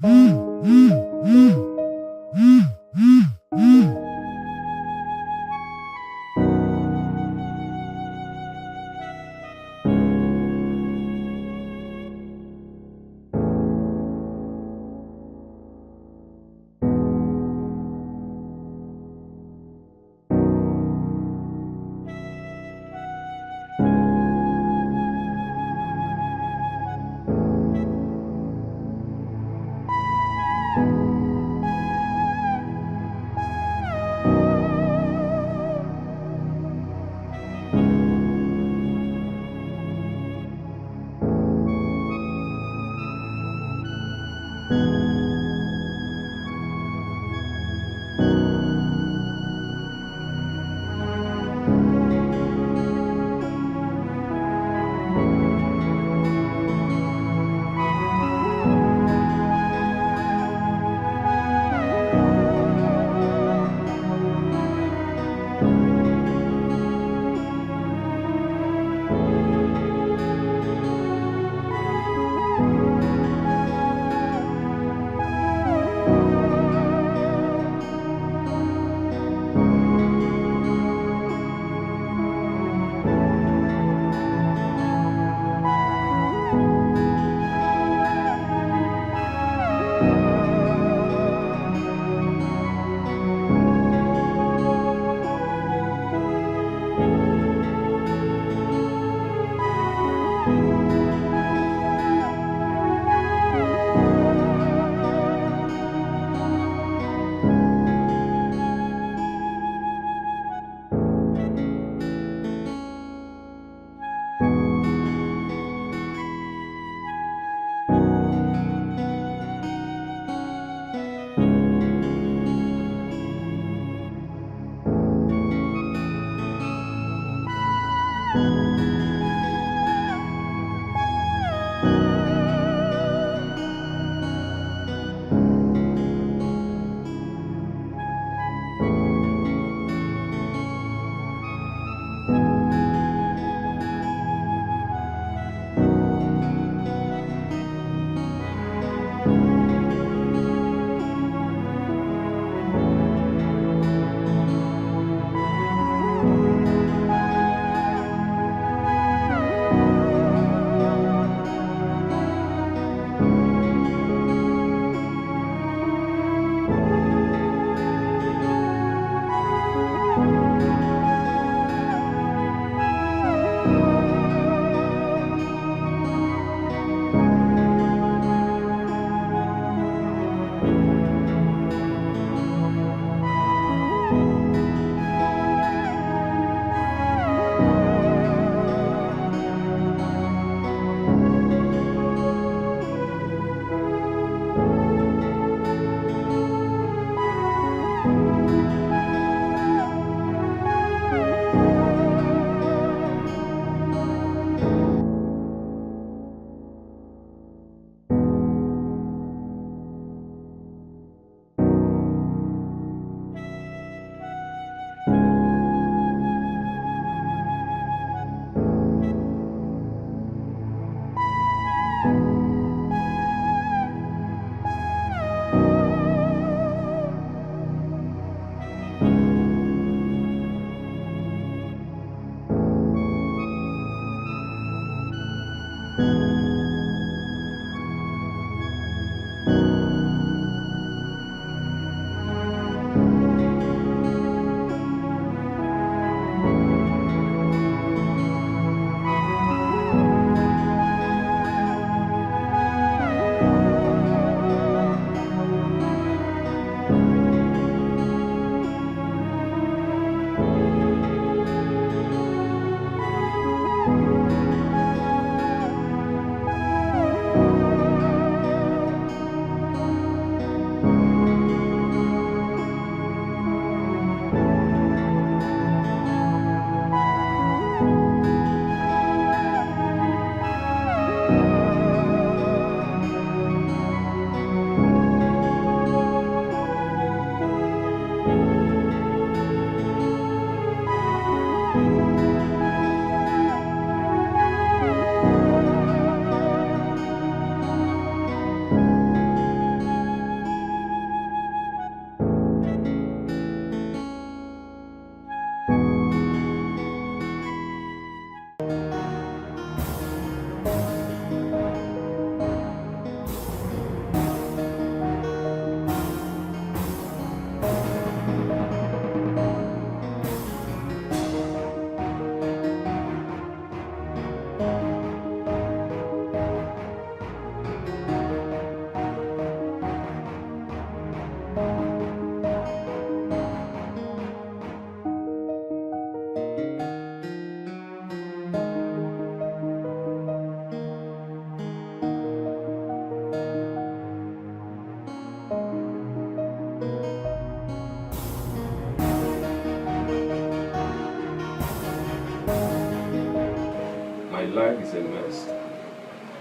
you.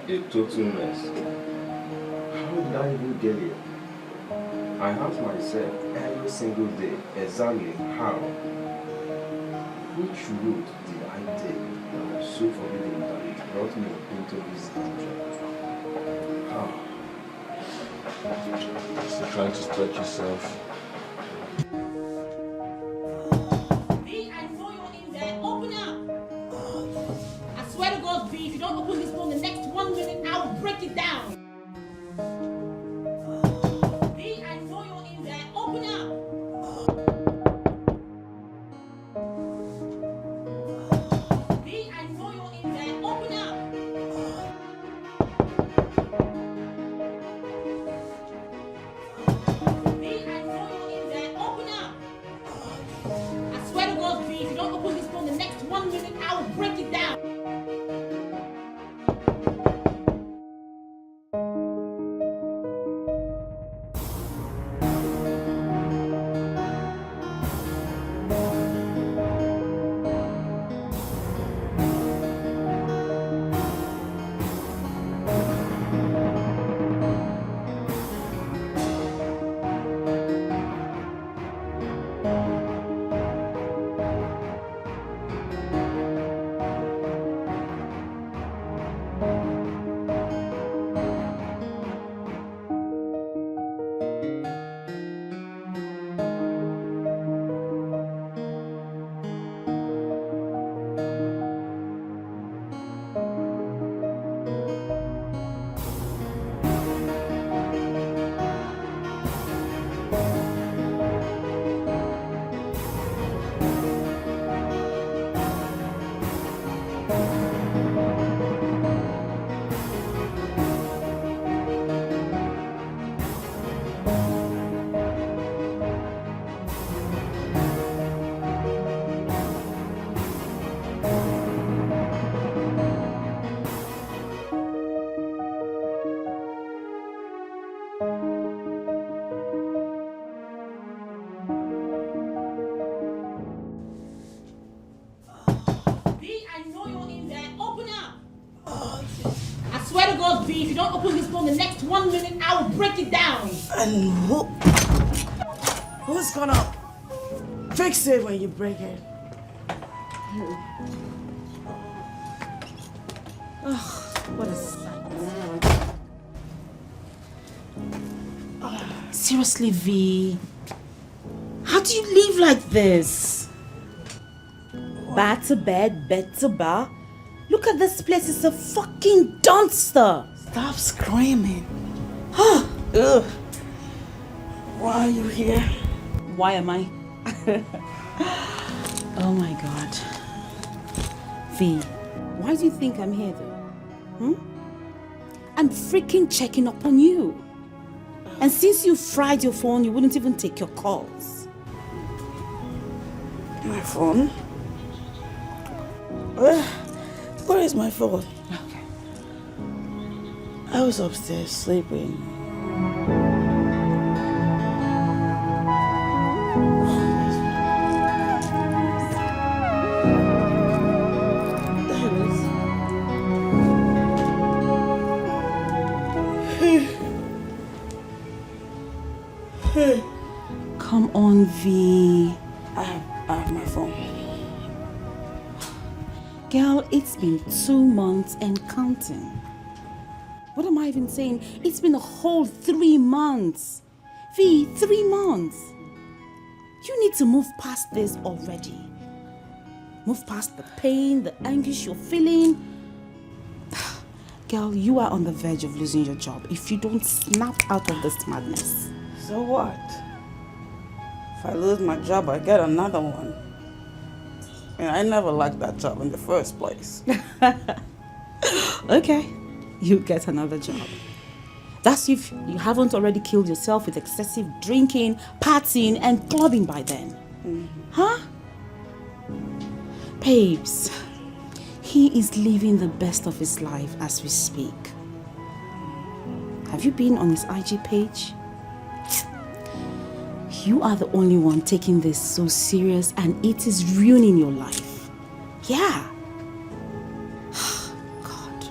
A total mess. How did I even get here? I ask myself every single day exactly how. Which route did I take that was so forbidding that it brought me into this danger? How? Still trying to stretch yourself. V, I know you're in there. Open up. I swear to God, V, if you don't open this phone the next 1 minute, I will break it down. V, I know you're in there. Open up. V, I know you're in there. Open up. V, I know you're in there. Open up. I swear to God, V, if you don't open this phone the next 1 minute, I will break it down. V, I know you're in there. Open up. I swear to God, V, if you don't open this phone the next 1 minute, I will break it down. And who's gonna fix it when you break it? What a sight. Seriously, V. How do you live like this? Bar to bed, bed to bar. Look at this place, it's a fucking dumpster. Stop screaming. Huh? Ugh. Why are you here? Why am I? Oh my God. V, why do you think I'm here though? I'm freaking checking up on you. And since you fried your phone, you wouldn't even take your calls. My phone? Where is my phone? Okay. I was upstairs sleeping. Come on, V. I have my phone. Girl, it's been 2 months and counting. What am I even saying? It's been a whole 3 months. V, 3 months. You need to move past this already. Move past the pain, the anguish you're feeling. Girl, you are on the verge of losing your job if you don't snap out of this madness. So what? If I lose my job, I get another one. And I never liked that job in the first place. Okay, you get another job. That's if you haven't already killed yourself with excessive drinking, partying, and clubbing by then. Huh? Babes, he is living the best of his life as we speak. Have you been on his IG page? You are the only one taking this so serious, and it is ruining your life. Yeah. God.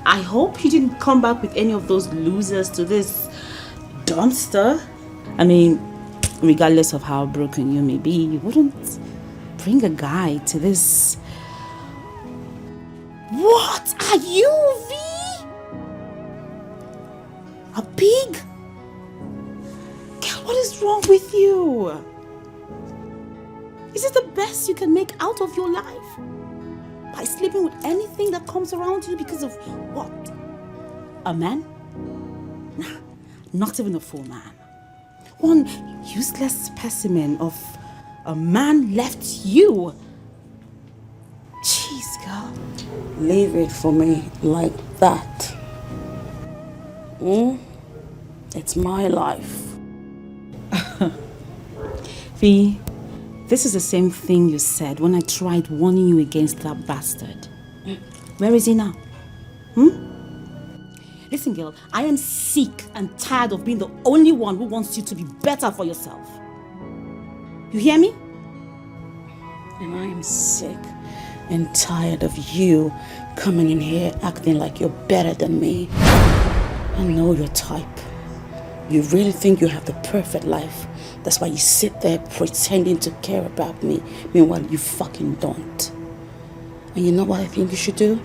I hope you didn't come back with any of those losers to this dumpster. I mean, regardless of how broken you may be, you wouldn't bring a guy to this. What are you, V? A pig? Girl, what is wrong with you? Is it the best you can make out of your life? By sleeping with anything that comes around you because of what? A man? Nah, not even a full man. One useless specimen of a man left you. Jeez, girl. Leave it for me like that. It's my life. V, this is the same thing you said when I tried warning you against that bastard. Where is he now? Listen, girl, I am sick and tired of being the only one who wants you to be better for yourself. You hear me? And I am sick and tired of you coming in here acting like you're better than me. I know your type. You really think you have the perfect life. That's why you sit there pretending to care about me. Meanwhile, you fucking don't. And you know what I think you should do?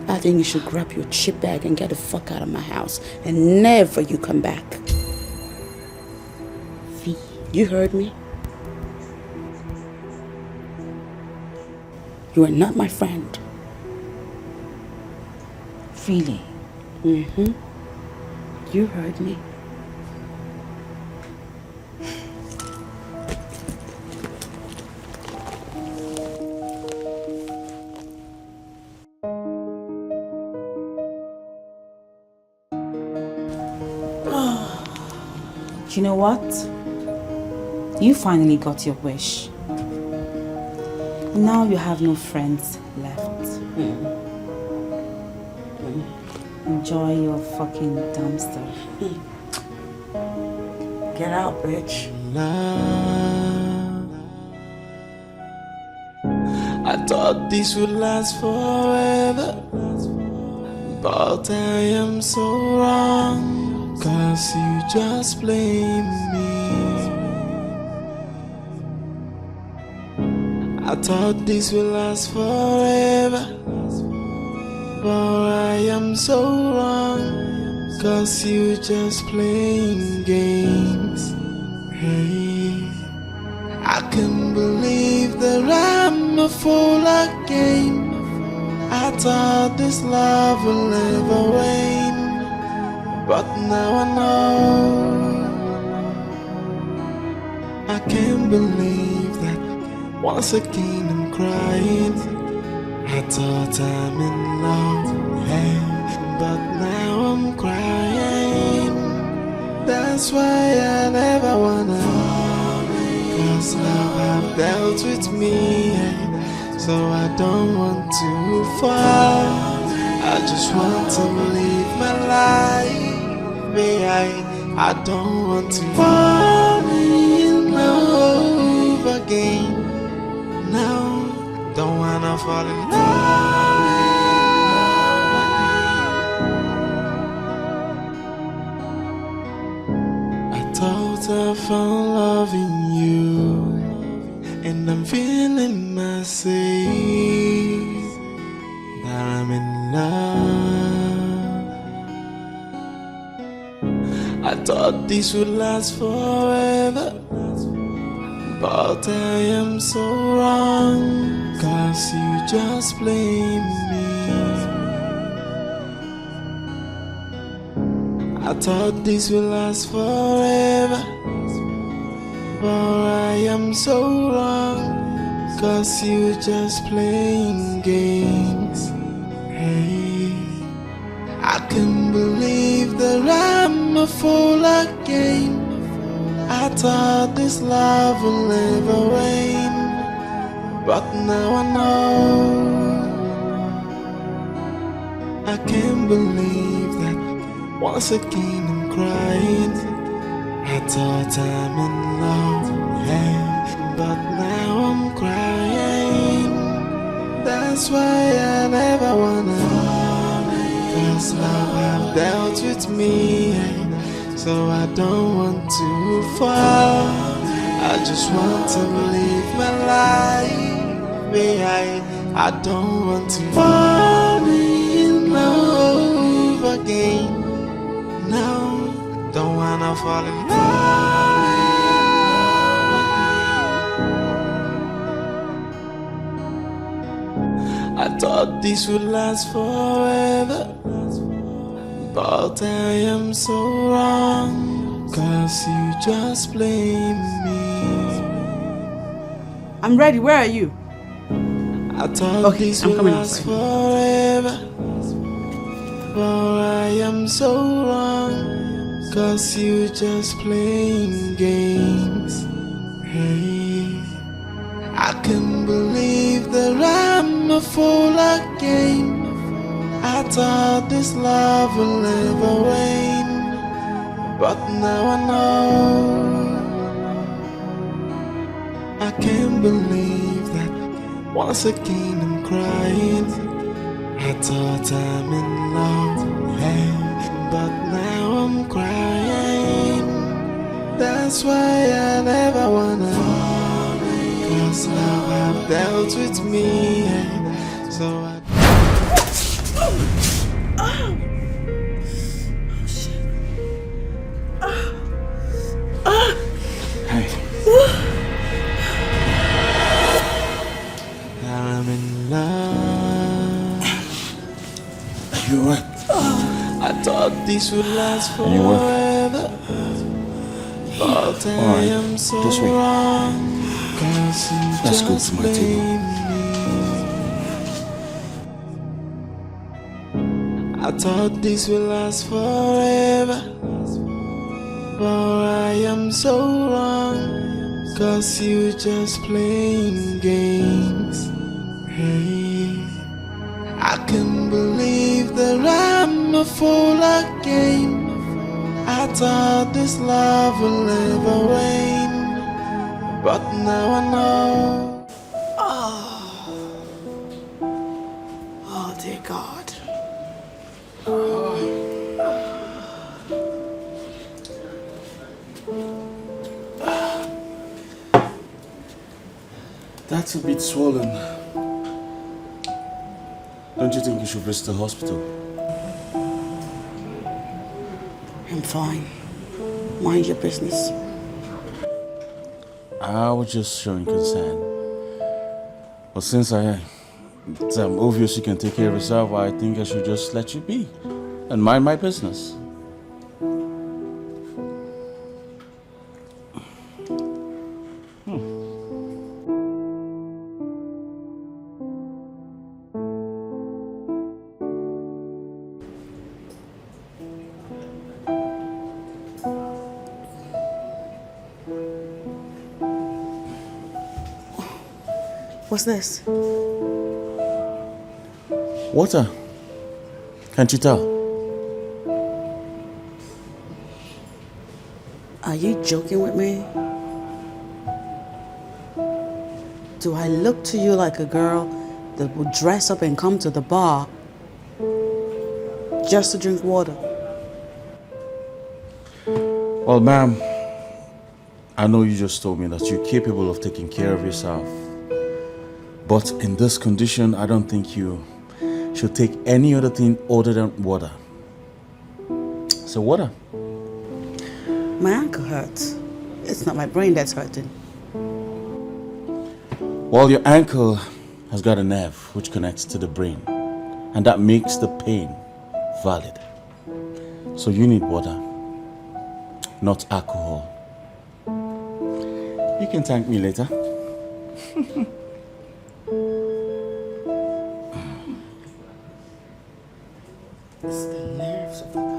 I think you should grab your chip bag and get the fuck out of my house. And never you come back. V. You heard me? You are not my friend. Really? You heard me. You know what? You finally got your wish. Now you have no friends left. Enjoy your fucking dumpster. Get out, bitch. I thought this would last forever, but I am so wrong. 'Cause you just blame me. I thought this would last forever, but I am so wrong. 'Cause you just playing games. Hey, I can't believe that I'm a fool again. I thought this love will never wane, but now I know. I can't believe that once again I'm crying. I thought I'm in love, hey, but now I'm crying. That's why I never wanna, 'cause love have dealt with me, hey, so I don't want to fall. I just want to live my life. I don't want to fall in love again. No, don't wanna fall in love. I thought I found love in you, and I'm feeling myself that I'm in love. I thought this would last forever, but I am so wrong. 'Cause you just blame me. I thought this would last forever, but I am so wrong. 'Cause you just playing games. Hey, I can't believe that I'm a fool again. I thought this love will never wane, but now I know. I can't believe that once again I'm crying. I thought I'm in love, hey, but now I'm crying. That's why I never wanna, 'cause love have dealt with me, so I don't want to fall. I just want to live my life. I don't want to fall in love again. No, don't wanna fall in love. I thought this would last forever, but I am so wrong, 'cause you just blame me. I'm ready. Where are you? I thought this would last forever, but I am so wrong, 'cause you just playing games. Hey, I can't believe that I'm a fool again. I thought this love will never rain, but now I know. I can't believe that once again I'm crying. I thought I'm in love, hey, but now I'm crying. That's why I never wanna fall, 'cause love have dealt with me, so I. Hey. I'm in love. You alright? I thought this would last forever, but I am so This way. wrong, 'cause you Let's go just to my table. blame me. I thought this would last forever, but I am so wrong, 'cause you just playing games. Hey, I can't believe that I'm a fool again. I thought this love will never rain, but now I know. Oh, dear God. That's a bit swollen. Don't you think you should visit the hospital? I'm fine. Mind your business. I was just showing concern. But since it's obvious you can take care of yourself, I think I should just let you be and mind my business. What's this? Water. Can't you tell? Are you joking with me? Do I look to you like a girl that would dress up and come to the bar just to drink water? Well, ma'am, I know you just told me that you're capable of taking care of yourself. But in this condition, I don't think you should take any other thing other than water. So water. My ankle hurts. It's not my brain that's hurting. Well, your ankle has got a nerve which connects to the brain, and that makes the pain valid. So you need water, not alcohol. You can thank me later. It's the nerves of the guy.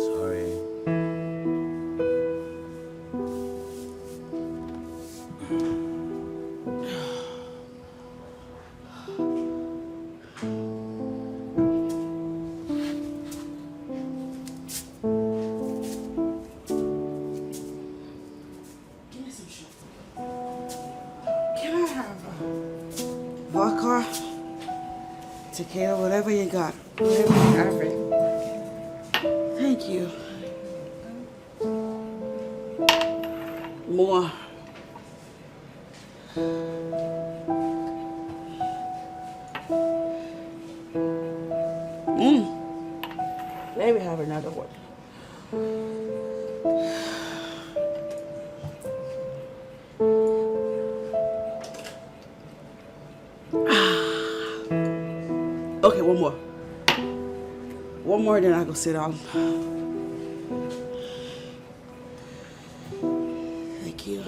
Sorry. tequila, whatever you got. Whatever you have it. Thank you. More. Maybe have another one. Okay, one more. One more, then I go sit down. Thank you.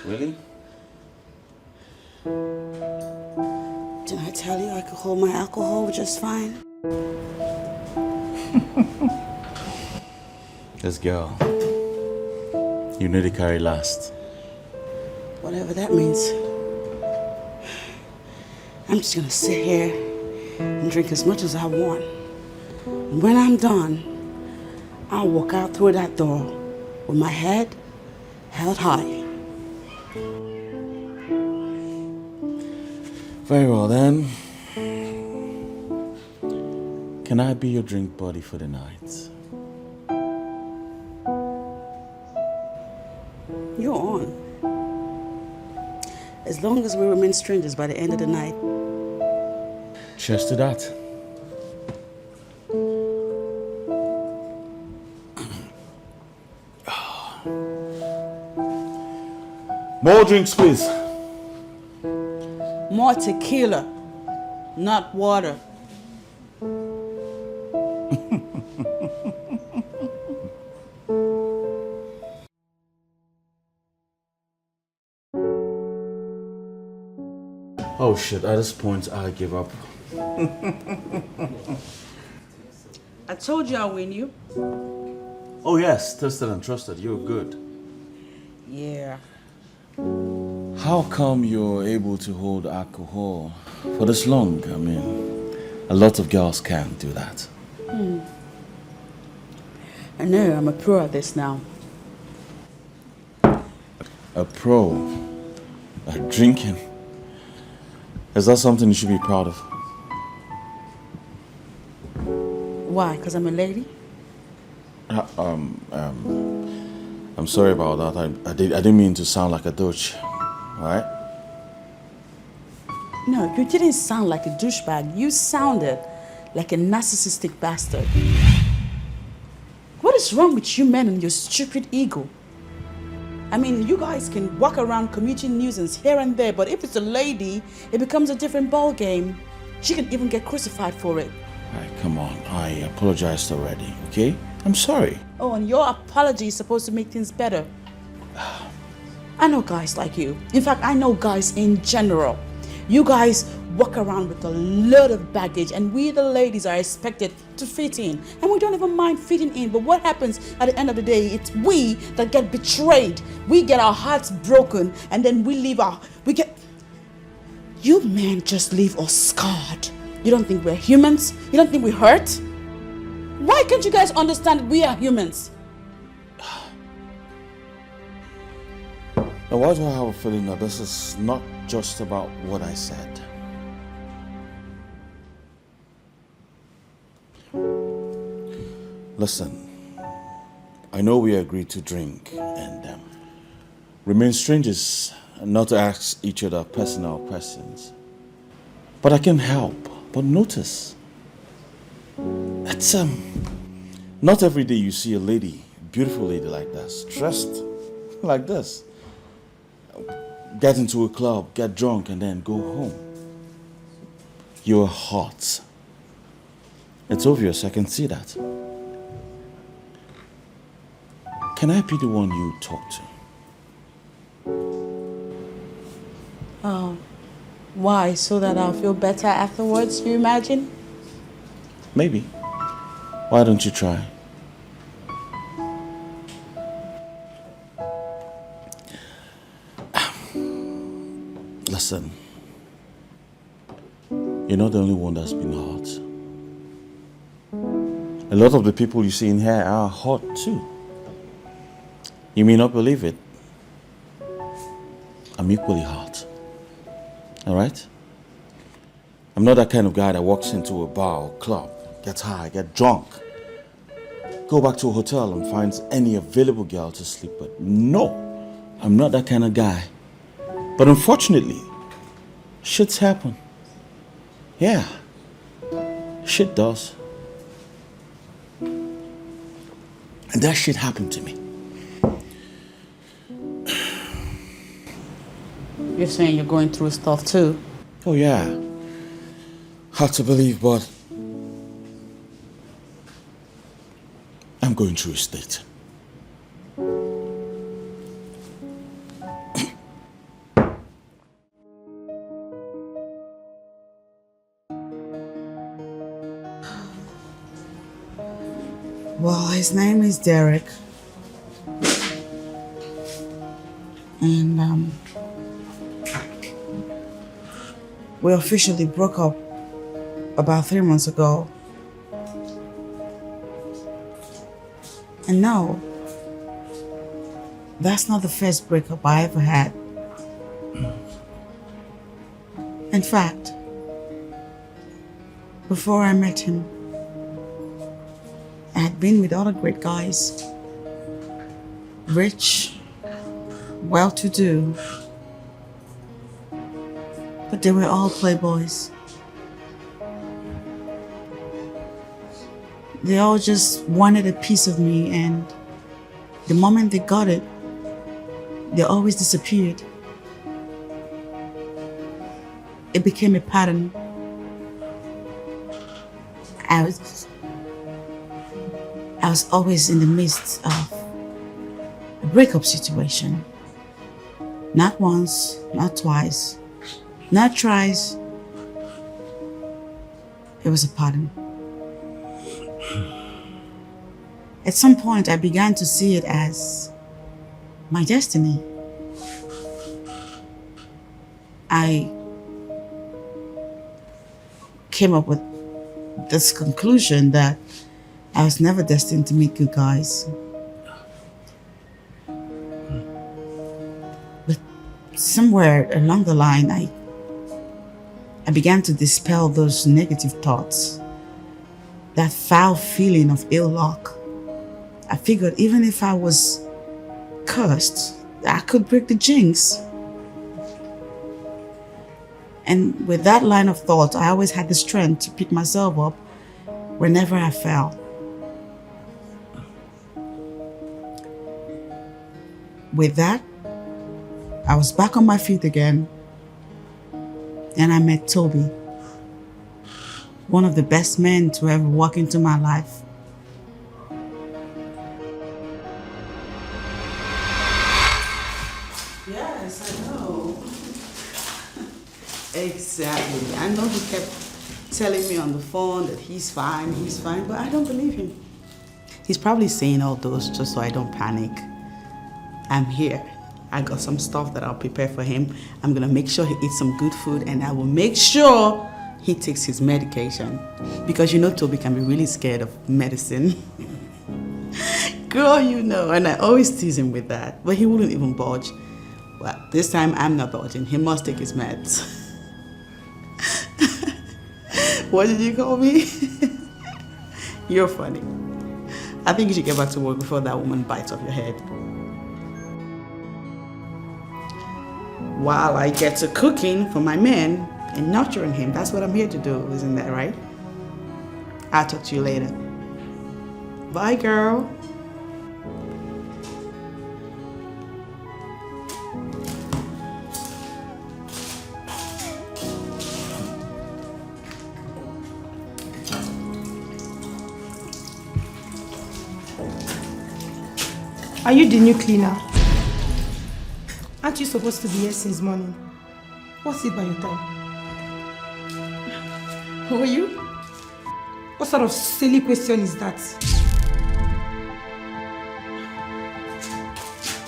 Really? Didn't I tell you I could hold my alcohol just fine? This girl, you need to carry last. Whatever that means. I'm just gonna sit here and drink as much as I want. And when I'm done, I'll walk out through that door with my head held high. Very well then. Can I be your drink buddy for the night? You're on. As long as we remain strangers by the end of the night. Cheers to that. More drinks, please. More tequila, not water. Oh shit, at this point I give up. I told you I'll win you. Oh yes, tested and trusted, you're good. Yeah. How come you're able to hold alcohol for this long? I mean, a lot of girls can't do that. I know, I'm a pro at this now. A pro at drinking. Is that something you should be proud of? Why? Because I'm a lady? I'm sorry about that. I didn't mean to sound like a douche. Alright? No, you didn't sound like a douchebag. You sounded like a narcissistic bastard. What is wrong with you men and your stupid ego? I mean, you guys can walk around commuting nuisance here and there, but if it's a lady, it becomes a different ball game. She can even get crucified for it. Alright, come on. I apologized already, okay? I'm sorry. Oh, and your apology is supposed to make things better. I know guys like you. In fact, I know guys in general. You guys walk around with a lot of baggage, and we the ladies are expected to fit in. And we don't even mind fitting in, but what happens at the end of the day, it's we that get betrayed. We get our hearts broken, and then you men just leave us scarred. You don't think we're humans? You don't think we hurt? Why can't you guys understand that we are humans? Now, why do I have a feeling that this is not just about what I said? Listen, I know we agreed to drink and remain strangers and not to ask each other personal questions. But I can't help but notice. It's not every day you see a lady, beautiful lady like this, dressed like this. Get into a club, get drunk, and then go home. You're hot. It's obvious, I can see that. Can I be the one you talk to? Oh, why? So that I'll feel better afterwards, you imagine? Maybe. Why don't you try? listen. You're not the only one that's been hurt. A lot of the people you see in here are hurt too. You may not believe it. I'm equally hurt. Alright? I'm not that kind of guy that walks into a bar or club, gets high, get drunk, go back to a hotel and finds any available girl to sleep with. No, I'm not that kind of guy. But unfortunately, shit's happen. Yeah, shit does. And that shit happened to me. You're saying you're going through stuff too? Oh yeah. Hard to believe, but I'm going through a state. Well, his name is Derek. And we officially broke up about 3 months ago. And no, that's not the first breakup I ever had. In fact, before I met him, I had been with other great guys. Rich, well-to-do. But they were all playboys. They all just wanted a piece of me, and the moment they got it, they always disappeared. It became a pattern. I was always in the midst of a breakup situation. Not once, not twice, not thrice. It was a pattern. At some point, I began to see it as my destiny. I came up with this conclusion that I was never destined to meet good guys. But somewhere along the line, I began to dispel those negative thoughts, that foul feeling of ill luck. I figured even if I was cursed, I could break the jinx. And with that line of thought, I always had the strength to pick myself up whenever I fell. With that, I was back on my feet again, and I met Toby, one of the best men to ever walk into my life. Yes, I know. Exactly. I know he kept telling me on the phone that he's fine, but I don't believe him. He's probably saying all those just so I don't panic. I'm here. I got some stuff that I'll prepare for him. I'm gonna make sure he eats some good food, and I will make sure he takes his medication. Because you know Toby can be really scared of medicine. Girl, you know, and I always tease him with that, but he wouldn't even budge. Well, this time I'm not budging. He must take his meds. What did you call me? You're funny. I think you should get back to work before that woman bites off your head. While I get to cooking for my man and nurturing him, that's what I'm here to do, isn't that right? I'll talk to you later. Bye, girl. Are you the new cleaner? Aren't you supposed to be here since morning? What's it by your time? Who are you? What sort of silly question is that?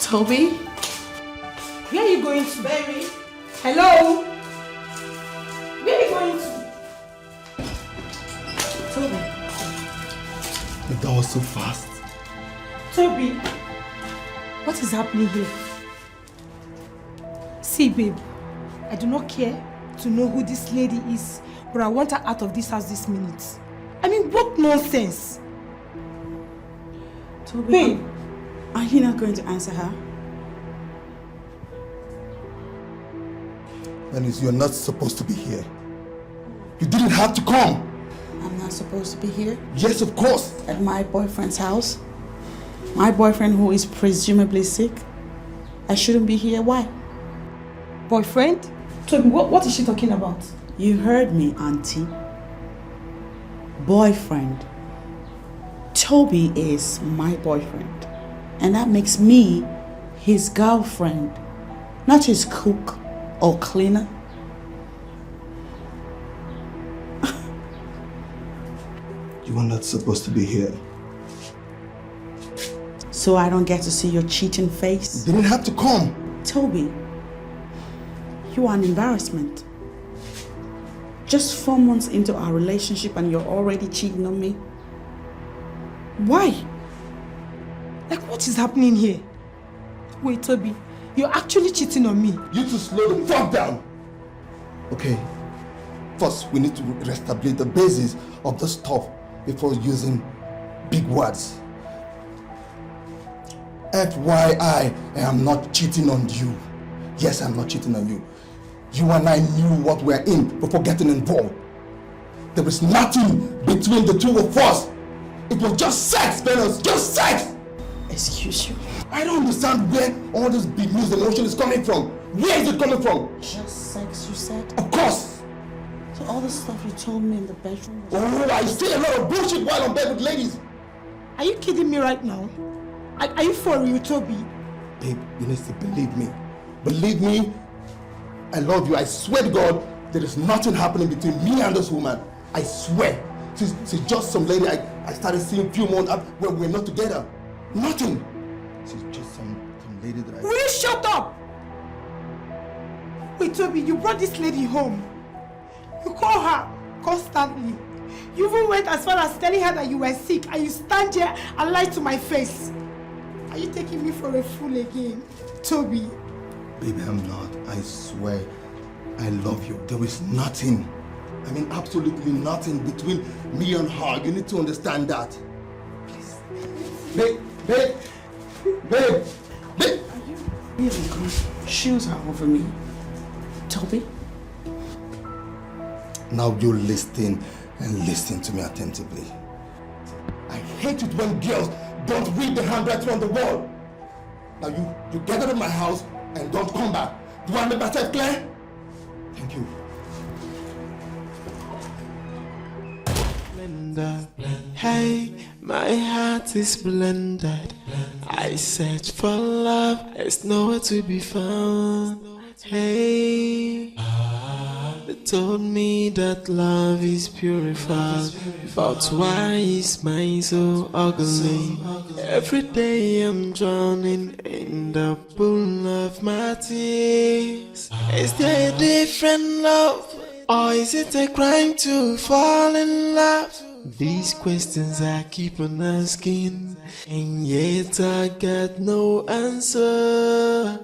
Toby? Where are you going to? Baby, Hello? Where are you going to? Toby. That was so fast. Toby, what is happening here? See, babe, I do not care to know who this lady is, but I want her out of this house this minute. I mean, what nonsense? Toby, Babe, are you not going to answer her? Venice, you're not supposed to be here. You didn't have to come. I'm not supposed to be here? Yes, of course. At my boyfriend's house? My boyfriend who is presumably sick? I shouldn't be here. Why? boyfriend? Toby, what is she talking about? You heard me, Auntie. Boyfriend. Toby is my boyfriend. And that makes me his girlfriend. Not his cook or cleaner. You are not supposed to be here. So I don't get to see your cheating face? You didn't have to come. Toby, you are an embarrassment. Just 4 months into our relationship and you're already cheating on me? Why? Like, what is happening here? Wait, Toby, you're actually cheating on me. You two slow the fuck down. Okay. First, we need to reestablish the basis of the stuff before using big words. FYI, I am not cheating on you. Yes, I'm not cheating on you. You and I knew what we're in before getting involved. There is nothing between the two of us. It was just sex, Venus, just sex! Excuse you? I don't understand where all this big news emotion is coming from. Where is it coming from? Just sex, you said? Of course! So all the stuff you told me in the bedroom was... Oh, I say a lot of bullshit while on bed with ladies. Are you kidding me right now? Are you for real, Toby? Babe, you need to believe me. Believe me, I love you. I swear to God, there is nothing happening between me and this woman. I swear. She's just some lady I started seeing a few months up when we're not together. Nothing. She's just some lady that I... Will you shut up? Wait, Toby, you brought this lady home. You call her constantly. You even went as far as telling her that you were sick and you stand here and lie to my face. Are you taking me for a fool again? Toby. Baby, I'm not. I swear. I love you. There is nothing. I mean, absolutely nothing between me and her. You need to understand that. Please. Babe, babe, babe, babe. Are you really going to choose her over me? Toby? Now you listen and listen to me attentively. I hate it when girls don't read the handwriting on the wall. Now you get out of my house and don't come back. Do I make myself clear? Thank you. Hey, my heart is blended. I search for love, it's nowhere to be found. Hey, they told me that love is purified, but why is mine so ugly? Every day I'm drowning in the pool of my tears. Is there a different love, or is it a crime to fall in love? These questions I keep on asking, and yet I got no answer.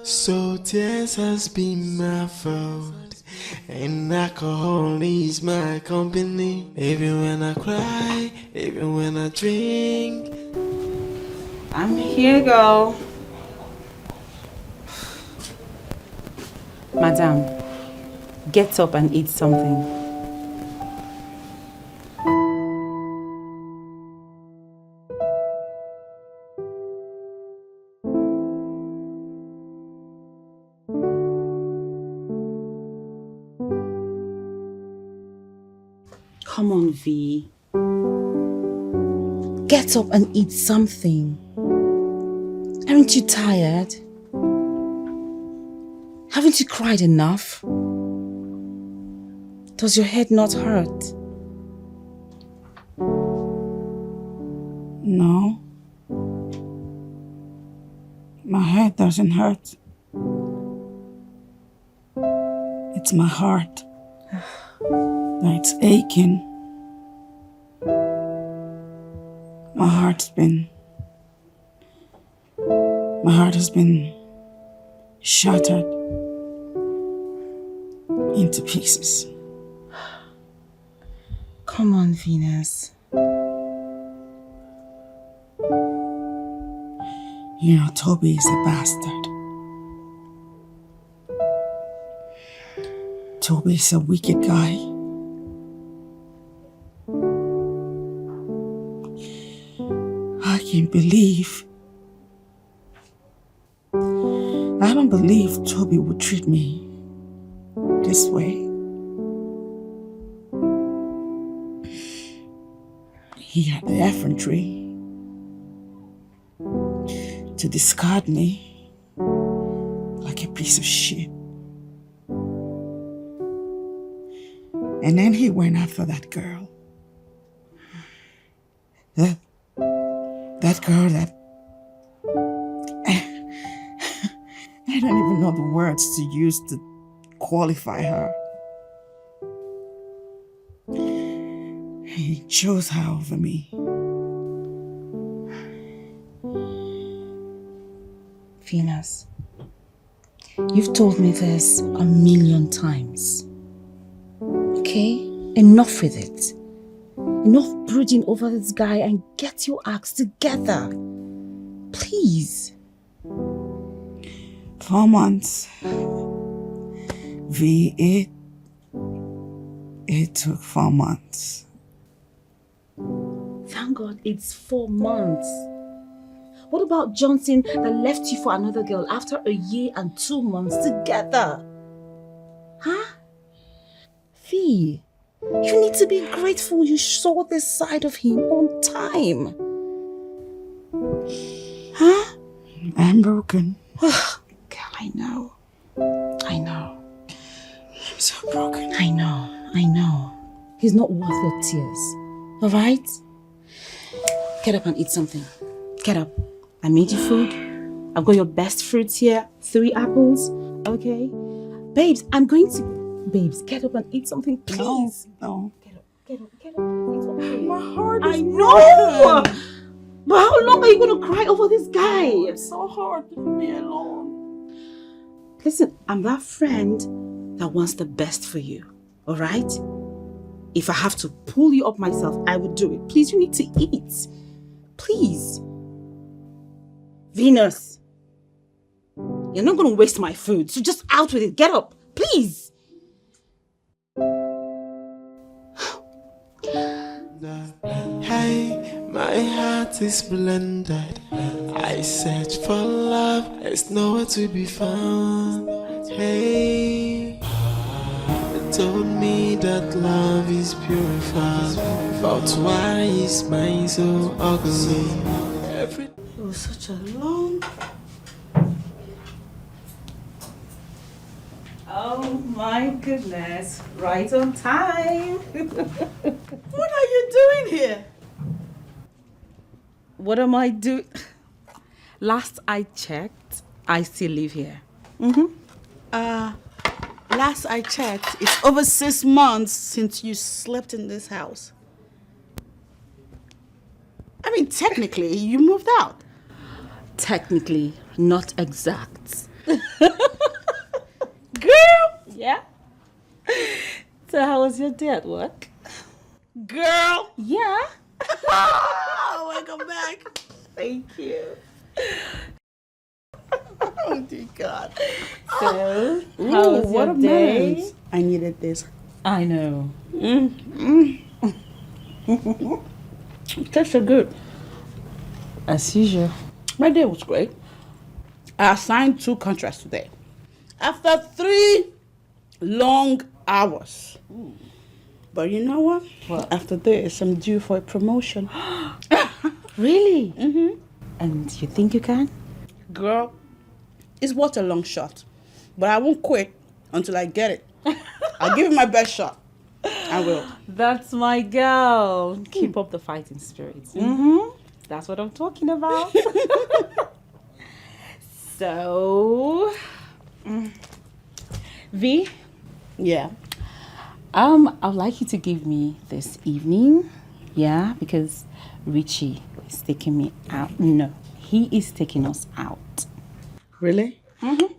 So tears has been my fault, and alcohol is my company. Even when I cry, even when I drink. I'm here, girl. Madam, get up and eat something. Come on, V. Get up and eat something. Aren't you tired? Haven't you cried enough? Does your head not hurt? No. My head doesn't hurt. It's my heart. It's aching. My heart has been shattered into pieces. Come on, Venus. You know, Toby is a bastard. Toby is a wicked guy. I don't believe Toby would treat me this way. He had the effrontery to discard me like a piece of shit. And then he went after that girl. That girl that... I don't even know the words to use to qualify her. He chose her over me. Venus, you've told me this 1,000,000 times. Okay? Enough with it. Enough brooding over this guy and get your acts together. Please. 4 months. It took 4 months. Thank God it's 4 months. What about Johnson that left you for another girl after 1 year and 2 months together? Huh? Fee, you need to be grateful you saw this side of him on time. Huh? I'm broken. Girl, I know. I'm so broken. I know. He's not worth your tears. Alright? Get up and eat something. Get up. I made you food. I've got your best fruits here. 3 apples. Okay? Babes, Babes, get up and eat something, please. No. Get up. It's okay. My heart is I know! But how long are you going to cry over this guy? It's so hard. Leave me alone. Listen, I'm that friend that wants the best for you. Alright? If I have to pull you up myself, I would do it. Please, you need to eat. Please. Venus. You're not going to waste my food, so just out with it. Get up. Please. Hey, my heart is blended. I search for love, it's nowhere to be found. Hey, they told me that love is purified, but why is mine so ugly? It was such a long... Oh my goodness. Right on time. What are you doing here? What am I doing? Last I checked, I still live here. Last I checked, it's over 6 months since you slept in this house. I mean, technically, you moved out. Technically, not exact. Girl! Yeah? So how was your day at work? Girl! Yeah. Oh, welcome back. Thank you. Oh, dear God. So, how was your day? Manners. I needed this. I know. It tasted good. As usual. My day was great. I assigned 2 contracts today. After 3 long hours. But you know what? What? After this, I'm due for a promotion. Really? And you think you can? Girl, it's what a long shot. But I won't quit until I get it. I'll give it my best shot. I will. That's my girl. Keep up the fighting spirit. That's what I'm talking about. So, V, Yeah. I'd like you to give me this evening. Yeah, because Richie is taking me out. No, he is taking us out. Really? Mm-hmm.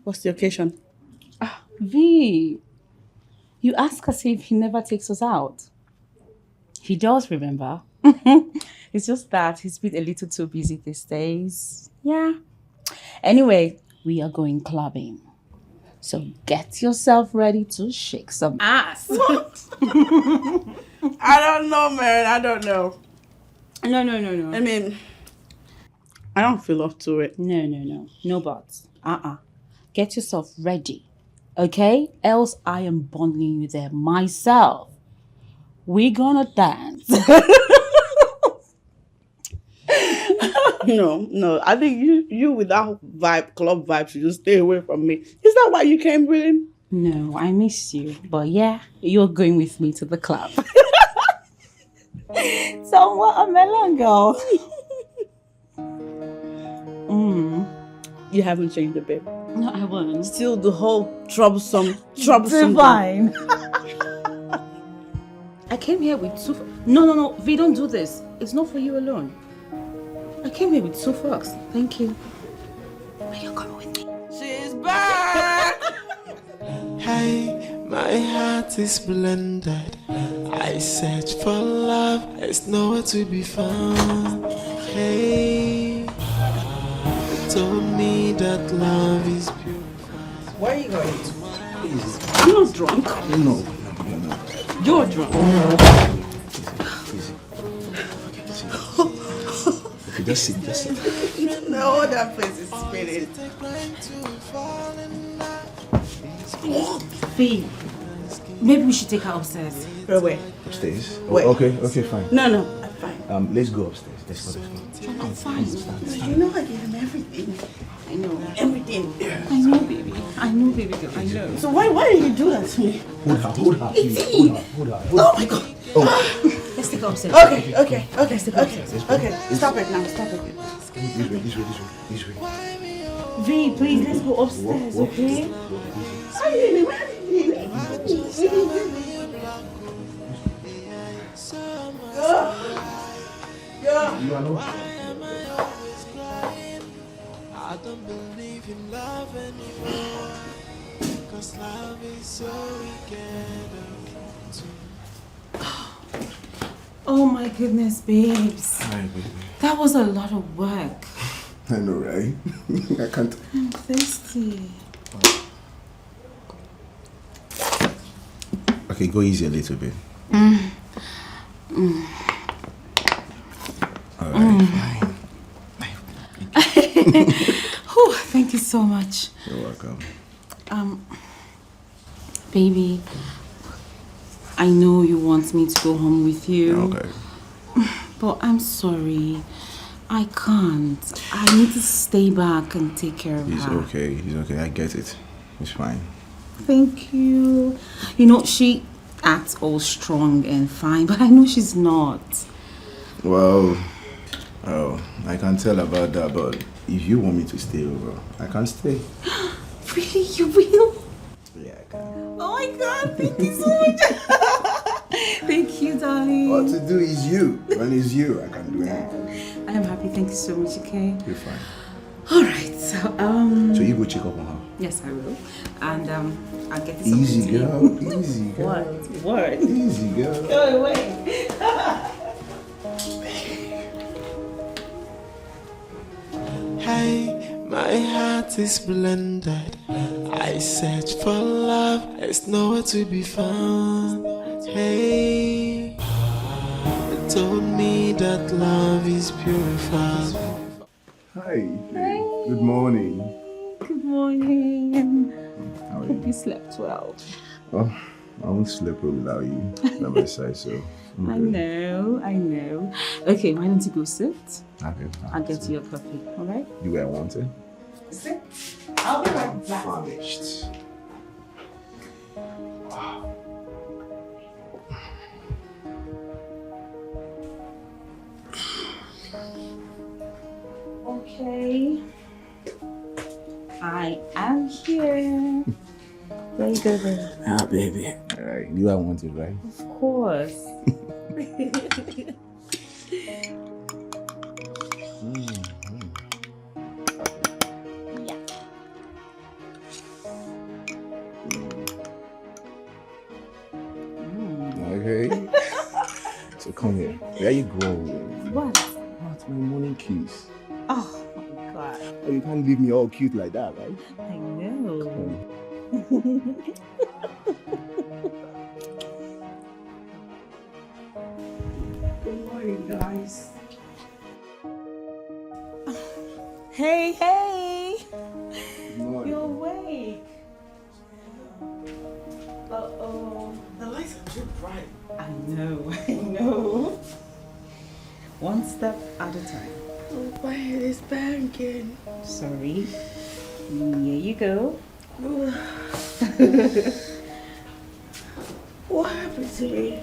What's the occasion? V, you ask as if he never takes us out. He does, remember? It's just that he's been a little too busy these days. Yeah. Anyway, we are going clubbing. So get yourself ready to shake some ass. I don't know, man. I don't know. No. I mean, I don't feel up to it. No buts. Get yourself ready. Okay? Else I am bundling you there myself. We're gonna dance. No. I think you with that vibe, club vibe, should just stay away from me. Is that why you came, really? No, I miss you. But yeah, you're going with me to the club. So what a melon girl. You haven't changed a bit. No, I won't. Still the whole troublesome. Divine. I came here with two. No. We don't do this. It's not for you alone. I came here with two forks. Thank you. Are you coming with me? She's back. Hey, my heart is blended. I search for love, it's nowhere to be found. Hey, they told me that love is beautiful. Where are you going? I'm not drunk. No. You're drunk. Okay, just sit. No, that place is spinning. Babe, maybe we should take her upstairs. Go away. Upstairs? Wait. Okay, fine. No, I'm fine. Let's go upstairs. Let's go. I'm fine. You know I gave him everything. I know. Everything. I know, baby. I know, baby girl. I know. So why did you do that to me? Hold her. Oh my god. Let's take her upstairs. Okay. Stop it now. Stop it. This way. V, please, let's go upstairs, okay? I don't believe in love anymore, 'cause love is so we get Oh my goodness, babes. Hi, baby. That was a lot of work. I know, right? I can't. I'm thirsty. Okay, go easy a little bit. Alright, fine. Whew, thank you so much. You're welcome. Baby, I know you want me to go home with you. Okay. But I'm sorry. I can't. I need to stay back and take care of He's her. okay. I get it. It's fine. Thank you. You know, she acts all strong and fine, but I know she's not. Well, I can't tell about that, but if you want me to stay over, I can stay. Really? You will? Yeah, I can. Oh my God, thank you so much. Thank you, darling. What to do is you. When it's you, I can do anything. I am happy. Thank you so much, okay? You're fine. All right, so, So you go check up on her. yes, I will. And, I'll get this Easy, something to girl. Easy, girl. What? Easy, girl. Go away. Hey, my heart is blended. I search for love, it's nowhere to be found. Hey, they told me that love is purified. Hi. Good morning. Good morning. How are Hope you? you slept well. Oh, I won't sleep well without you by my side, so. I know. Okay, why don't you go sit? Okay. I'll get you a coffee, all right? You where I wanted? Sit. I'll be right back. Famished. Okay. I am here. There you go, baby. Ah, baby. All right, you knew I wanted, right? Of course. Okay. So come here. Where you go? What? What's my morning kiss? Oh my god. Oh, you can't leave me all cute like that, right? I know. Good morning, guys. Hey, hey! Good morning. You're awake. Uh-oh. The lights are too bright. I know. One step at a time. Oh, my head is banging. Sorry. Here you go. What happened to me?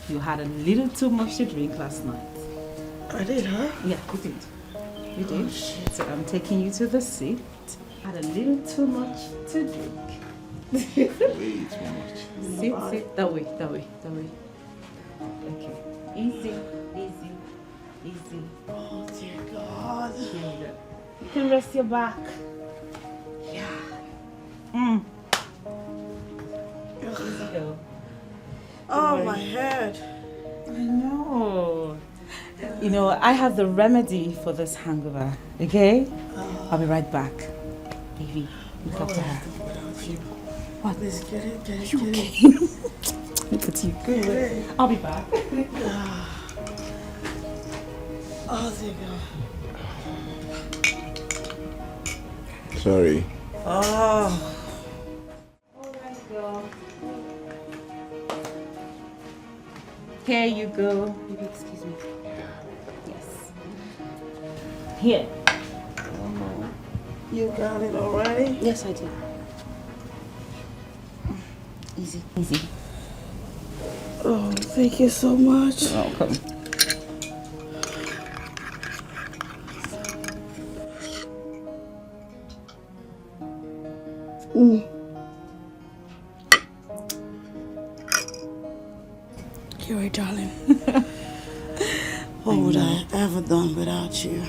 You had a little too much to drink last night. I did, huh? Yeah, you did. You did. So I'm taking you to the seat. Had a little too much to drink. Way too much. Sit. That way. Okay. Easy. Oh, dear God. Here you go. You can rest your back. Yeah. Easy go. Oh, my head. I know. You know, I have the remedy for this hangover. Okay? I'll be right back. Baby, look up to her. What? Let's get it. You okay? Look at you. Good. I'll be back. Oh, dear God. Sorry. Oh. Alright, girl. Here you go. Baby, excuse me. Yes. Here. You got it already? Yes, I do. Easy. Oh, thank you so much. You're welcome. You're darling. What would I ever done without you?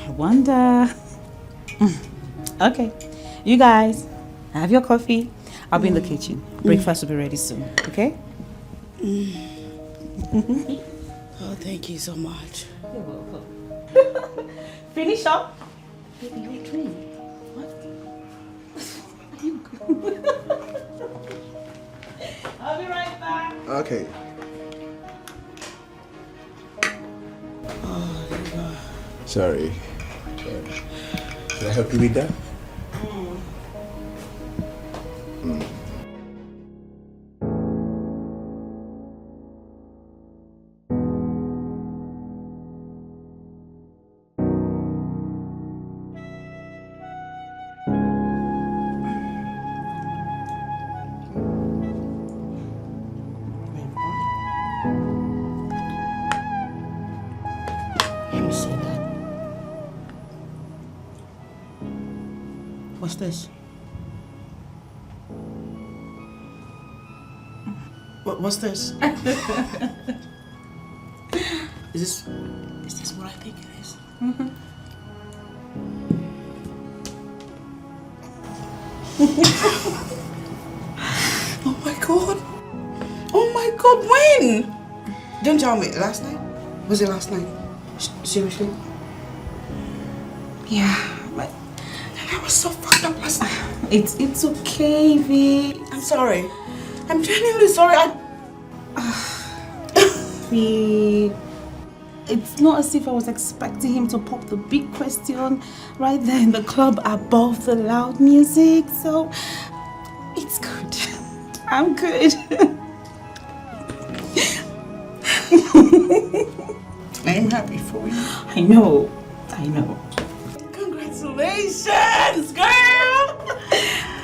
I wonder. Okay. You guys, have your coffee. I'll be in the kitchen. Breakfast will be ready soon. Okay? Oh, thank you so much. You're welcome. Finish up. Baby, your drink. What? Are you good? I'll be right back. Okay. Oh, dear God. Sorry. Can I help you with that? Let me see that. What's this? What's this? Is this what I think it is? Oh my God! Oh my God! When? Don't tell me. Last night? Was it last night? Seriously? Yeah, but I was so fucked up last night. It's okay, V. I'm sorry. I'm genuinely sorry. V. It's not as if I was expecting him to pop the big question right there in the club above the loud music. So it's good. I'm good. I'm happy for you. I know. Congratulations, girl!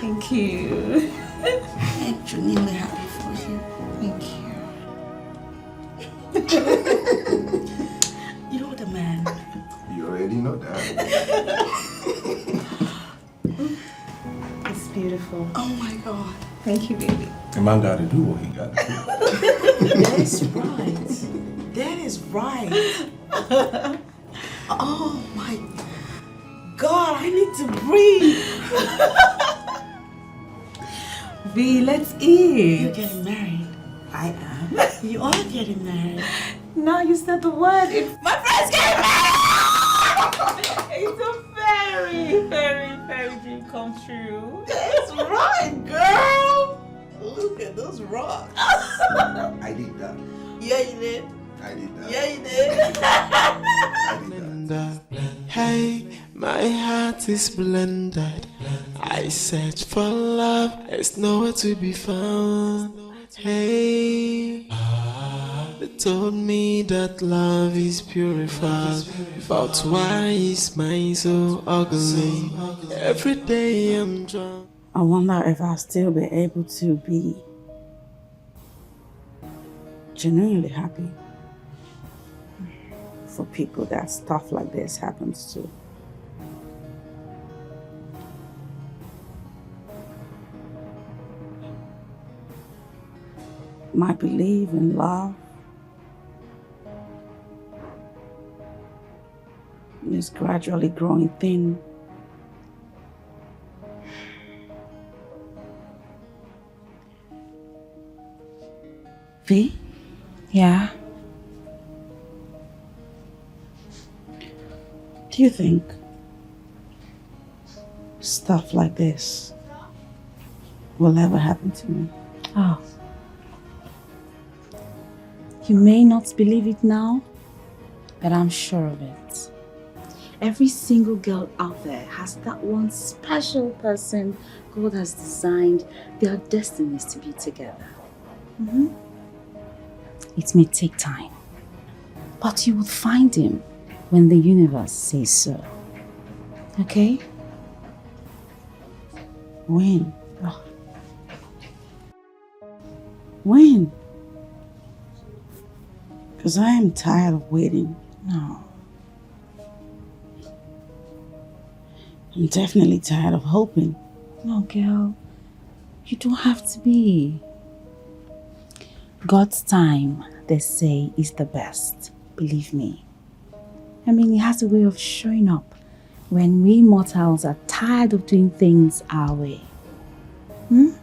Thank you. I'm genuinely happy for you. Thank you. You're the man. You already know that. It's beautiful. Oh my God. Thank you, baby. The man got to do what he got to do. That's right. That is right. Oh my God, I need to breathe. V, let's eat. You're getting married. I am. You are getting married. Now you said the word. It's My friend's getting married! it's a very, very, very dream come true. That's right, girl. Look at those rocks. I did that. Yeah, you did. I did that. Yeah, you did. Blender. Hey, my heart is blended. I search for love, it's nowhere to be found. Hey, they told me that love is purified, but why is mine so ugly? Every day I'm drunk. I wonder if I'll still be able to be genuinely happy for people that stuff like this happens to. My belief in love is gradually growing thin. V? Yeah. Do you think stuff like this will ever happen to me? Oh. You may not believe it now, but I'm sure of it. Every single girl out there has that one special person God has designed their destinies to be together. It may take time, but you will find him when the universe says so. Okay? When? When? Because I am tired of waiting. No. I'm definitely tired of hoping. No, girl. You don't have to be. God's time, they say, is the best. Believe me. I mean, he has a way of showing up when we mortals are tired of doing things our way. You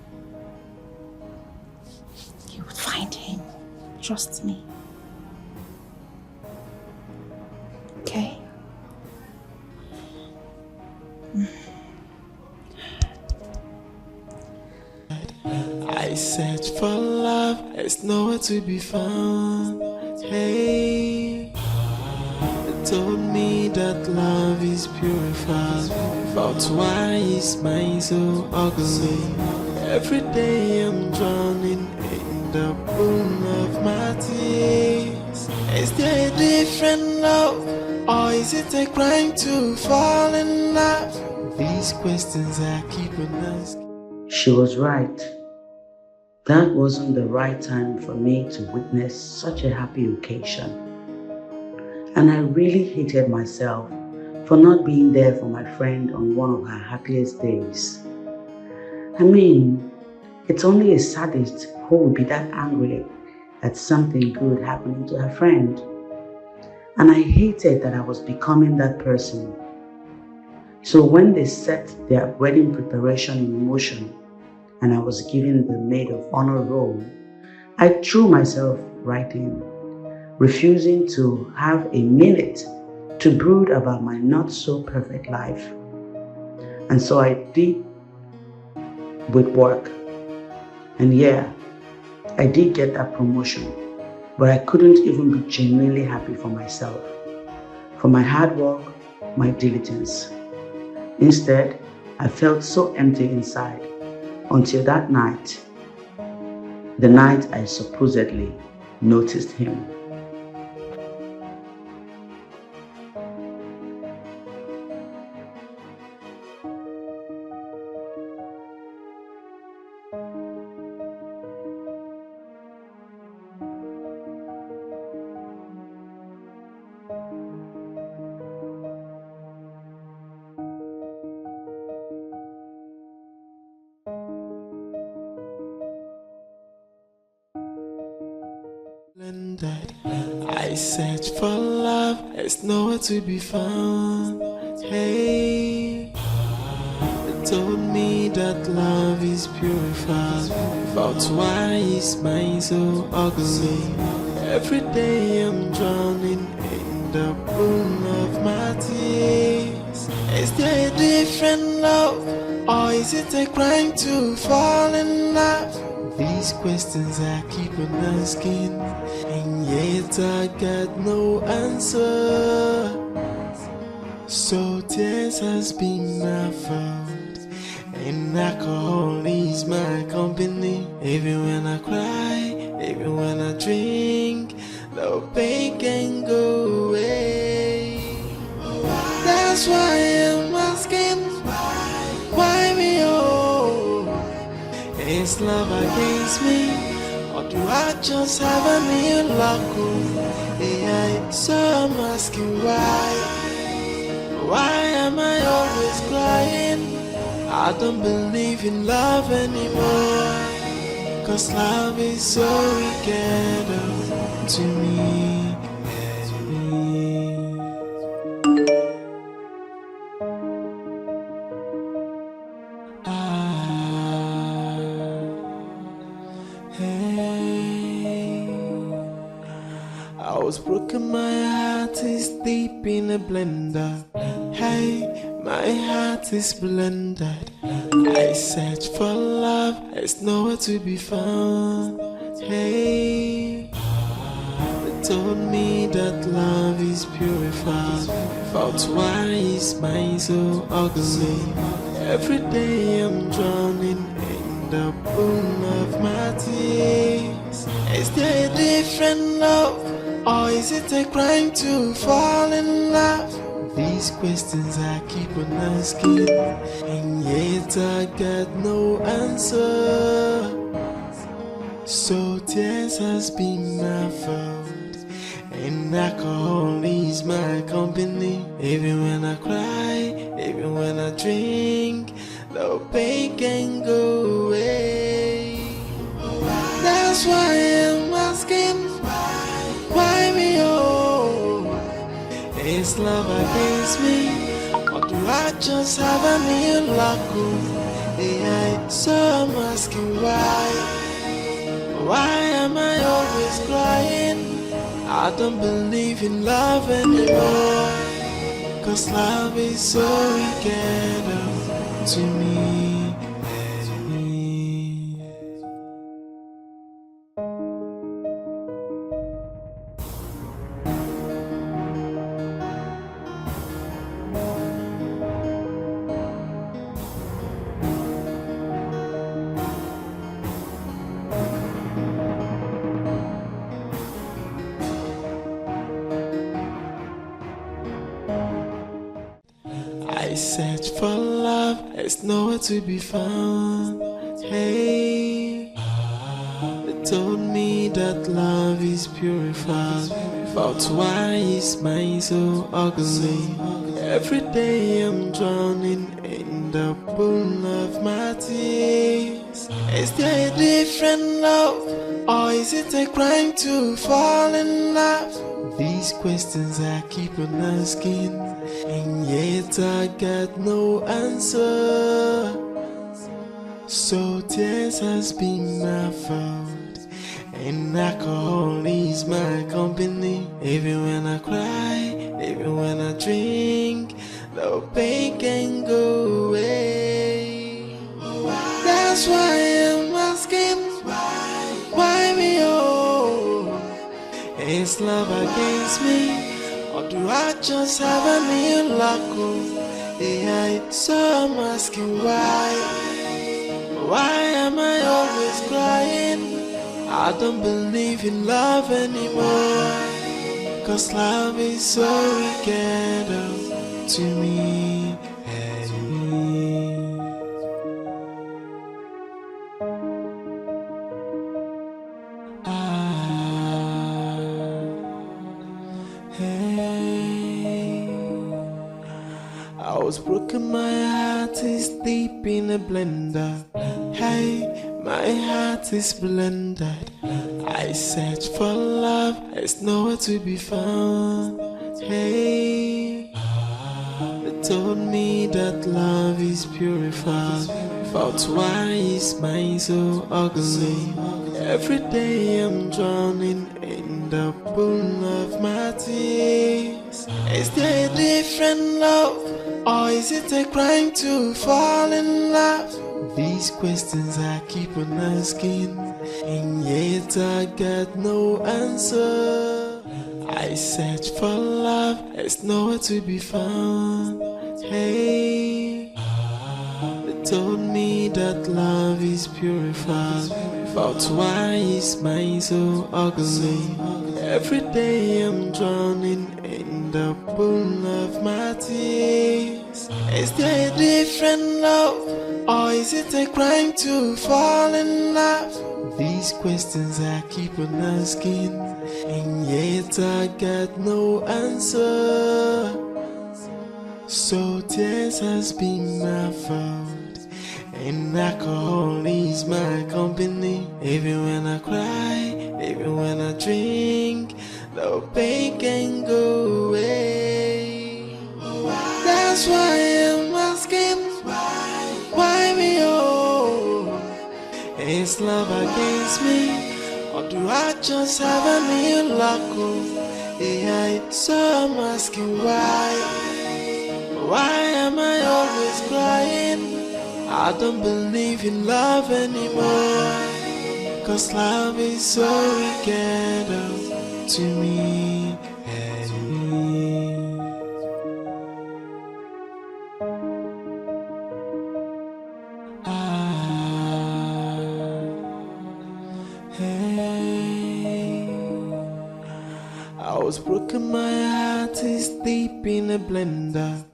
would find him. Trust me. Okay? I search for love, it's nowhere to be found. Hey, they told me that love is purified, but why is mine so ugly? Every day I'm drowning in the pool of my tears. Is there a different love, or is it a crime to fall in love? These questions I keep on asking. She was right. That wasn't the right time for me to witness such a happy occasion. And I really hated myself for not being there for my friend on one of her happiest days. I mean, it's only a sadist who would be that angry at something good happening to her friend. And I hated that I was becoming that person. So when they set their wedding preparation in motion, and I was given the maid of honor role, I threw myself right in, refusing to have a minute to brood about my not so perfect life. And so I did with work. And yeah, I did get that promotion, but I couldn't even be genuinely happy for myself, for my hard work, my diligence. Instead, I felt so empty inside until that night, the night I supposedly noticed him. blended. I search for love, it's nowhere to be found. Hey, they told me that love is purified, but why is mine so ugly? Every day I'm drowning in the pool of my tears. Is there a different love, or is it a crime to fall in love? These questions I keep on asking, and yet I got no answer. So tears has been my fault, and alcohol is my company. Even when I cry, even when I drink, no pain can go away. That's why I'm asking, why me? Oh, is love against me, or do I just have a new luck? Yeah, so I'm asking why. Why am I always crying? I don't believe in love anymore, 'cause love is so wicked to me. I was broken, my heart is deep in a blender. Hey, my heart is blended. I search for love, it's nowhere to be found. Hey, they told me that love is purified, but why is mine so ugly? Every day I'm drowning in the pool of my tears. Is there a different love, or is it a crime to fall in love? These questions I keep on asking, and yet I got no answer. So tears has been my fault, and alcohol is my company. Even when I cry, even when I drink, no pain can go away. That's why I'm asking, why me? Oh, is love against me, or do I just have a new luck? Yeah, so I'm asking why. Why am I always crying? I don't believe in love anymore, 'cause love is so wicked to me. I search for love, it's nowhere to be found. Hey, they told me that love is purified, but why is mine so ugly? Every day I'm drowning in the pool of my tears. Is there a different love, or is it a crime to fall in love? These questions I keep on asking, and yet I got no answer. So tears has been my fault, and alcohol is my company. Even when I cry, even when I drink, no pain can go away. That's why I'm asking, why me? Oh, is love against me, or do I just have a new luck? Yeah, so I'm asking why. Why am I always crying? I don't believe in love anymore, 'cause love is so wicked to me. I was broken, my heart is deep in a blender. Hey, my heart is blended. I search for love, it's nowhere to be found. Hey, they told me that love is purified, but why is mine so ugly? Every day I'm drowning in the pool of my tears. Is there a different love, or is it a crime to fall in love? These questions I keep on asking, and yet I got no answer. I search for love, it's nowhere to be found. Hey, they told me that love is purified, but why is mine so ugly? Every day I'm drowning in the pool of my tears. Is there a different love, or is it a crime to fall in love? These questions I keep on asking, and yet I got no answer. So tears has been my fault, and alcohol is my company. Even when I cry, even when I drink, the pain can go away. That's why I'm asking, why me oh? Is love against me, or do I just have a new luck? Yeah, so I'm asking why. Why am I always crying? I don't believe in love anymore, 'cause love is so wicked to me. Hey. Hey. I was broken, my heart is deep in a blender.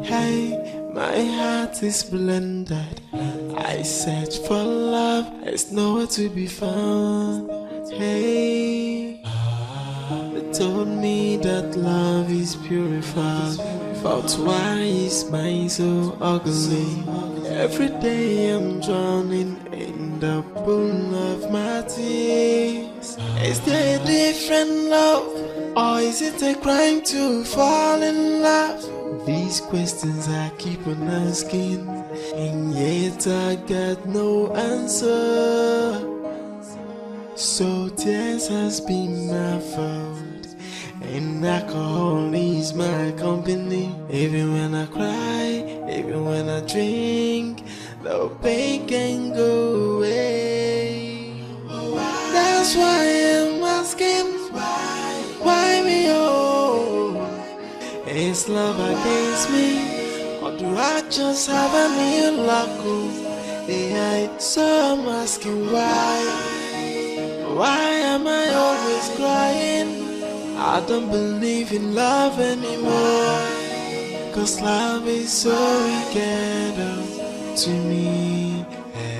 Hey, my heart is blended. I search for love, it's nowhere to be found. Hey, they told me that love is purified, but why is mine so ugly? Every day I'm drowning in the pool of my tears. Is there a different love, or is it a crime to fall in love? These questions I keep on asking, and yet I got no answer. So tears has been my fault, and alcohol is my company. Even when I cry, even when I drink, the pain can go away. That's why I'm asking, why me oh? Is love against me, or do I just have a new luck? Yeah, so I'm asking why. Why am I always crying? I don't believe in love anymore, 'cause love is so wicked to me. Hey.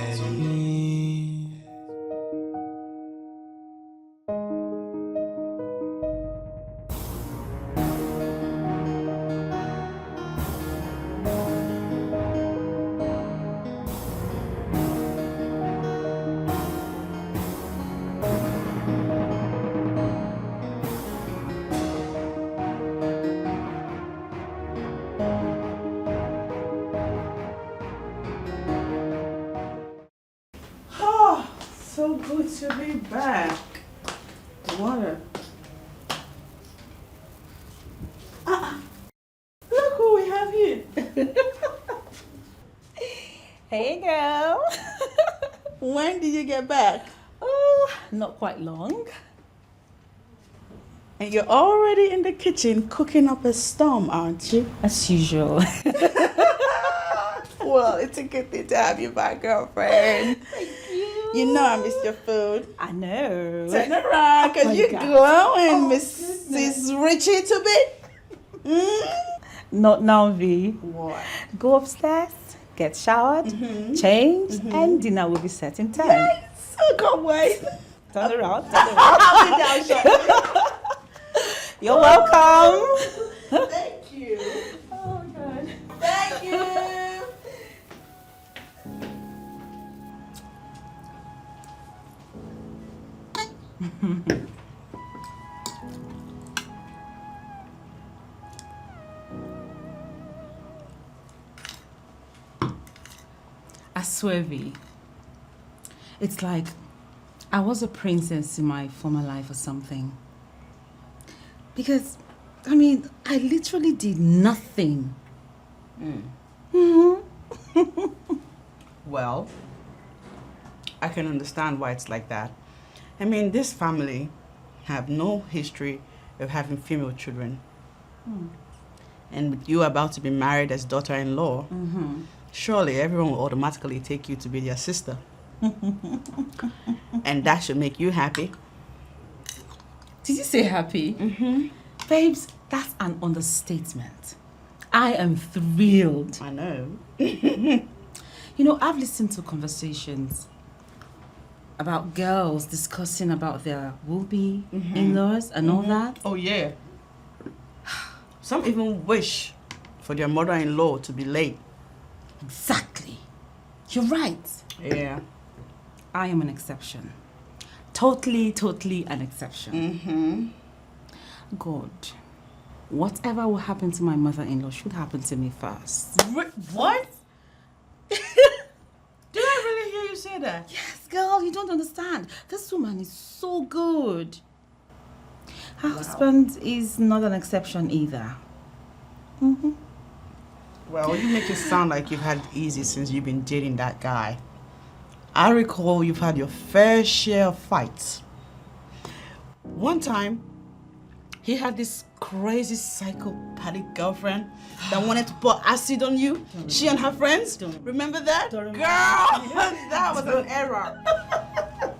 Oh, so good to be back. Water. Look who we have here. Hey, girl. When did you get back? Oh, not quite long. And you're already in the kitchen cooking up a storm, aren't you? As usual. Well, it's a good thing to have you back, girlfriend. Thank you. You know I miss your food. I know. Turn around, because Oh my you're God. glowing, Mrs. Richie to be. Not now, V. What? Go upstairs, get showered, change, and dinner will be set in time. Yes, I can't wait. Turn around. I'll be down shortly. You're welcome. Thank you. Oh, God. Thank you. I swear, V, it's like I was a princess in my former life or something. Because, I mean, I literally did nothing. Well, I can understand why it's like that. I mean, this family have no history of having female children. And with you about to be married as daughter-in-law, surely everyone will automatically take you to be their sister. And that should make you happy. Did you say happy? Babes, that's an understatement. I am thrilled. I know. You know, I've listened to conversations about girls discussing about their will-be in-laws and all that. Oh, yeah. Some even wish for their mother-in-law to be late. Exactly. You're right. Yeah. I am an exception. Totally an exception. God, whatever will happen to my mother-in-law should happen to me first. What? Did I really hear you say that? Yes, girl, you don't understand. This woman is so good. Her husband is not an exception either. Well, you make it sound like you've had it easy since you've been dating that guy. I recall you've had your fair share of fights. One time, he had this crazy psychopathic girlfriend that wanted to pour acid on you. She and her friends. Remember that? Girl, that was an error.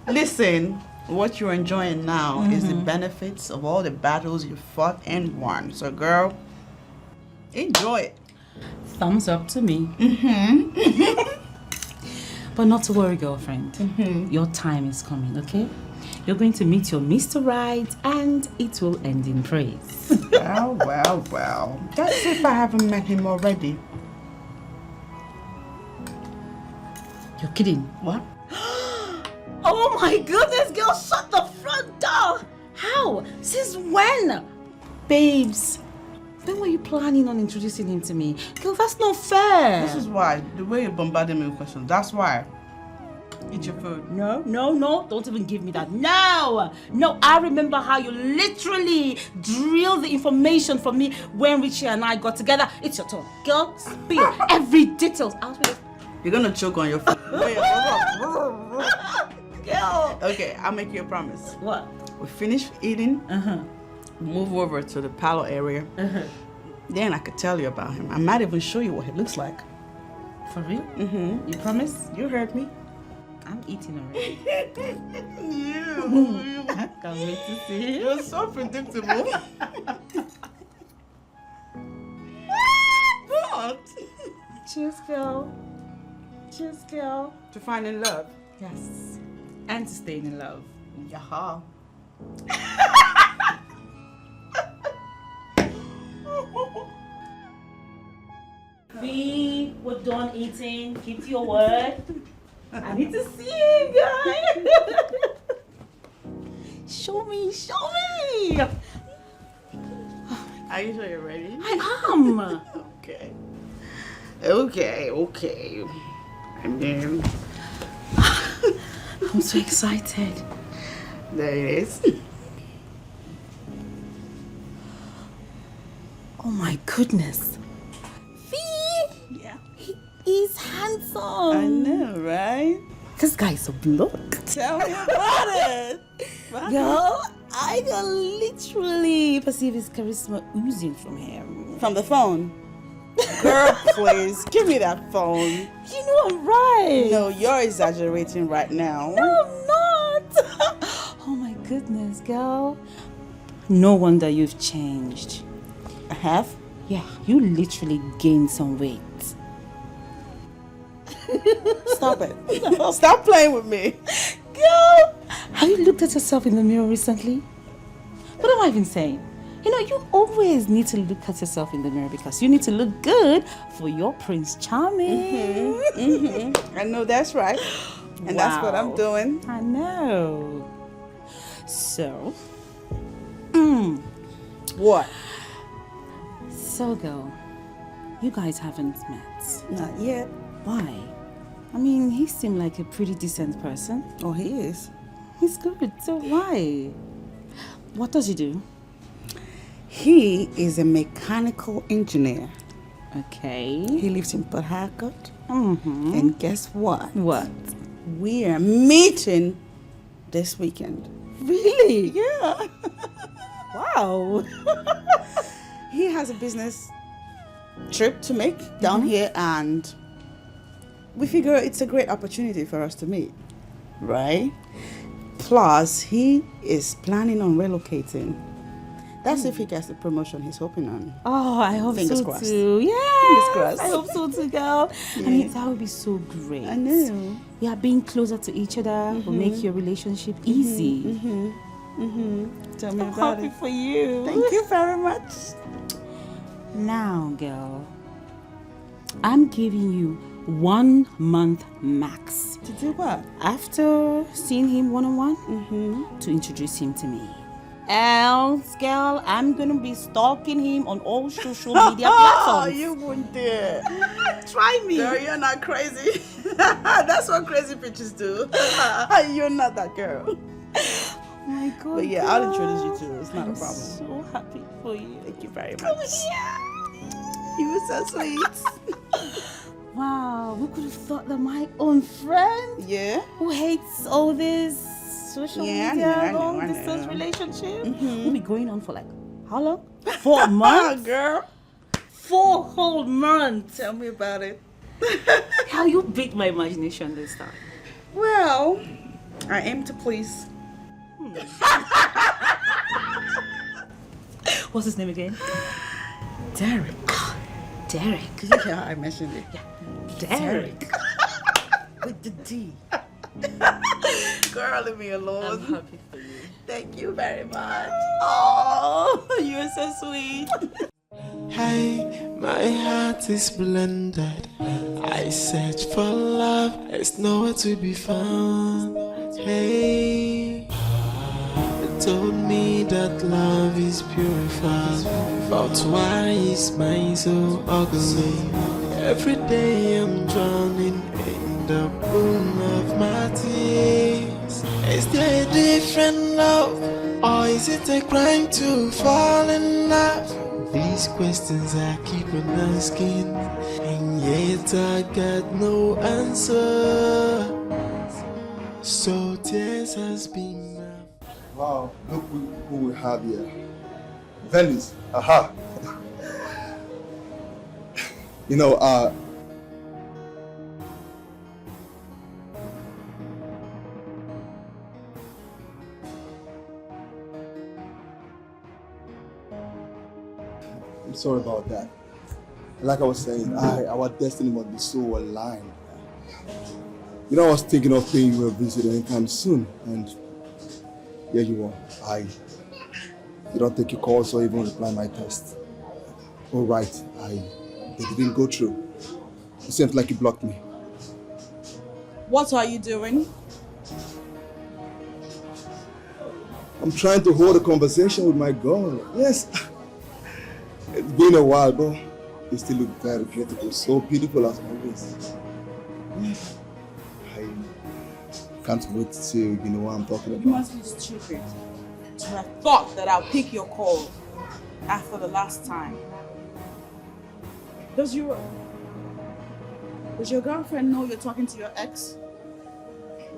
Listen, what you're enjoying now is the benefits of all the battles you fought and won. So, girl, enjoy it. Thumbs up to me. But not to worry, girlfriend. Your time is coming, okay? You're going to meet your Mr. Right and it will end in praise. Well. That's if I haven't met him already. You're kidding? What? Oh my goodness, girl, shut the front door! How? Since when? Babes, when were you planning on introducing him to me? Girl, that's not fair. This is why. The way you bombarded me with questions. That's why. Eat your food. No. Don't even give me that. No, I remember how you literally drilled the information for me when Richie and I got together. It's your turn. Girl, spill every detail. You're gonna choke on your food. Girl. Okay, I'll make you a promise. What? We finish eating, move over to the parlor area. Then I could tell you about him. I might even show you what he looks like. For real? You promise? You heard me. I'm eating already. You. I can't wait to see. You're so predictable. What? Cheers, girl. Cheers, girl. To find in love. Yes. And to staying in love. Yaha. We're done eating. Keep to your word. I need to see you guys. Show me. Are you sure you're ready? I am. Okay. And then I'm so excited. there it is. Oh my goodness. Yeah. He's handsome. I know, right? This guy's so bloke. Tell me about it. Girl, I can literally perceive his charisma oozing from him. From the phone. Girl, please, give me that phone. You know I'm right. No, you're exaggerating right now. No, I'm not. Oh my goodness, girl. No wonder you've changed. I have? Yeah, you literally gained some weight. Stop it. Stop playing with me. Girl, have you looked at yourself in the mirror recently? What am I even saying? You know, you always need to look at yourself in the mirror because you need to look good for your Prince Charming. I know that's right. And that's what I'm doing. I know. So, What? so girl, you guys haven't met. Not yet. Why? I mean, he seemed like a pretty decent person. Oh, he is. He's good, so why? What does he do? He is a mechanical engineer. Okay. He lives in Port Harcourt. Mm-hmm. And guess what? What? We are meeting this weekend. Really? Yeah. Wow. He has a business trip to make down here, and we figure it's a great opportunity for us to meet, right? Plus, he is planning on relocating. That's if he gets the promotion he's hoping on. Oh, I hope Fingers so crossed. too. Yeah. Fingers crossed. I hope so too, girl. Yeah. I mean, that would be so great. I know. Yeah, being closer to each other will make your relationship easy. Tell me I'm about happy it. for you. Thank you very much. Now, girl, I'm giving you 1 month max. To do what? After seeing him one-on-one, to introduce him to me. Else, girl, I'm gonna be stalking him on all social media Oh, platforms. you wouldn't dare. Try me. Girl, you're not crazy. That's what crazy bitches do. You're not that girl. Oh my God. But yeah, I'll introduce you to her. It's not I'm a problem. so happy for you. Thank you very much. You were so sweet. Wow, who could have thought that my own friend Yeah? who hates all this social Yeah, I media, know, long I know. distance relationship, will be going on for like how long? 4 months? Girl. 4 whole months. Tell me about it. How you beat my imagination this time? Well, I aim to please. What's his name again? Derek. Derek. Yeah, I mentioned it. Derek. With the D. Girl, leave me alone. I'm happy for you. Thank you very much. Oh, you're so sweet. Hey, my heart is blended. I search for love, it's nowhere to be found. Hey, they told me that love is purified, but why is mine so ugly? Every day I'm drowning in the pool of my tears. Is there a different love, or is it a crime to fall in love? These questions I keep on asking, and yet I got no answer. So tears has been my... Wow, look who we have here. Venice, aha. You know, I'm sorry about that. Like I was saying, our destiny must be so aligned. You know, I was thinking of paying you a visit anytime soon, and here you are. You don't take your calls or even reply my text. All right, they didn't go through. It seems like you blocked me. What are you doing? I'm trying to hold a conversation with my girl. Yes, it's been a while, but you still look very beautiful, so beautiful as always. I can't wait to see you know what I'm talking about. You must be stupid to have thought that I'll pick your call after the last time. Does your girlfriend know you're talking to your ex?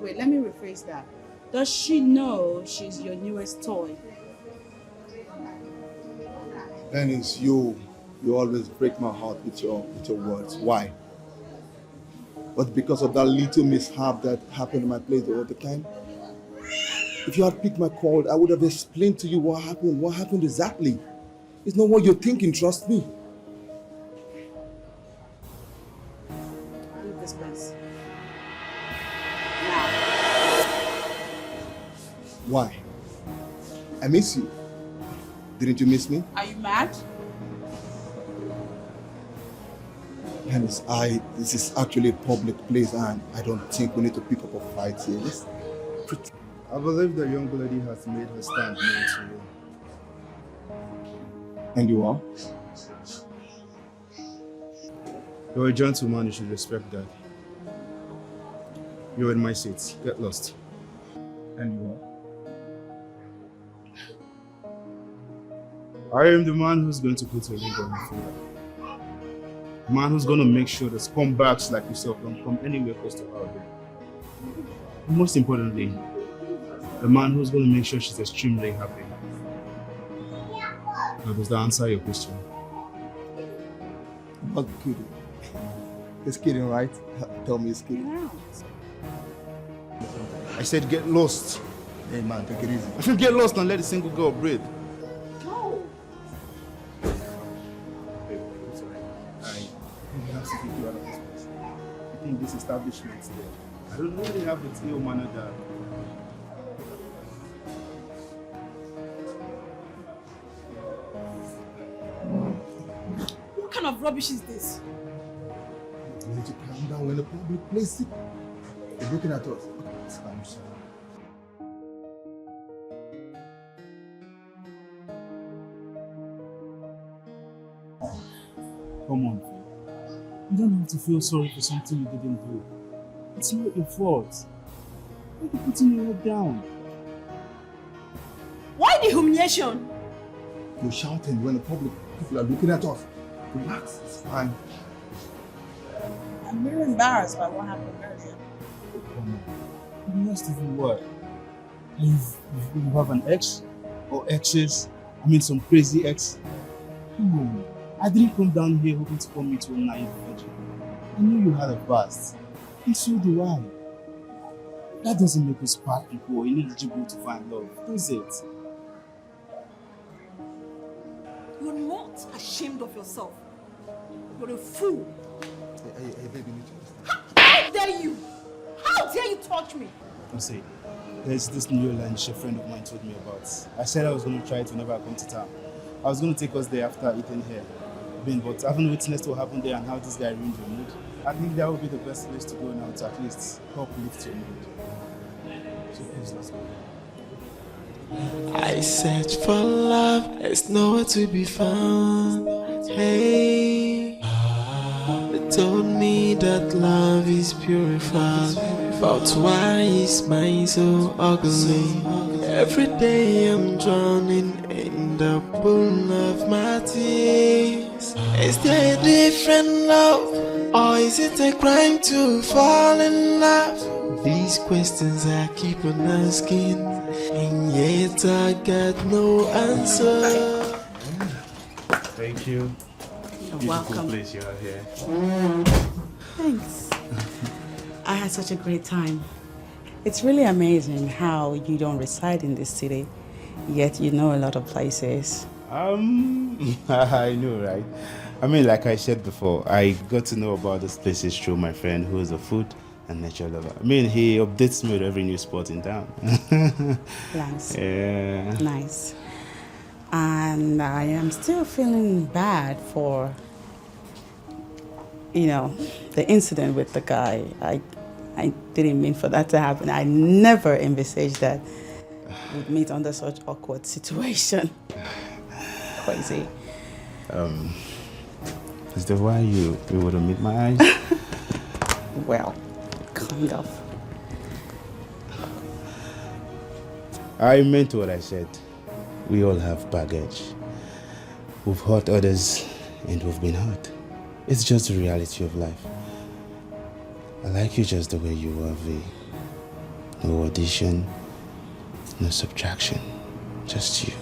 Wait, let me rephrase that. Does she know she's your newest toy? Dennis, you always break my heart with your words. Why? But because of that little mishap that happened in my place the other time? If you had picked my call, I would have explained to you what happened. What happened exactly? It's not what you're thinking, trust me. Leave this place. Now. Why? I miss you. Didn't you miss me? Are you mad? Dennis, this is actually a public place and I don't think we need to pick up a fight here. I believe the young lady has made her stand known to you. And you are? You're a gentleman, you should respect that. You're in my seat. Get lost. And you are? I am the man who's going to put a ring on your finger. The man who's going to make sure that scumbags like yourself don't come anywhere close to her again. And most importantly, the man who's going to make sure she's extremely happy. Now, does that answer your question? I'm not kidding. It's kidding, right? Tell me it's kidding. I said get lost. Hey man, take it easy. I should get lost and let the single girl breathe. No. It's alright. I have to take you out of this place. I think this establishment's there. I don't really have the ill manner that. What kind of rubbish is this? You need to calm down. We're in a public place. They're looking at us. Okay, I'm sorry. Come on, Phil. You don't have to feel sorry for something you didn't do. It's not your fault. Why are you putting your head down? Why the humiliation? You're shouting. We're in a public. People are looking at us. Relax. It's fine. I'm really embarrassed by what happened earlier. Come on. The rest of you what? You have an ex? Or exes? I mean some crazy ex? Come on. I didn't come down here hoping to come meet you a naive virgin. I knew you had a past. And so do I. That doesn't make us bad people or ineligible to find love, does it? You're not ashamed of yourself. You're a fool. Hey, baby, you need to understand. How dare you? How dare you touch me? Don't say. There's this new lunch a friend of mine told me about. I said I was going to try it whenever I come to town. I was going to take us there after eating here. But I haven't witnessed what happened there and how this guy ruined your mood. I think that would be the best place to go now to at least help lift your mood. So please, let's go. I search for love, it's nowhere to be found. Hey, they told me that love is purified, but why is mine so ugly? Every day I'm drowning in the pool of my tears. Is there a different love, or is it a crime to fall in love? These questions I keep on asking, and yet I got no answer. Thank you. You're Beautiful welcome. place you have here. Thanks. I had such a great time. It's really amazing how you don't reside in this city, yet you know a lot of places. I know, right? I mean, like I said before, I got to know about these places through my friend who is a food and nature lover. I mean, he updates me with every new spot in town. Nice. Yeah. Nice. And I am still feeling bad for, the incident with the guy. I didn't mean for that to happen. I never envisaged that we'd meet under such awkward situation. Crazy. Is that why you wouldn't meet my eyes? Well, kind of. I meant what I said. We all have baggage. We've hurt others and we've been hurt. It's just the reality of life. I like you just the way you are, V. No addition, no subtraction. Just you.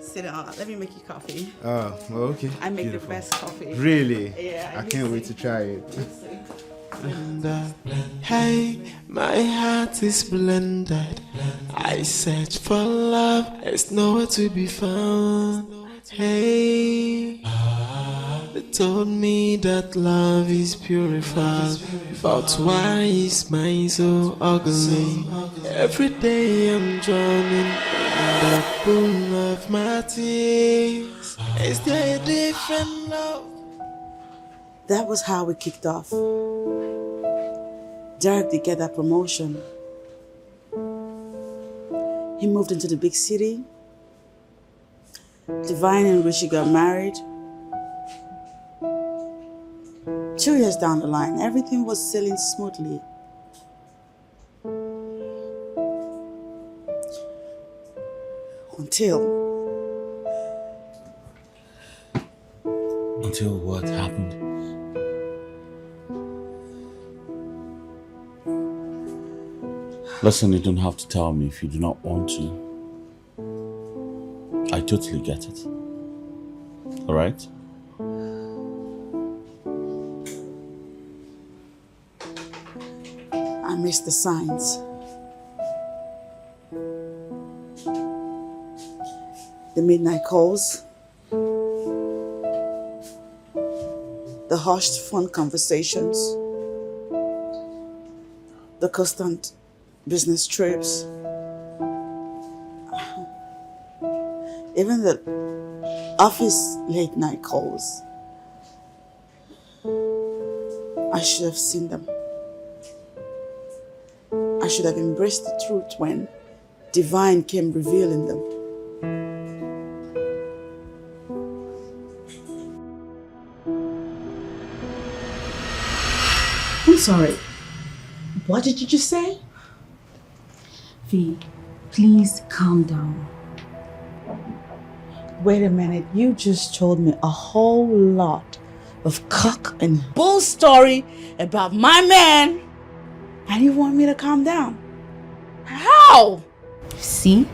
Sit down. Let me make you coffee. Oh, okay. I make Beautiful. the best coffee. Really? Yeah. I can't wait to try it. And hey, my heart is blended. I search for love, it's nowhere to be found. Hey, they told me that love is purified, but why is mine so ugly? Every day I'm drowning in the pool of my tears. Is there a different love? That was how we kicked off. Derek did get that promotion. He moved into the big city. Divine and Richie got married. 2 years down the line, everything was sailing smoothly. Until what happened? Listen, you don't have to tell me if you do not want to. I totally get it. Alright? I missed the signs. The midnight calls. The hushed phone conversations. The constant business trips. Even the office late night calls. I should have seen them. I should have embraced the truth when Divine came revealing them. I'm sorry. What did you just say? V, please calm down. Wait a minute. You just told me a whole lot of cock and bull story about my man. And you want me to calm down? How? See?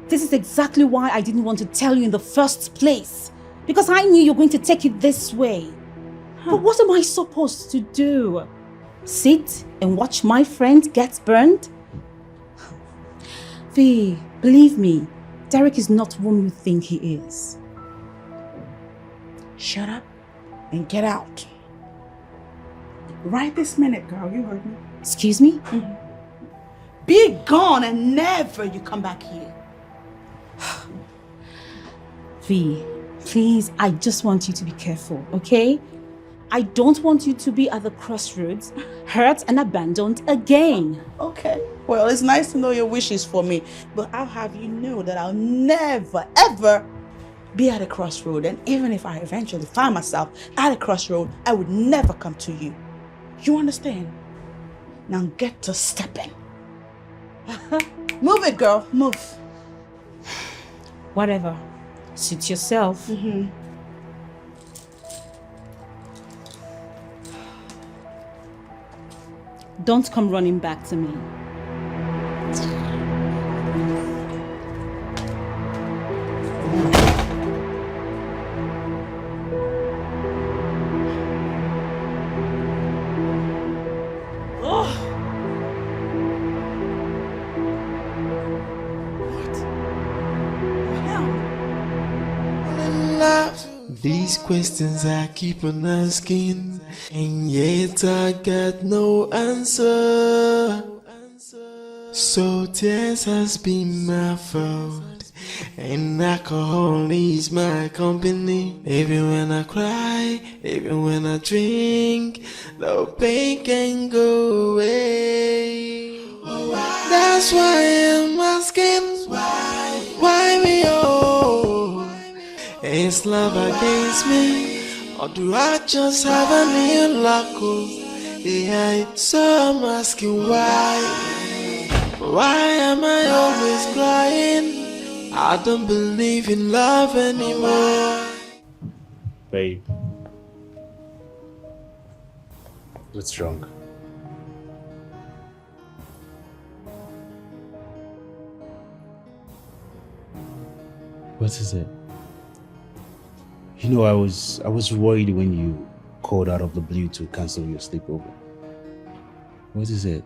This is exactly why I didn't want to tell you in the first place. Because I knew you were going to take it this way. But what am I supposed to do? Sit and watch my friend get burned? V, believe me, Derek is not whom you think he is. Shut up and get out. Right this minute, girl. You heard me. Excuse me? Mm-hmm. Be gone and never you come back here. V, please, I just want you to be careful, okay? I don't want you to be at the crossroads, hurt and abandoned again. Okay. Well, it's nice to know your wishes for me, but I'll have you know that I'll never, ever be at a crossroad. And even if I eventually find myself at a crossroad, I would never come to you. You understand? Now get to stepping. Move it, girl. Move. Whatever. Suit yourself. Mm-hmm. Don't come running back to me. These questions I keep on asking, and yet I got no answer. So tears has been my fault, and alcohol is my company. Even when I cry, even when I drink, the pain can go away. That's why I'm asking, why me oh? Is love against me, or do I just have a new luck? Yeah, so I'm asking why am I always crying? I don't believe in love anymore. Babe, what's wrong? What is it? You know, I was worried when you called out of the blue to cancel your sleepover. What is it?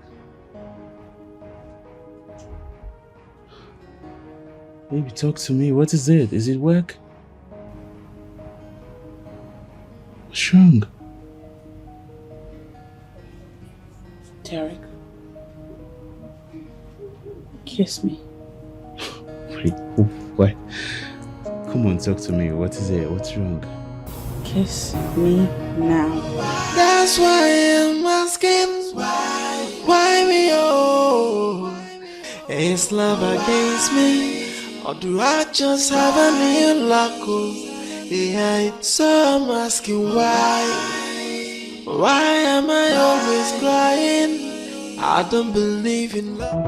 Baby, talk to me. What is it? Is it work? What's wrong? Derek, kiss me. Wait, what? Come on, talk to me. What is it? What's wrong? Kiss me now. That's why I'm asking, Is love against me, or do I just have a new luck? Yeah, so I'm asking why. Why am I always crying? I don't believe in love.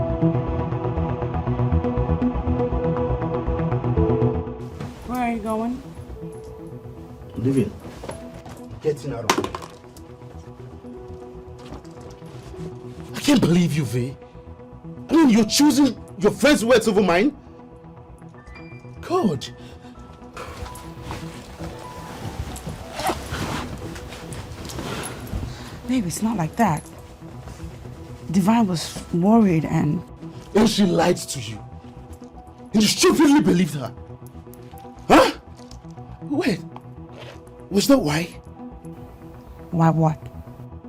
Where are you going? Olivia, getting out of here. I can't believe you, Vay. I mean, you're choosing your friend's words over mine? God. Babe, it's not like that. Divine was worried and She lied to you. And you stupidly believed her. Huh? Wait. Was that why? Why what?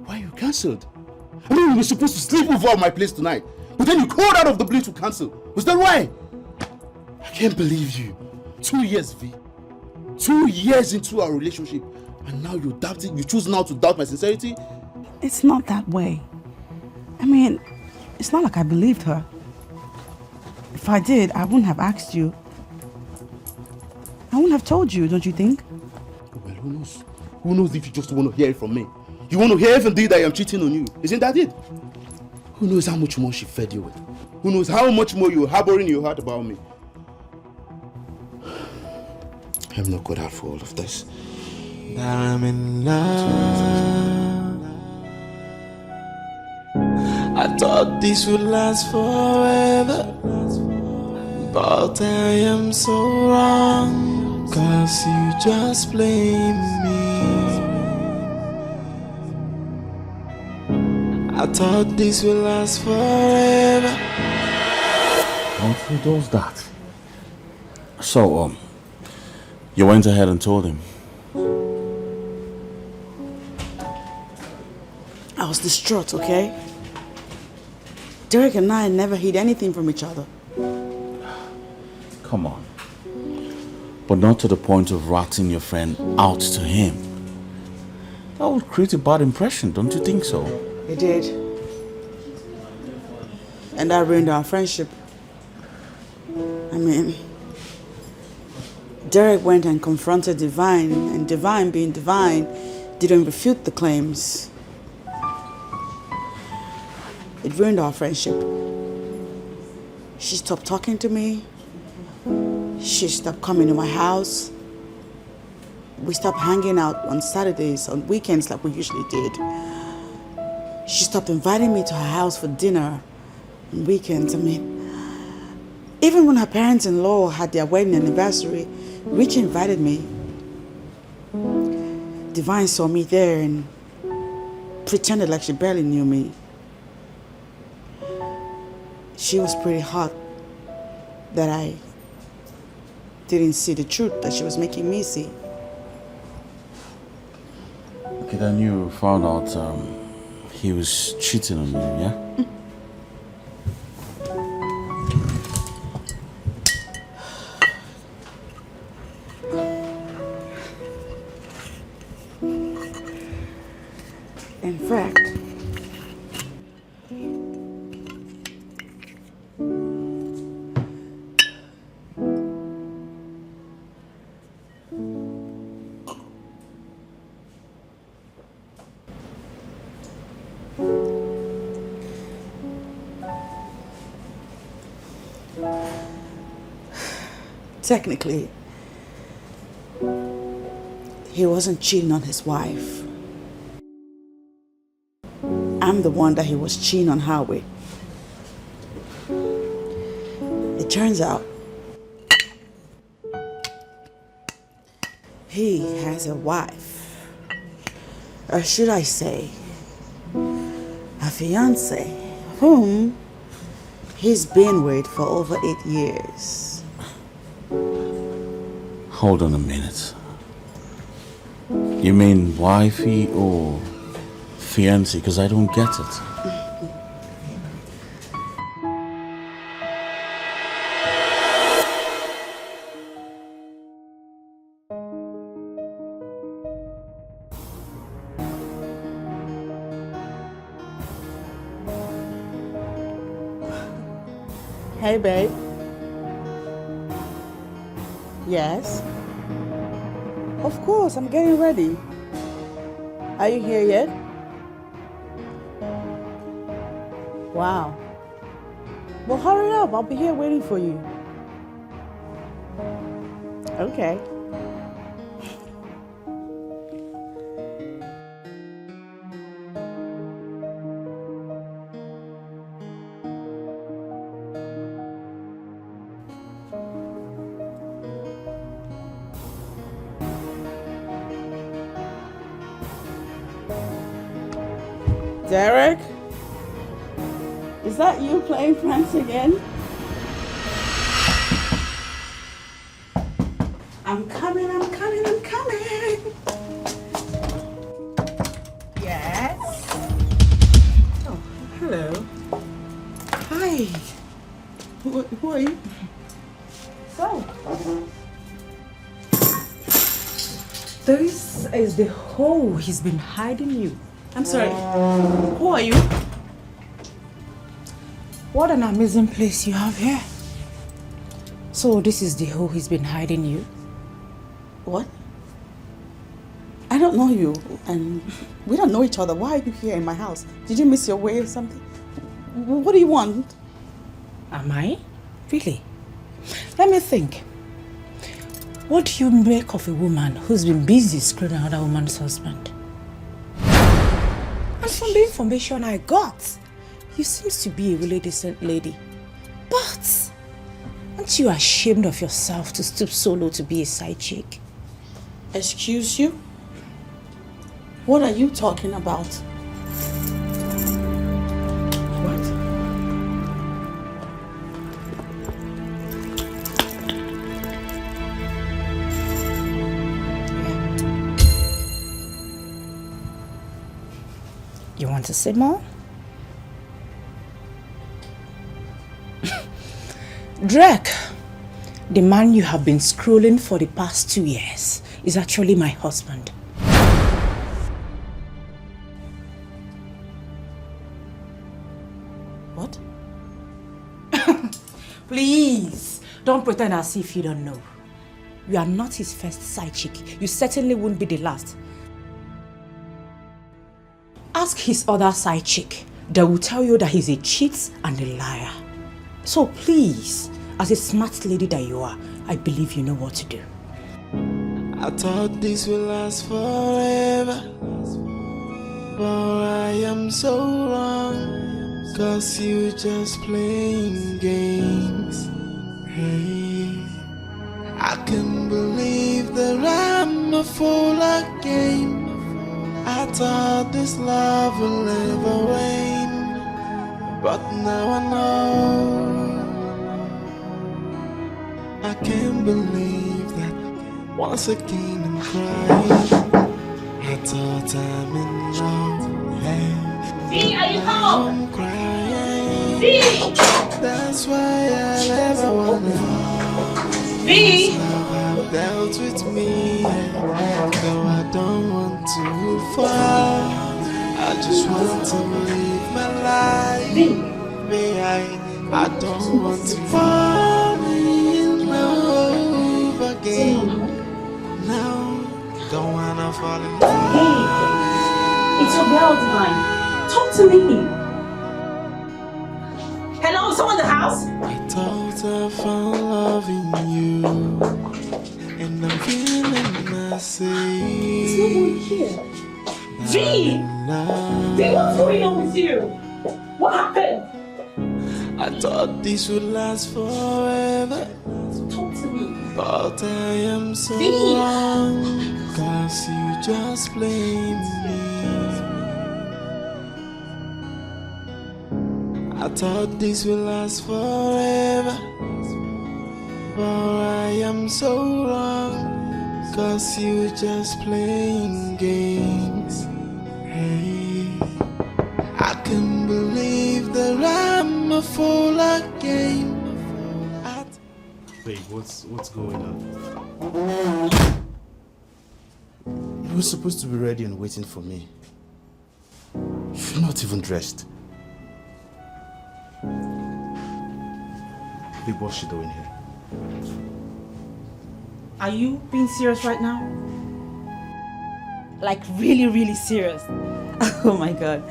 Why you cancelled? I mean, we were supposed to sleep over at my place tonight. But then you called out of the blue to cancel. Was that why? I can't believe you. 2 years, V. 2 years into our relationship. And now you're doubting, you choose now to doubt my sincerity? It's not that way. I mean, it's not like I believed her. If I did, I wouldn't have asked you. I wouldn't have told you, don't you think? Well, who knows? Who knows if you just want to hear it from me? You want to hear if indeed I am cheating on you? Isn't that it? Who knows how much more she fed you with? Who knows how much more you're harboring in your heart about me? I'm not good out for all of this. That I'm in love. I thought this would last forever, but I am so wrong, 'cause you just blame me. I thought this would last forever. Who does that? So, you went ahead and told him. I was distraught, okay? Derek and I never hid anything from each other. Come on. But not to the point of ratting your friend out to him. That would create a bad impression, don't you think so? It did. And that ruined our friendship. I mean, Derek went and confronted Divine, and Divine, being Divine, didn't refute the claims. It ruined our friendship. She stopped talking to me. She stopped coming to my house. We stopped hanging out on Saturdays, on weekends like we usually did. She stopped inviting me to her house for dinner on weekends. I mean, even when her parents-in-law had their wedding anniversary, Richie invited me. Divine saw me there and pretended like she barely knew me. She was pretty hot that I didn't see the truth that she was making me see. Okay, then you found out he was cheating on you, yeah? In fact, technically, he wasn't cheating on his wife. I'm the one that he was cheating on her with. It turns out he has a wife, or should I say, a fiance, whom he's been with for over 8 years. Hold on a minute. You mean wifey or fiancé? Because I don't get it. Hey, babe. Yes? Of course, I'm getting ready. Are you here yet? Wow. Well, hurry up. I'll be here waiting for you. Okay. Derek? Is that you playing pranks again? I'm coming. Yes? Oh, hello. Hi. Who are you? So, this is the hole he's been hiding you. I'm sorry. Who are you? What an amazing place you have here. So this is the hole he's been hiding you? What? I don't know you, and we don't know each other. Why are you here in my house? Did you miss your way or something? What do you want? Am I? Really? Let me think. What do you make of a woman who's been busy screwing another woman's husband? And from the information I got, you seem to be a really decent lady. But aren't you ashamed of yourself to stoop so low to be a side chick? Excuse you? What are you talking about? What? You want to say more? Drake, the man you have been scrolling for the past 2 years, is actually my husband. What? Please, don't pretend as if you don't know. You are not his first side chick. You certainly won't be the last. Ask his other side chick. They will tell you that he's a cheat and a liar. So please, as a smart lady that you are, I believe you know what to do. I thought this would last forever, but I am so wrong, 'cause you just playing games. Hey, I can't believe that I'm a fool again. I thought this love will never wane, but now I know. I can't believe that once again I'm crying. I thought I'm in love. Hey, are you home? I'm crying. That's why I never wanna. Love have dealt with me, though I don't want to fall. I just want to live my life. I don't want to fall in love again. No, don't wanna fall in love. Hey, it's your girl time. Talk to me. Hello, someone in the house? I thought I found love in you, and I'm feeling myself. There's no one here. V! V, what's going on with you? What happened? I thought this would last forever. Talk to me. But I am so V! wrong, 'cause you just blame me. I thought this would last forever, but I am so wrong, 'cause you just playing games. Hey, I can't believe that I'm a fool again. Babe, what's going on? You were supposed to be ready and waiting for me. You're not even dressed. Babe, what's she doing here? Are you being serious right now? Like really, really serious? Oh my God.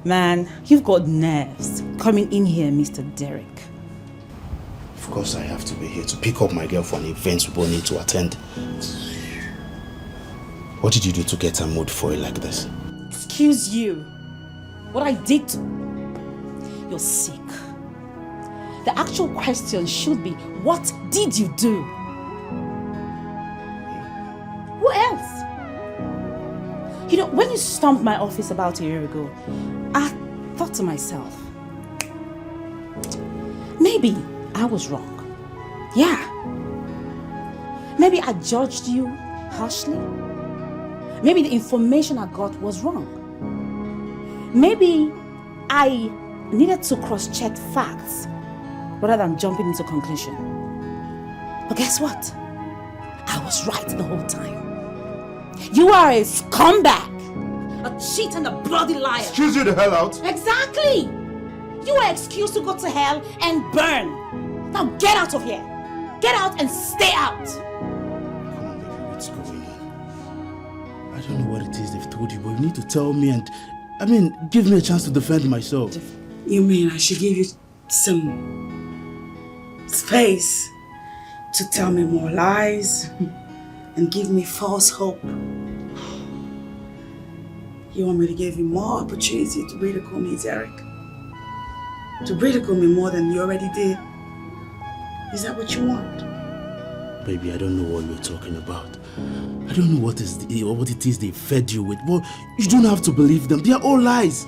Man, you've got nerves coming in here, Mr. Derek. Of course I have to be here to pick up my girl for an event we both need to attend. What did you do to get her mood for it like this? Excuse you. What I did to... You're sick. The actual question should be, what did you do? Who else? You know, when you stormed my office about a year ago, I thought to myself, maybe I was wrong. Yeah. Maybe I judged you harshly. Maybe the information I got was wrong. Maybe I needed to cross-check facts rather than jumping into conclusion. But guess what? I was right the whole time. You are a scumbag, a cheat and a bloody liar. Excuse you the hell out. Exactly. You are excused to go to hell and burn. Now get out of here. Get out and stay out. Come on, baby, what's going on? I don't know what it is they've told you, but you need to tell me and, give me a chance to defend myself. You mean I should give you some space to tell me more lies and give me false hope? You want me to give you more opportunity to ridicule me, Derek? To ridicule me more than you already did? Is that what you want? Baby, I don't know what you're talking about. I don't know what it is they fed you with. Well, you don't have to believe them. They are all lies.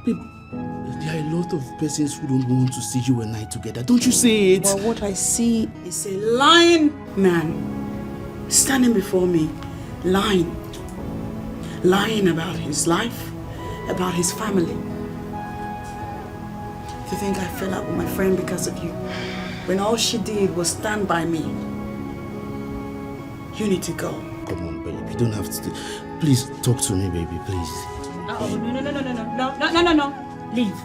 Babe, there are a lot of persons who don't want to see you and I together. Don't you see it? Well, what I see is a lying man standing before me, lying. Lying about his life, about his family. If you think I fell out with my friend because of you, when all she did was stand by me, you need to go. Come on, babe. You don't have to. Please talk to me, baby, please. No. Leave.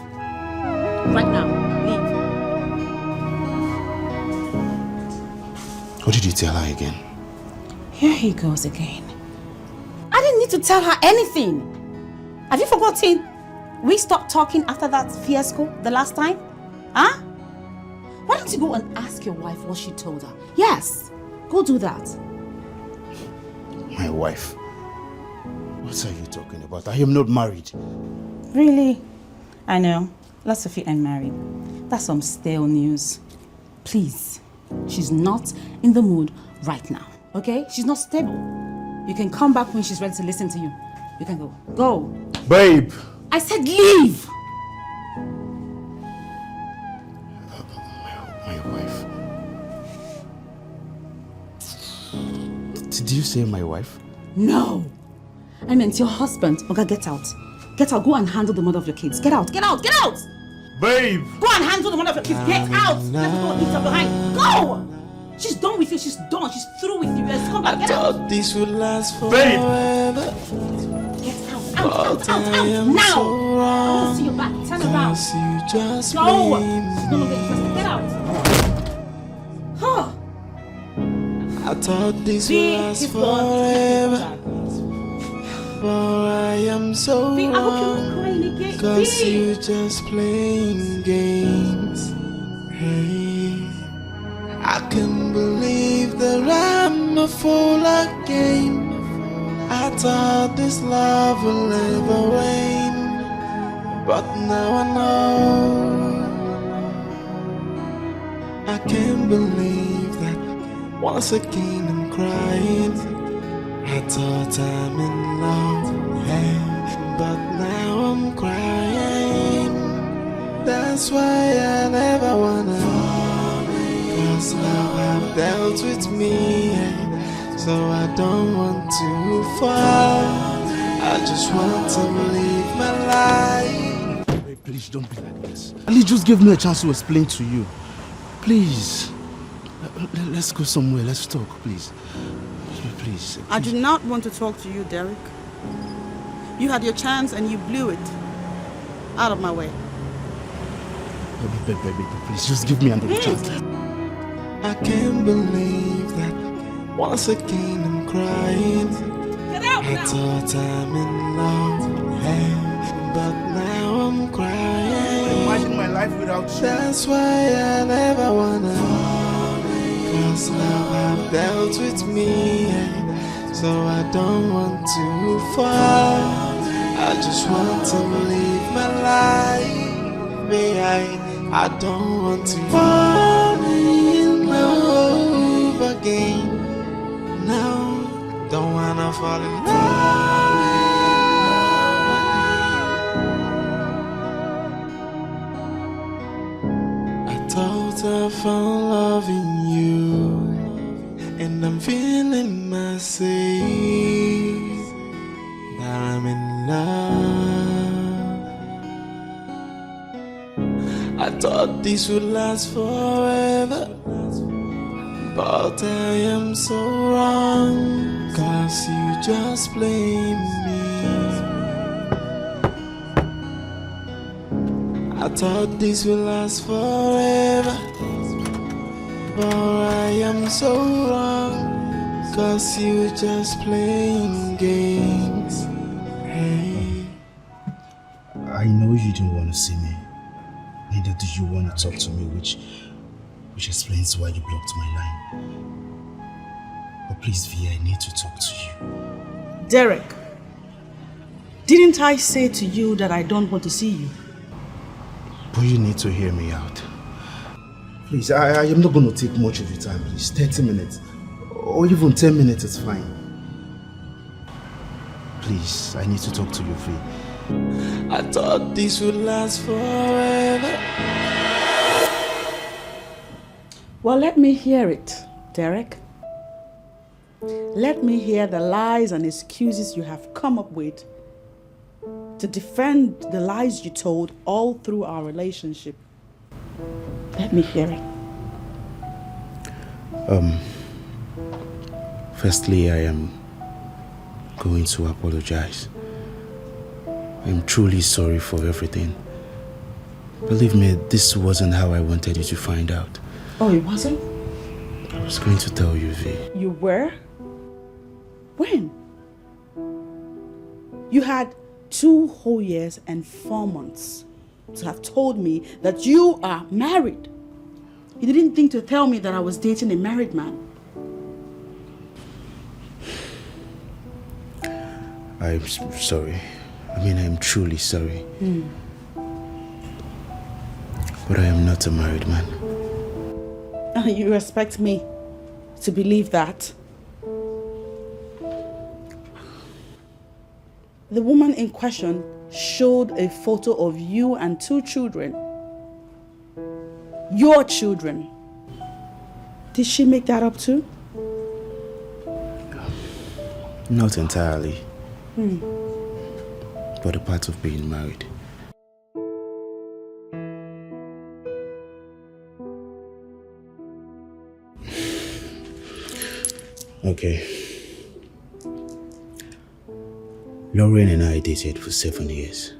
Right now. Leave. What did you tell her again? Here he goes again. I didn't need to tell her anything. Have you forgotten? We stopped talking after that fiasco the last time? Huh? Why don't you go and ask your wife what she told her? Yes, go do that. My wife? What are you talking about? I am not married. Really? I know. Lots of you ain't married. That's some stale news. Please, she's not in the mood right now, okay? She's not stable. You can come back when she's ready to listen to you. You can go. Go. Babe! I said leave! My wife. Did you say my wife? No. I meant your husband. Okay, get out. Get out. Go and handle the mother of your kids. Get out. Get out. Get out! Babe! Go and handle the mother of your kids. Get out! Let me go eat her behind. Go! She's done with you. She's done. She's through with you. Let's come back. Get out. I thought this would last forever. Get out. Out. Now. I want to see your back. Turn around. You just Go. blame She's gonna get interested. Get out. Huh. I thought this would last forever. But I am so I hope you're not wrong. crying again. Cause you just playing games. Hey, I can't believe that I'm a fool again. I thought this love will never wane, but now I know. I can't believe that once again I'm crying. I thought I'm in love, hey, but now I'm crying. That's why I never wanna fall, cause love have dealt with me, so I don't want to fall. I just want to live my life. Wait, please don't be like this. At least just give me a chance to explain to you. Please. Let's go somewhere. Let's talk, please. Please. I do not want to talk to you, Derek. You had your chance and you blew it. Out of my way. Baby, please just give me another chance. I can't believe that once again I'm crying. I thought I'm in love, hey, but now I'm crying. Imagine my life without you. That's why I never wanna, cause love have dealt with me, so I don't want to fall. I just want to live my life, babe. I don't want to fall in love again. No, don't wanna fall in love. I thought I found love in you, and I'm feeling myself that I'm in love. I thought this would last forever, but I am so wrong, cause you just blame me. I thought this would last forever, but I am so wrong, cause you just playing games. Hey, I know you don't want to see me. Neither do you want to talk to me, which explains why you blocked my line. But please, V, I need to talk to you. Derek, didn't I say to you that I don't want to see you? But you need to hear me out. Please, I am not going to take much of your time, please. 30 minutes. Or even 10 minutes is fine. Please, I need to talk to you, V. I thought this would last forever. Well, let me hear it, Derek. Let me hear the lies and excuses you have come up with to defend the lies you told all through our relationship. Let me hear it. Firstly, I am going to apologize. I'm truly sorry for everything. Believe me, this wasn't how I wanted you to find out. Oh, it wasn't? I was going to tell you, V. You were? When? You had 2 whole years and 4 months to have told me that you are married. You didn't think to tell me that I was dating a married man. I'm sorry. I mean, I'm truly sorry. But I am not a married man. You expect me to believe that? The woman in question showed a photo of you and 2 children. Your children. Did she make that up too? Not entirely. But a part of being married. Okay. Lauren and I dated for 7 years.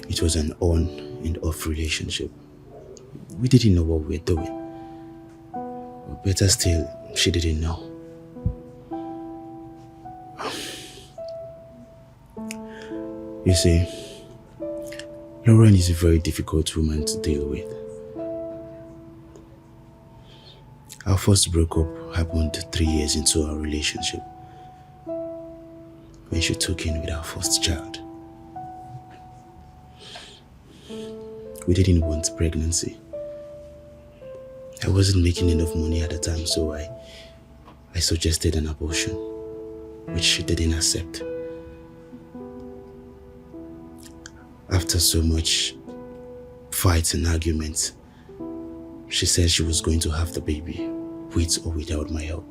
It was an on and off relationship. We didn't know what we were doing. Or better still, she didn't know. You see, Lauren is a very difficult woman to deal with. Our first breakup happened 3 years into our relationship, when she took in with our first child. We didn't want pregnancy. I wasn't making enough money at the time, so I suggested an abortion, which she didn't accept. After so much fights and arguments, she said she was going to have the baby, with or without my help.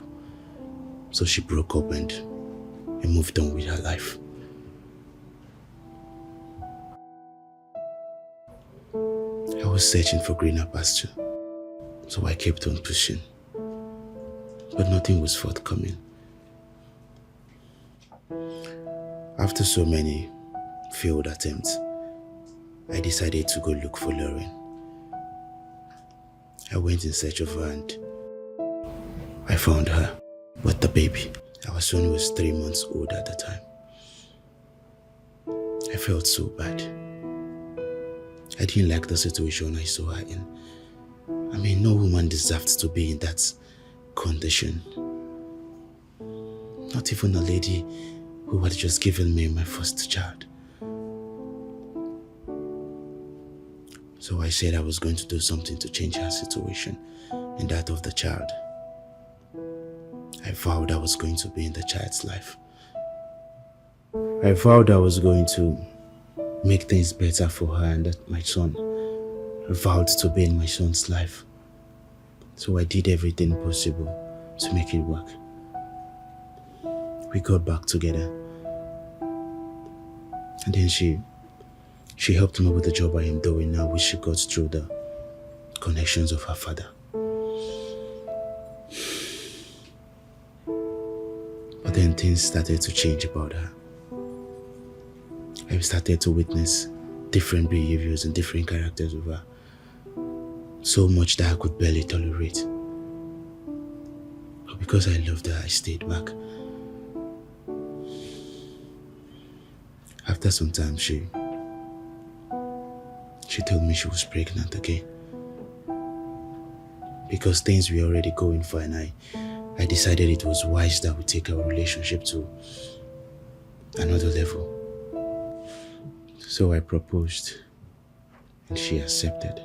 So she broke up and moved on with her life. I was searching for greener pasture, so I kept on pushing. But nothing was forthcoming. After so many failed attempts, I decided to go look for Lauren. I went in search of her and I found her with the baby. Our son was 3 months old at the time. I felt so bad. I didn't like the situation I saw her in. I mean, no woman deserved to be in that condition. Not even a lady who had just given me my first child. So I said I was going to do something to change her situation and that of the child. I vowed I was going to be in the child's life. I vowed I was going to make things better for her and my son. I vowed to be in my son's life. So I did everything possible to make it work. We got back together. And then she helped me with the job I am doing now, which she got through the connections of her father. But then things started to change about her. I started to witness different behaviors and different characters of her. So much that I could barely tolerate. But because I loved her, I stayed back. After some time, she told me she was pregnant again. Because things were already going fine, I decided it was wise that we take our relationship to another level. So I proposed and she accepted.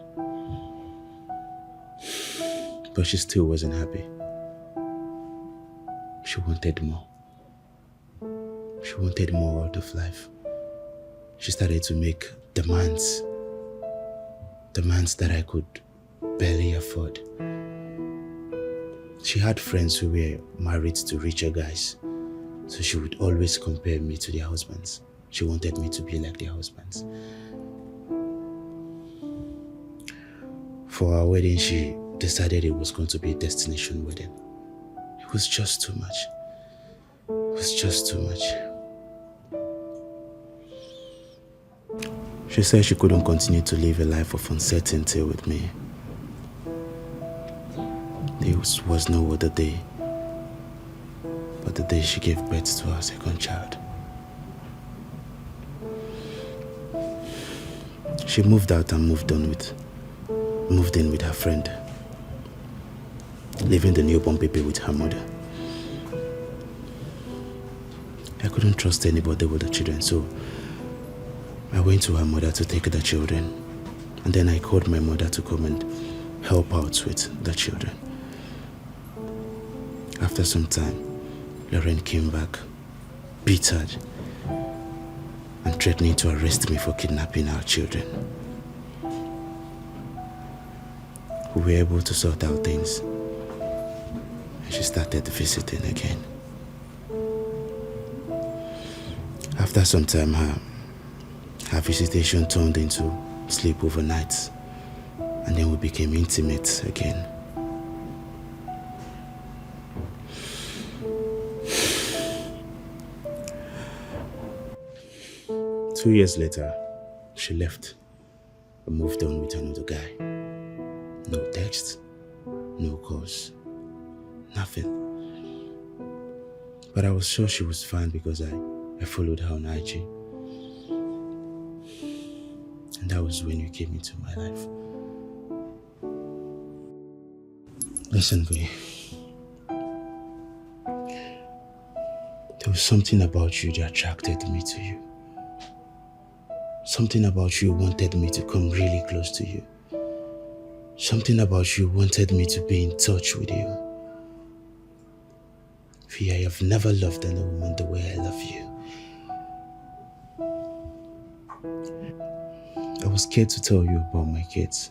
But she still wasn't happy. She wanted more. She wanted more out of life. She started to make demands that I could barely afford. She had friends who were married to richer guys, so she would always compare me to their husbands. She wanted me to be like their husbands. For our wedding, she decided it was going to be a destination wedding. It was just too much. It was just too much. She said she couldn't continue to live a life of uncertainty with me. There was no other day but the day she gave birth to our second child. She moved out and moved in with her friend, leaving the newborn baby with her mother. I couldn't trust anybody with the children, so I went to her mother to take the children, and then I called my mother to come and help out with the children. After some time, Lauren came back, bitter, and threatening to arrest me for kidnapping our children. We were able to sort out things, and she started visiting again. After some time, her visitation turned into sleepover nights, and then we became intimate again. Two years later, she left and moved on with another guy. No text, no calls, nothing. But I was sure she was fine because I followed her on IG. And that was when you came into my life. Listen, V. There was something about you that attracted me to you. Something about you wanted me to come really close to you. Something about you wanted me to be in touch with you. V, I have never loved any woman the way I love you. I was scared to tell you about my kids.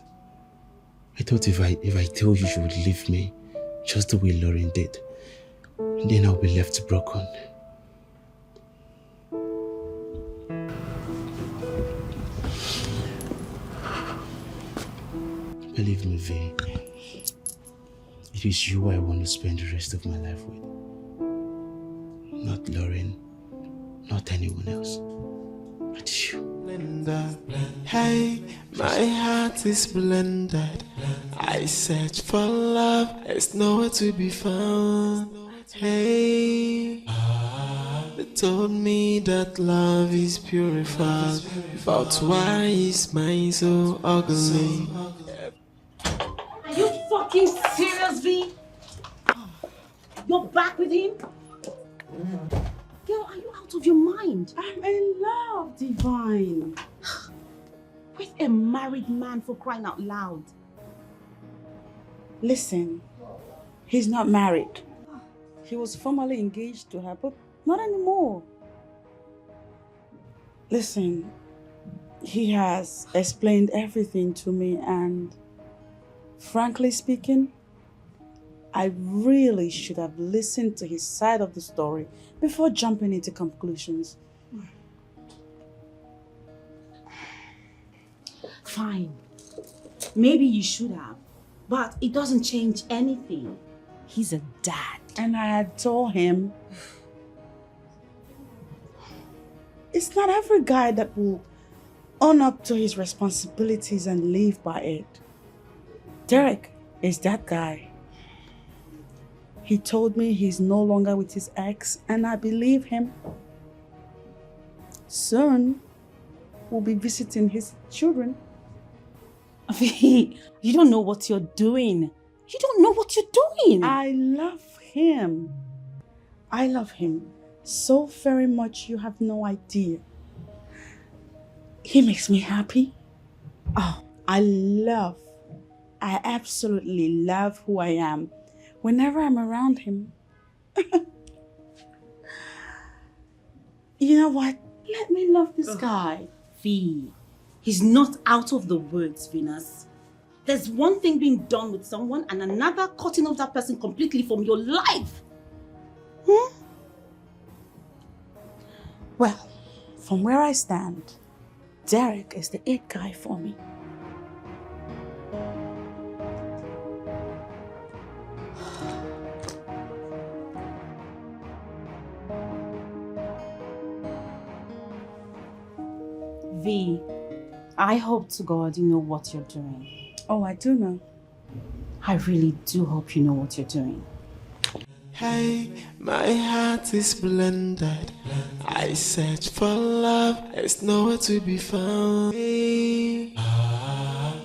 I thought if I tell you, you would leave me, just the way Lauren did. And then I'll be left broken. Believe me, V, it is you I want to spend the rest of my life with. Not Lauren, not anyone else. But you. Hey, My heart is blended. I search for love, it's nowhere to be found. Hey, they told me that love is purified, but why is mine so ugly? Are you fucking serious, V? You're back with him? Girl, are you out of your mind? I'm in love, Divine. With a married man, for crying out loud. Listen, he's not married. He was formerly engaged to her, but not anymore. Listen, he has explained everything to me, and frankly speaking, I really should have listened to his side of the story before jumping into conclusions. Fine. Maybe you should have. But it doesn't change anything. He's a dad. And I had told him, it's not every guy that will own up to his responsibilities and live by it. Derek is that guy. He told me he's no longer with his ex, and I believe him. Soon, we'll be visiting his children. You don't know what you're doing. You don't know what you're doing. I love him. I love him so very much you have no idea. He makes me happy. Oh, I absolutely love who I am whenever I'm around him. You know what? Let me love this guy. V, he's not out of the woods, Venus. There's one thing being done with someone and another cutting off that person completely from your life. Well, from where I stand, Derek is the it guy for me. V, I hope to God you know what you're doing. Oh, I do know. I really do hope you know what you're doing. Hey, my heart is blended. I search for love, it's nowhere to be found. Hey,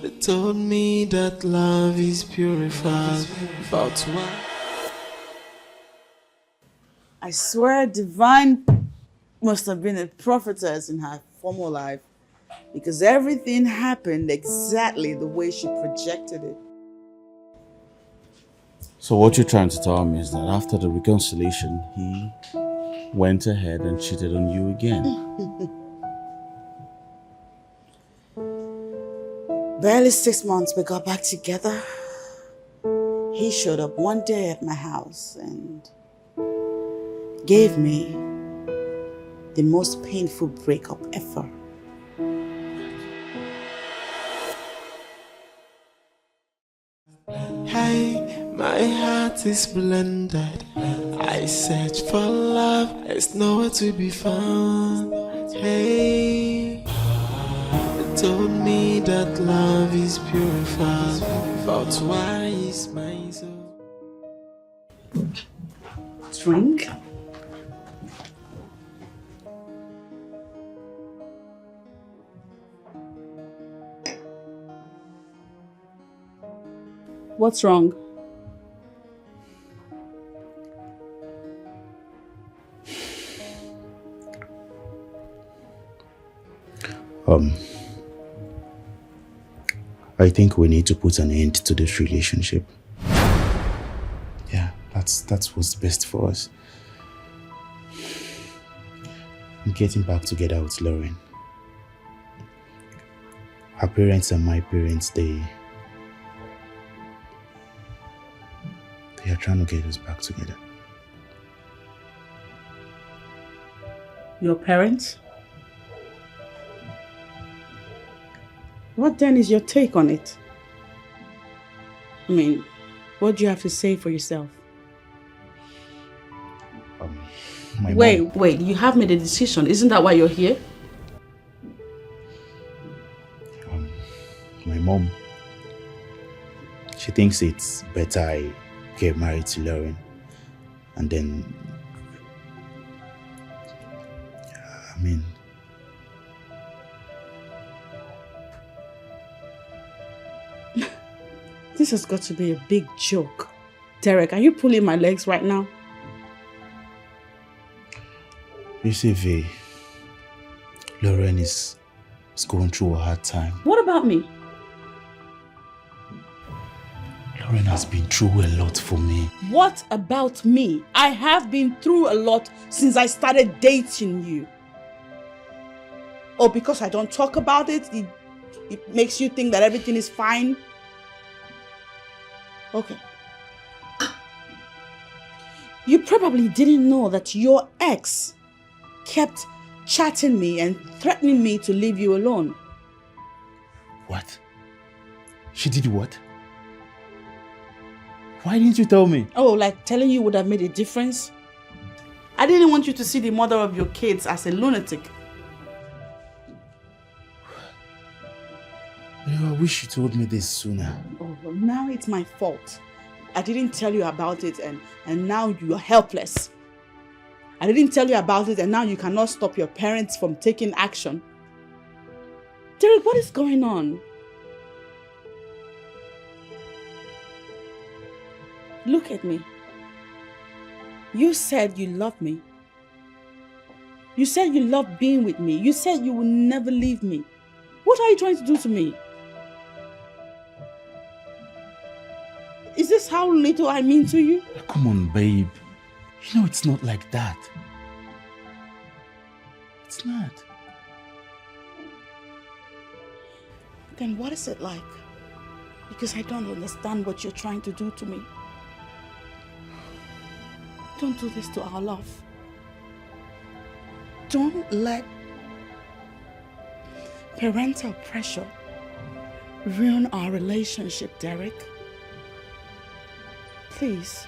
they told me that love is purified, but why? I swear Divine must have been a prophetess in her former life, because everything happened exactly the way she projected it. So what you're trying to tell me is that after the reconciliation, he went ahead and cheated on you again. Barely 6 months we got back together. He showed up one day at my house and gave me the most painful breakup ever. Hey, my heart is blended. I search for love, it's nowhere to be found. Hey, they told me that love is purified, but why is mine so? Drink. What's wrong? I think we need to put an end to this relationship. Yeah, that's what's best for us. I'm getting back together with Lauren. Her parents and my parents, they are trying to get us back together. Your parents? What then is your take on it? I mean, what do you have to say for yourself? Wait, you have made a decision. Isn't that why you're here? my mom. She thinks it's better I get married to Lauren. And then, I mean, this has got to be a big joke. Derek, are you pulling my legs right now? you see, V, Lauren is going through a hard time. What about me? Lauren has been through a lot for me. What about me? I have been through a lot since I started dating you. Oh, because I don't talk about it, it makes you think that everything is fine? Okay. You probably didn't know that your ex kept chatting me and threatening me to leave you alone. What? She did what? Why didn't you tell me? Oh, like telling you would have made a difference? I didn't want you to see the mother of your kids as a lunatic. I wish you told me this sooner. Oh, well, now it's my fault. I didn't tell you about it and now you are helpless. I didn't tell you about it and now you cannot stop your parents from taking action. Derek, what is going on? Look at me. You said you love me. You said you love being with me. You said you will never leave me. What are you trying to do to me? Is this how little I mean to you? Come on, babe. You know it's not like that. It's not. Then what is it like? Because I don't understand what you're trying to do to me. Don't do this to our love. Don't let parental pressure ruin our relationship, Derek. Please.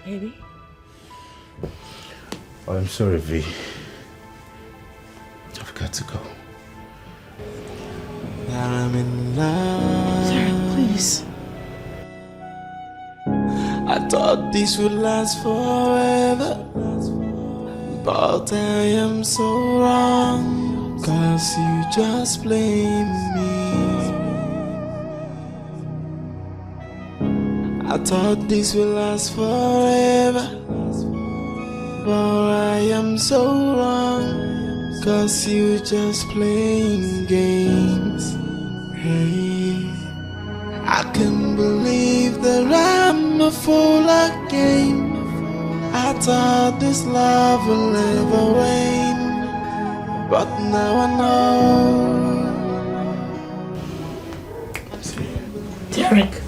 Baby? Oh, I'm sorry, V. I've got to go. I'm in love. Derek, please. I thought this would last forever, but I am so wrong, 'cause you just blame me. I thought this would last forever, but I am so wrong, 'cause you just playing games. Hey, I can't believe that I'm a fool again. I thought this love will never rain, but now I know. Derek.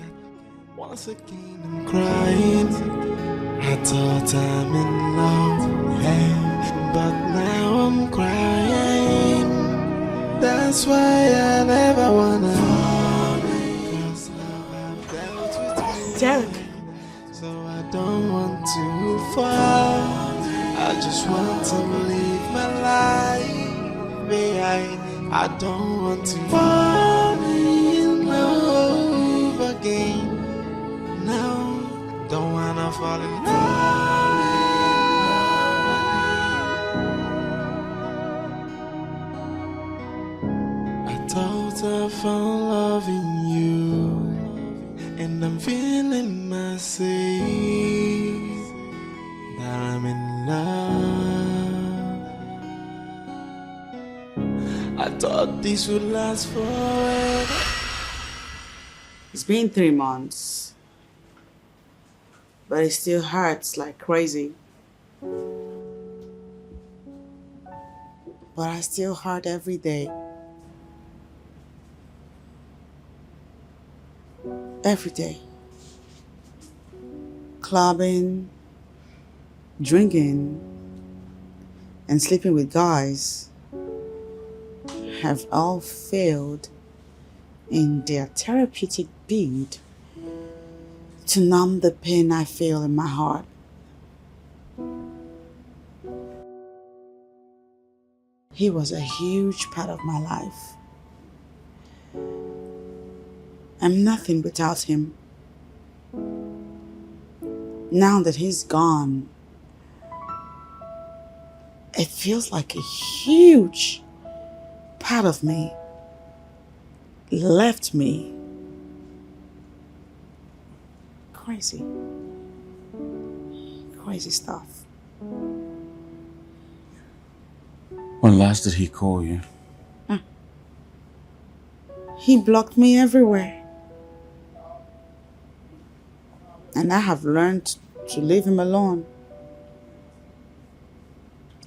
Once again I'm crying. I thought I'm in love, hey, but now I'm crying. That's why I never wanna fall, 'cause love I've dealt with me. Derek. So I don't want to fall. I just want to live my life behind. I don't want to fall in love again. No, don't wanna fall in love. I thought I found love in you, and I'm feeling myself that I'm in love. I thought this would last forever. It's been 3 months, but it still hurts like crazy. But I still hurt every day. Every day. Clubbing, drinking, and sleeping with guys have all failed in their therapeutic bid to numb the pain I feel in my heart. He was a huge part of my life. I'm nothing without him. Now that he's gone, it feels like a huge part of me left me. Crazy. Crazy stuff. When last did he call you? He blocked me everywhere. And I have learned to leave him alone.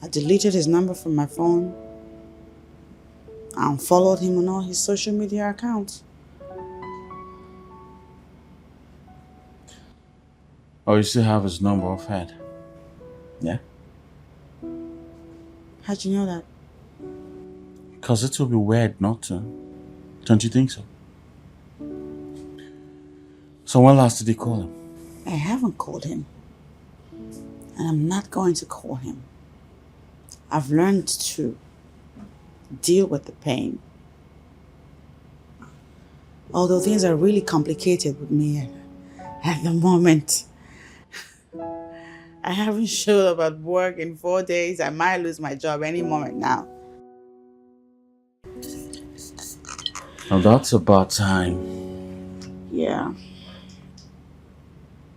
I deleted his number from my phone. I unfollowed him on all his social media accounts. Oh, you still have his number offhand? Yeah? How'd you know that? Because it would be weird not to. Don't you think so? So when last did he call him? I haven't called him. And I'm not going to call him. I've learned to deal with the pain. Although things are really complicated with me at the moment. I haven't showed up at work in 4 days. I might lose my job any moment now. Now that's about time. Yeah.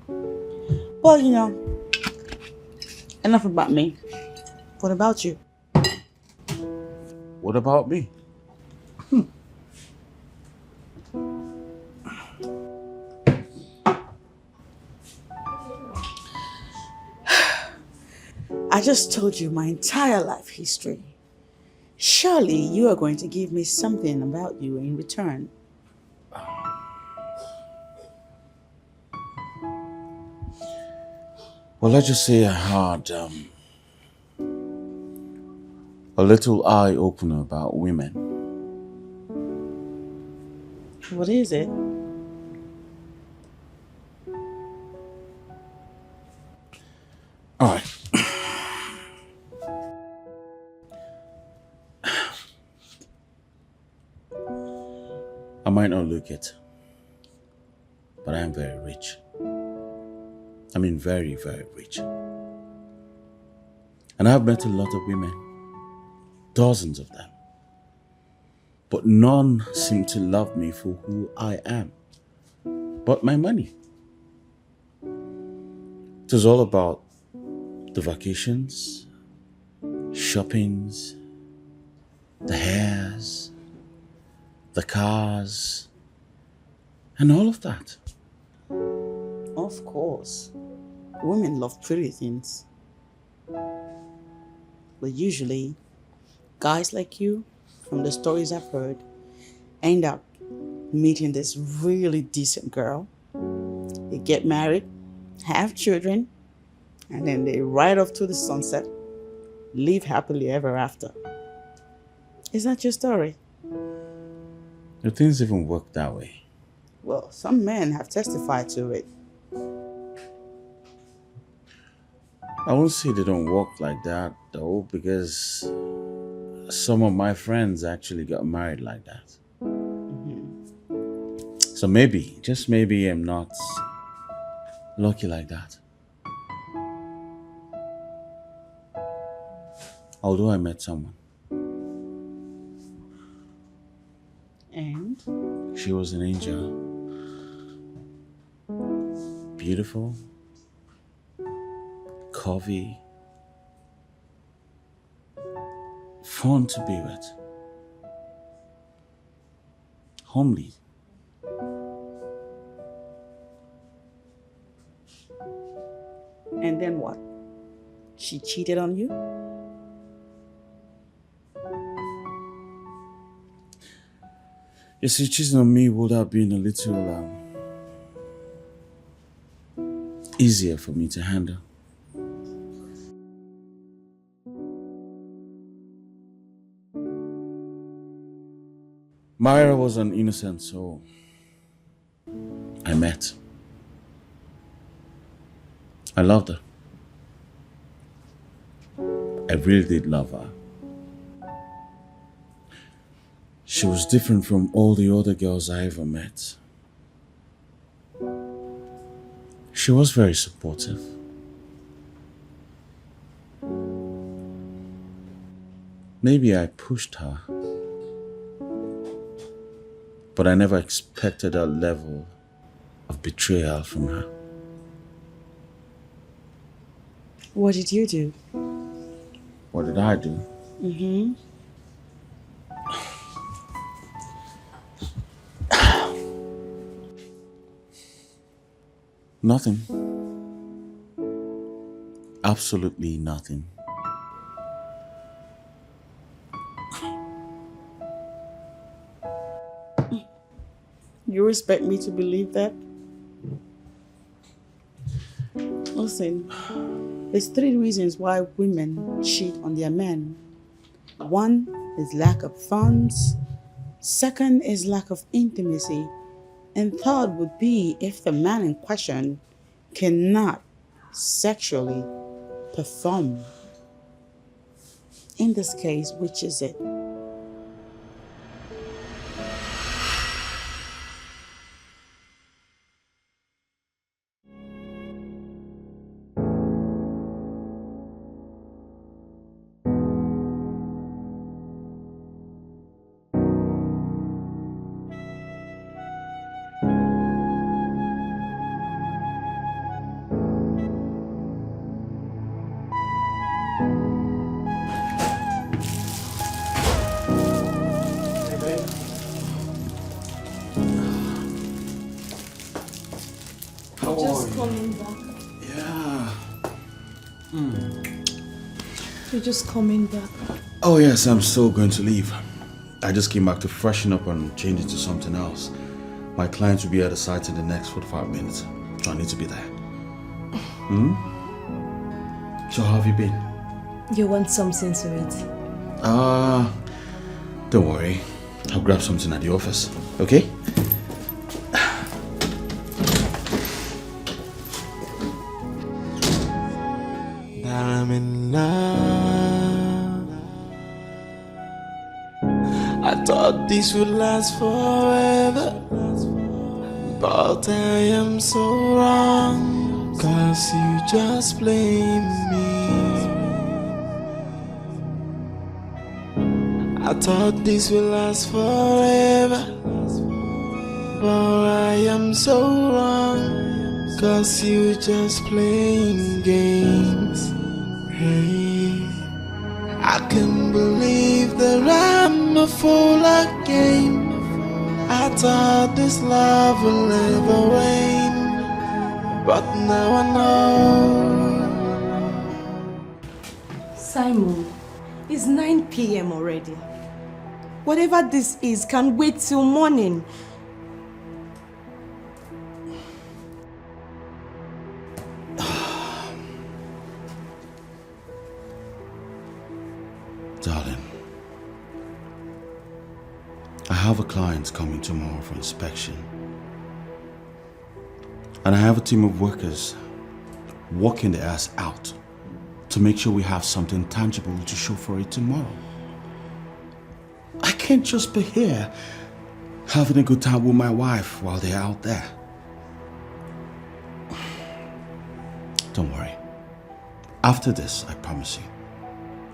Well, you know, enough about me. What about you? What about me? I just told you my entire life history. Surely you are going to give me something about you in return. Well, let's just say I had a little eye-opener about women. What is it? All right. I might not look it, but I am very rich. I mean very, very rich. And I've met a lot of women, dozens of them. But none seem to love me for who I am, but my money. It was all about the vacations, shoppings, the hairs, the cars, and all of that. Of course. Women love pretty things. But usually, guys like you, from the stories I've heard, end up meeting this really decent girl. They get married, have children, and then they ride off to the sunset, live happily ever after. Is that your story? Do things even work that way? Well, some men have testified to it. I won't say they don't work like that though, because some of my friends actually got married like that. So maybe, just maybe, I'm not lucky like that. Although I met someone. And? She was an angel. Beautiful. Curvy. Fun to be with. Homely. And then what? She cheated on you? You see, cheating on me would have been a little easier for me to handle. Myra was an innocent soul. I met. I loved her. I really did love her. She was different from all the other girls I ever met. She was very supportive. Maybe I pushed her, but I never expected a level of betrayal from her. What did you do? What did I do? Nothing. Absolutely nothing. You expect me to believe that? Listen, there's 3 reasons why women cheat on their men. 1 is lack of funds. 2nd is lack of intimacy. And 3rd would be if the man in question cannot sexually perform. In this case, which is it? Just coming back. Yeah. You're just coming back. Oh yes, I'm still going to leave. I just came back to freshen up and change into something else. My clients will be at the site in the next 45 minutes. So I need to be there. So how have you been? You want something to eat? Don't worry. I'll grab something at the office. Okay? I'm in love. I thought this would last forever, but I am so wrong, 'cause you just blame me. I thought this would last forever, but I am so wrong, 'cause you just playing games. Hey, I can't believe that I'm a fool again. I thought this love will never rain, but now I know. Simon, it's 9 p.m. already. Whatever this is can wait till morning. Darling, I have a client coming tomorrow for inspection. And I have a team of workers working their ass out to make sure we have something tangible to show for it tomorrow. I can't just be here having a good time with my wife while they're out there. Don't worry. After this, I promise you,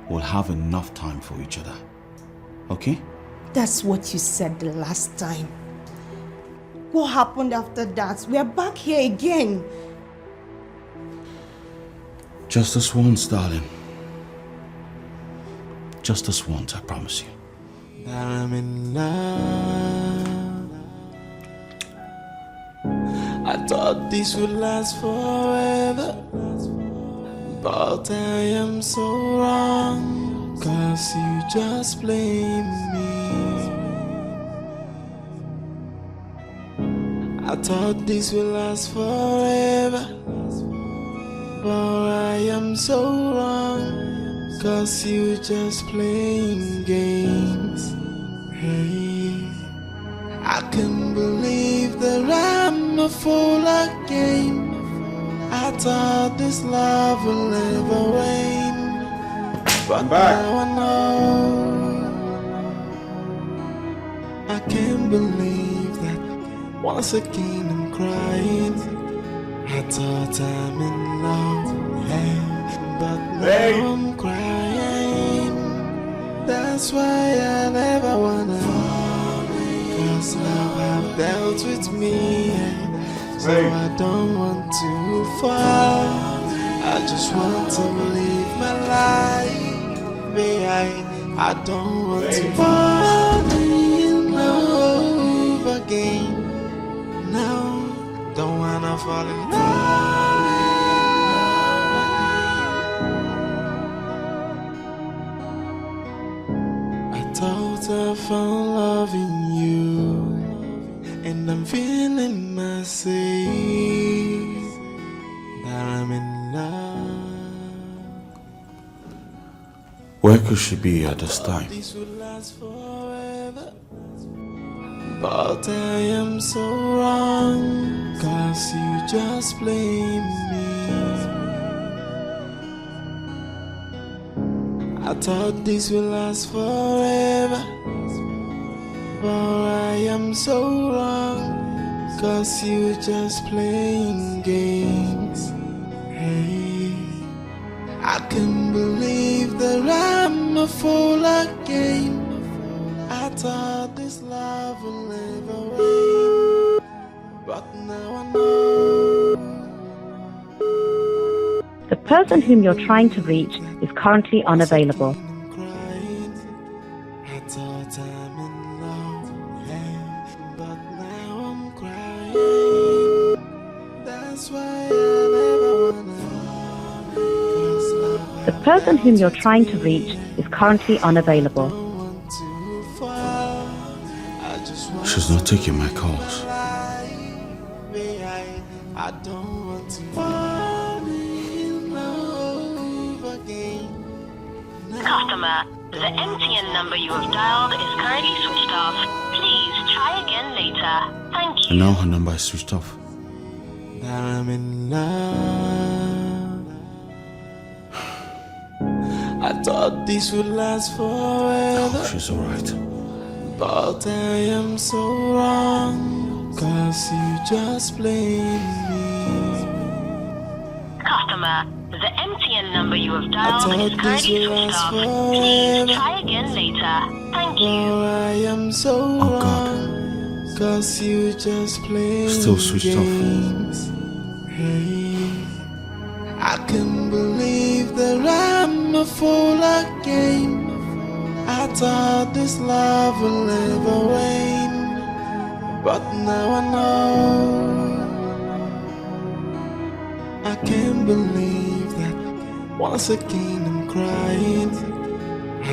we'll have enough time for each other. Okay? That's what you said the last time. What happened after that? We are back here again. Just this once, darling. Just this once, I promise you. I'm in love. I thought this would last forever, but I am so wrong, 'cause you just blame me. I thought this would last forever, but I am so wrong, 'cause you just playing games. Hey, I can't believe that I'm a fool again. I thought this love will never rain, but now I know. I can't believe that once again I'm crying. I thought I'm in love, hey, but now I'm crying. That's why I never wanna, 'cause love have dealt with me, so I don't want to fall. I just want to live my life. I don't want to fall in love again. No, don't wanna fall in love. I thought I found love in you, and I'm feeling myself that I'm in love. Where could she be at this time? This will last forever, but I am so wrong, 'cause you just blame me. I thought this will last forever, but I am so wrong, 'cause you just playing games. Hey, I can't believe that I'm a fool again. I thought this love will never win, but now I know. The person whom you're trying to reach is currently unavailable. I thought I'm in love, hey, but now I'm crying. That's why I never wanna. The person whom you're trying to reach is currently unavailable. She's not taking my calls. I don't want to fall in love again. Customer, the MTN number you have dialed is currently switched off. Please try again later. Thank you. And now her number is switched off. That I'm in love. I thought this would last forever. Oh, she's alright. But I am so wrong, 'cause you just blame me. Customer, the MTN number you have dialed is currently switched off. Please try again later. Thank you. I am so wrong, 'cause you just play Still switched games. Hey, I can't believe that I'm a fool again. I thought this love will never wane, but now I know. I can't believe that once again I'm crying.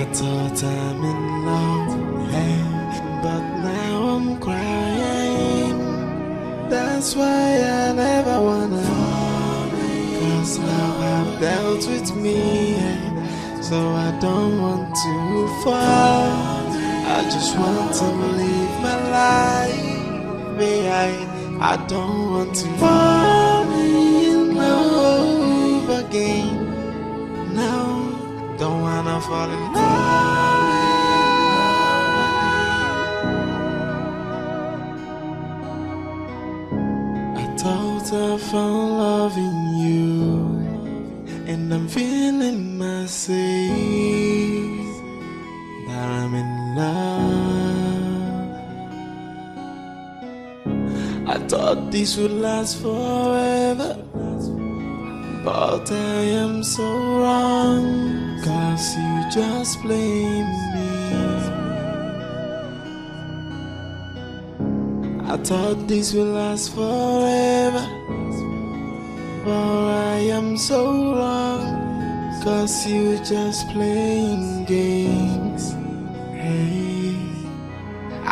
I thought I'm in love, hey, but now I'm crying. That's why I never wanna, 'cause love have dealt with me, so I don't want to fall. I just want to live my life. I don't want to fall in love again. No, don't wanna fall in love. I thought I found love in you, and I'm feeling myself that I'm in love. I thought this would last forever, but I am so wrong, 'cause you just blame me. I thought this would last forever, but I am so wrong, 'cause you just playing games. Hey,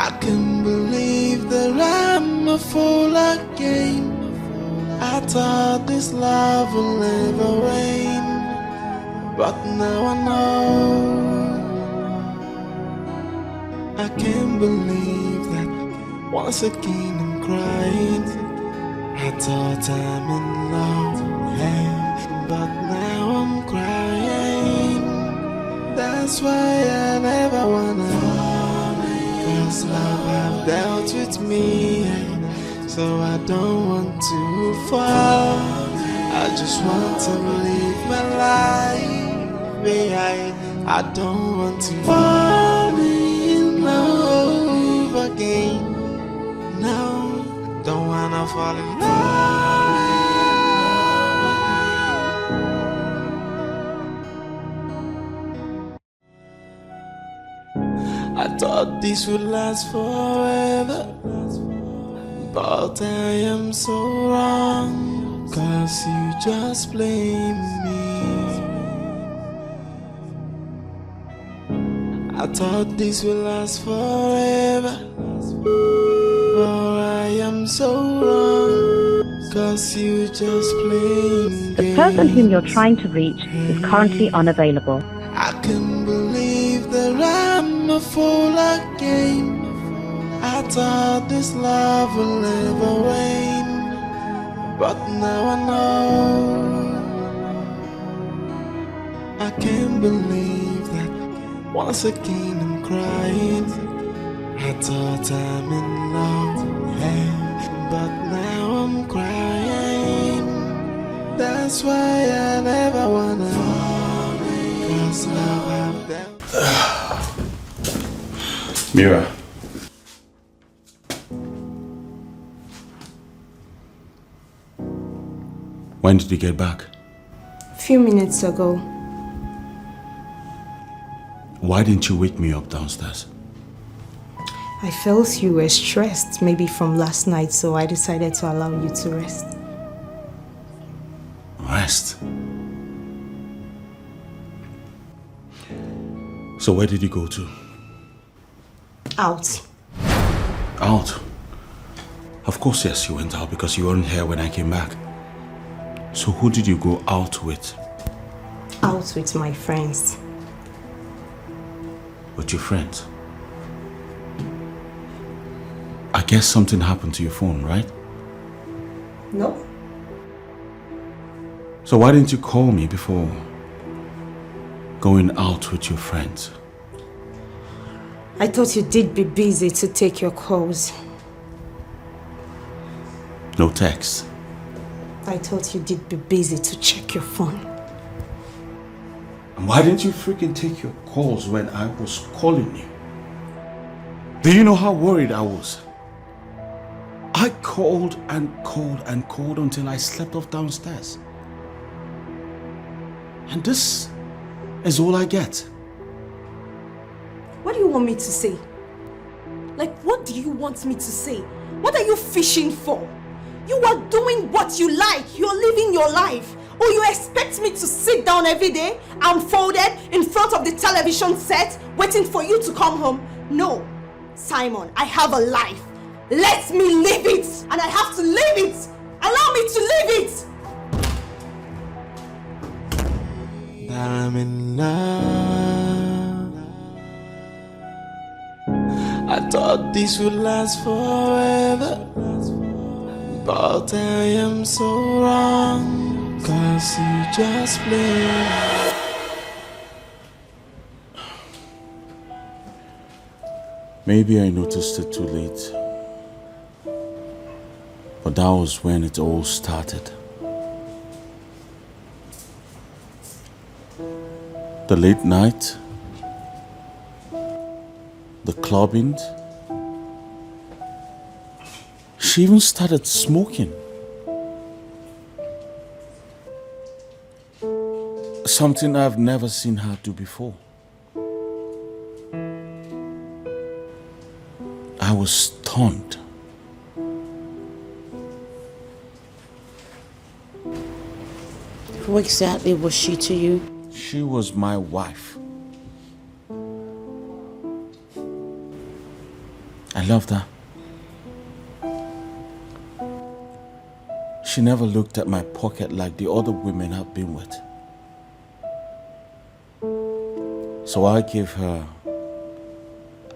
I can't believe that I'm a fool again. I thought this love will never wane, but now I know. I can't believe that once again I'm crying. I thought I'm in love, hey, but now I'm crying. That's why I never wanna, 'cause love have dealt with me, so I don't want to fall. I just want to live my life behind. I don't want to fall in love again. No, don't wanna fall in love. I thought this would last forever, but I am so wrong, 'cause you just blame me. I thought this would last forever, but I am so wrong, 'cause you just blame The me. person whom you're trying to reach is currently unavailable. I can't believe that I'm a fool again. I thought this love will never rain, but now I know. I can't believe that once again I'm crying. I thought I'm in love, hey, but now I'm crying. That's why I never wanna fall, 'cause love have them. Mira. When did you get back? A few minutes ago. Why didn't you wake me up downstairs? I felt you were stressed, maybe from last night, so I decided to allow you to rest. Rest? So where did you go to? Out. Out? Of course, yes, you went out because you weren't here when I came back. So who did you go out with? Out with my friends. With your friends? I guess something happened to your phone, right? No. So why didn't you call me before going out with your friends? I thought you did be busy to take your calls. No text. I thought you did be busy to check your phone. And why didn't you freaking take your calls when I was calling you? Do you know how worried I was? I called and called and called until I slept off downstairs. And this is all I get. What do you want me to say? Like, what do you want me to say? What are you fishing for? You are doing what you like. You're living your life. Or you expect me to sit down every day, unfolded in front of the television set, waiting for you to come home? No, Simon, I have a life. Let me live it. And I have to live it. Allow me to live it. That I'm in love. I thought this would last forever, but I am so wrong, 'cause you just blame. Maybe I noticed it too late. But that was when it all started. The late night, the clubbing. She even started smoking. Something I've never seen her do before. I was stunned. Who exactly was she to you? She was my wife. I loved her. She never looked at my pocket like the other women I've been with. So I gave her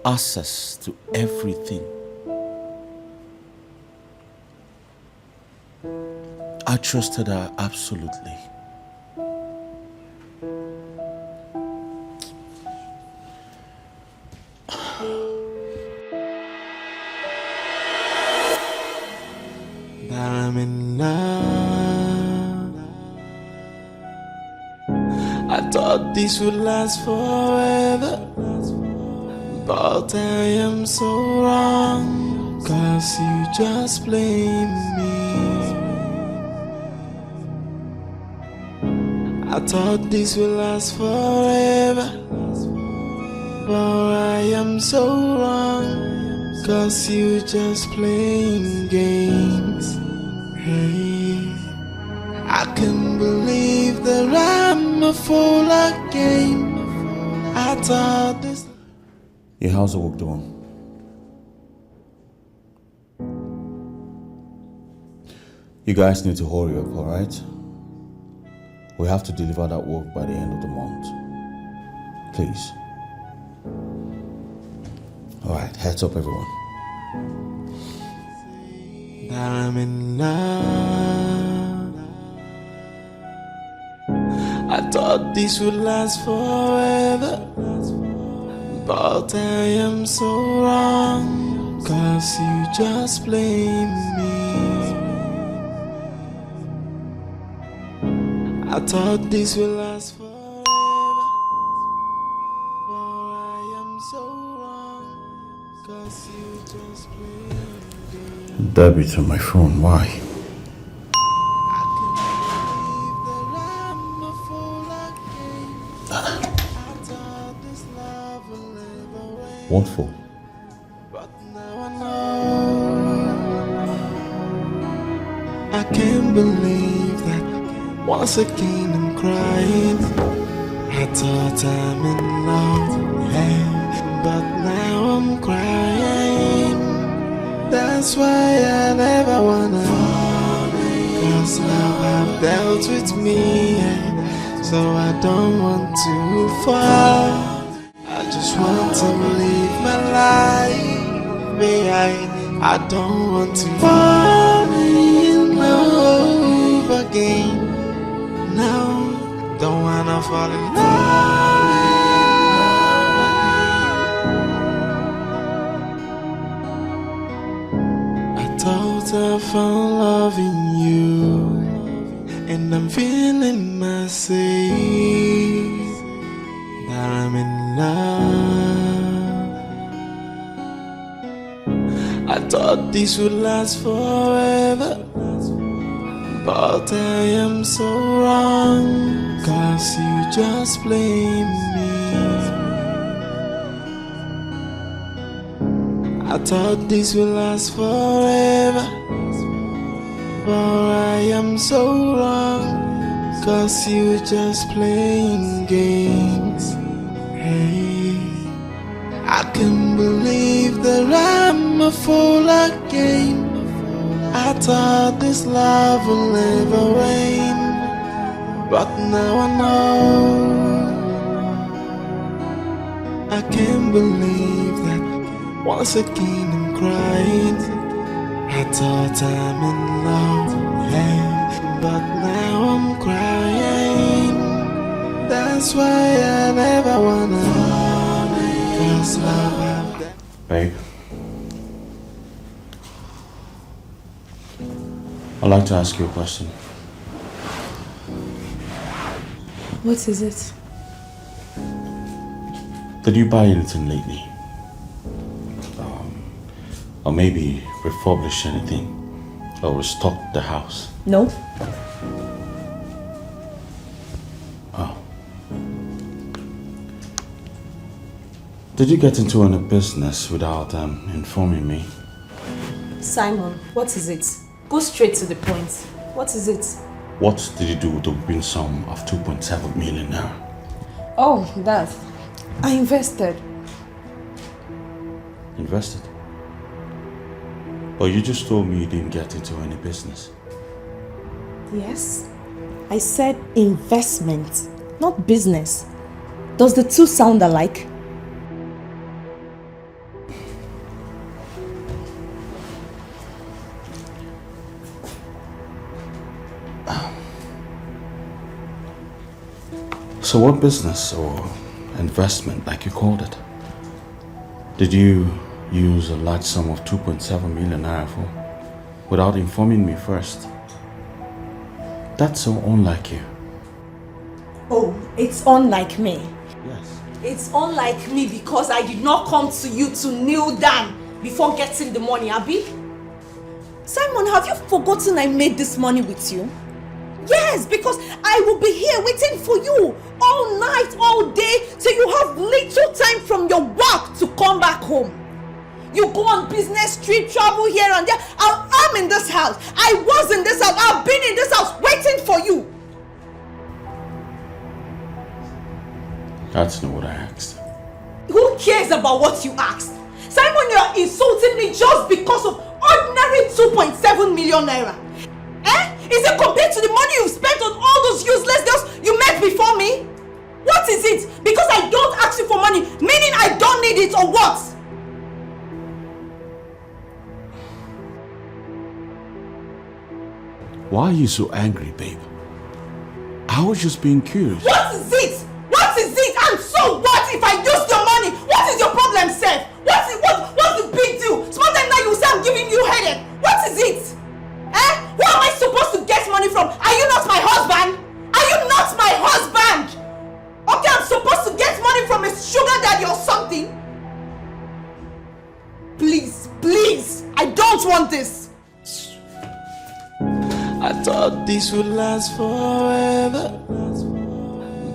access to everything. I trusted her absolutely. I thought this would last forever, but I am so wrong, 'cause you just blame me. I thought this would last forever, but I am so wrong, 'cause you just playing games. Hey, I can't believe that I'm a fool again. I thought this. Yeah, how's the work doing? You guys need to hurry up, alright? We have to deliver that work by the end of the month. Please. Alright, heads up everyone. I'm in love. I thought this would last forever, but I am so wrong, 'cause you just blame me. I thought this would last forever, but I am so wrong, 'cause you just blame me. Debit on my phone, why? What for? I can't believe that once again I'm crying. I thought I'm in love, hey, but now I'm crying. That's why I never wanna, 'cause love have dealt with me, so I don't want to fall. I just want to live my life behind. I don't want to fall in love again. No, don't wanna fall in love. I thought I found love in you, and I'm feeling myself that I'm in love. I thought this would last forever, but I am so wrong, 'cause you just blame me. I thought this would last forever, but I am so wrong, 'cause you just playing games. Hey, I can't believe that I'm a fool again. I thought this love will never wane, but now I know. I can't believe that once again I'm crying. I thought I'm in love, hey, but now I'm crying. That's why I never wanna, 'cause love have that. Babe, I'd like to ask you a question. What is it? Did you buy anything lately? Or maybe refurbish anything? Or restock the house? No. Oh. Did you get into any business without informing me? Simon, what is it? Go straight to the point. What is it? What did you do with the win sum of 2.7 million now? Oh, that. I invested. Invested? But you just told me you didn't get into any business. Yes. I said investment, not business. Does the two sound alike? So what business or investment, like you called it, did you use a large sum of 2.7 million naira for without informing me first? That's so unlike you. Oh, It's unlike me. Yes. It's unlike me because I did not come to you to kneel down before getting the money, Abby. Simon, have you forgotten I made this money with you? Yes, because I will be here waiting for you all night, all day, till you have little time from your work to come back home. You go on business trip, travel here and there. I'm in this house. I was in this house. I've been in this house waiting for you. That's not what I asked. Who cares about what you asked? Simon, you are insulting me just because of ordinary 2.7 million naira. Eh? Is it compared to the money you've spent on all those useless girls you met before me? What is it? Because I don't ask you for money, meaning I don't need it, or what? Why are you so angry, babe? I was just being curious. What is it? What is it? And so what if I use your money? What is your problem, Seth? What's the big deal? Small time now you say I'm giving you headache. What is it? Eh? Where am I supposed to get money from? Are you not my husband? Are you not my husband? Okay, I'm supposed to get money from a sugar daddy or something? Please, please, I don't want this. I thought this would last forever,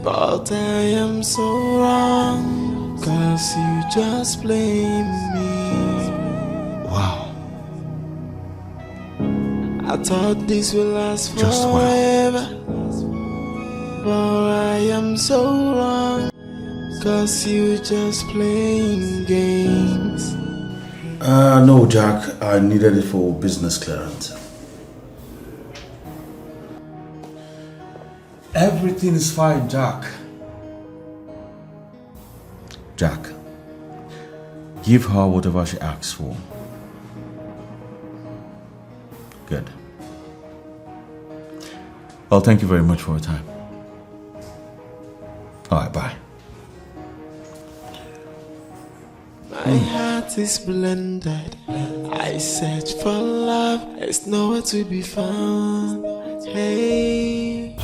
but I am so wrong, 'cause you just blame me. Wow. I thought this would last Just forever, but I am so wrong, 'cause you just playing games. No, Jack. I needed it for business clearance. Everything is fine, Jack. Jack, give her whatever she asks for. Good. Well, thank you very much for your time. Alright, bye. My heart is blended. I search for love, it's nowhere to be found. Hey,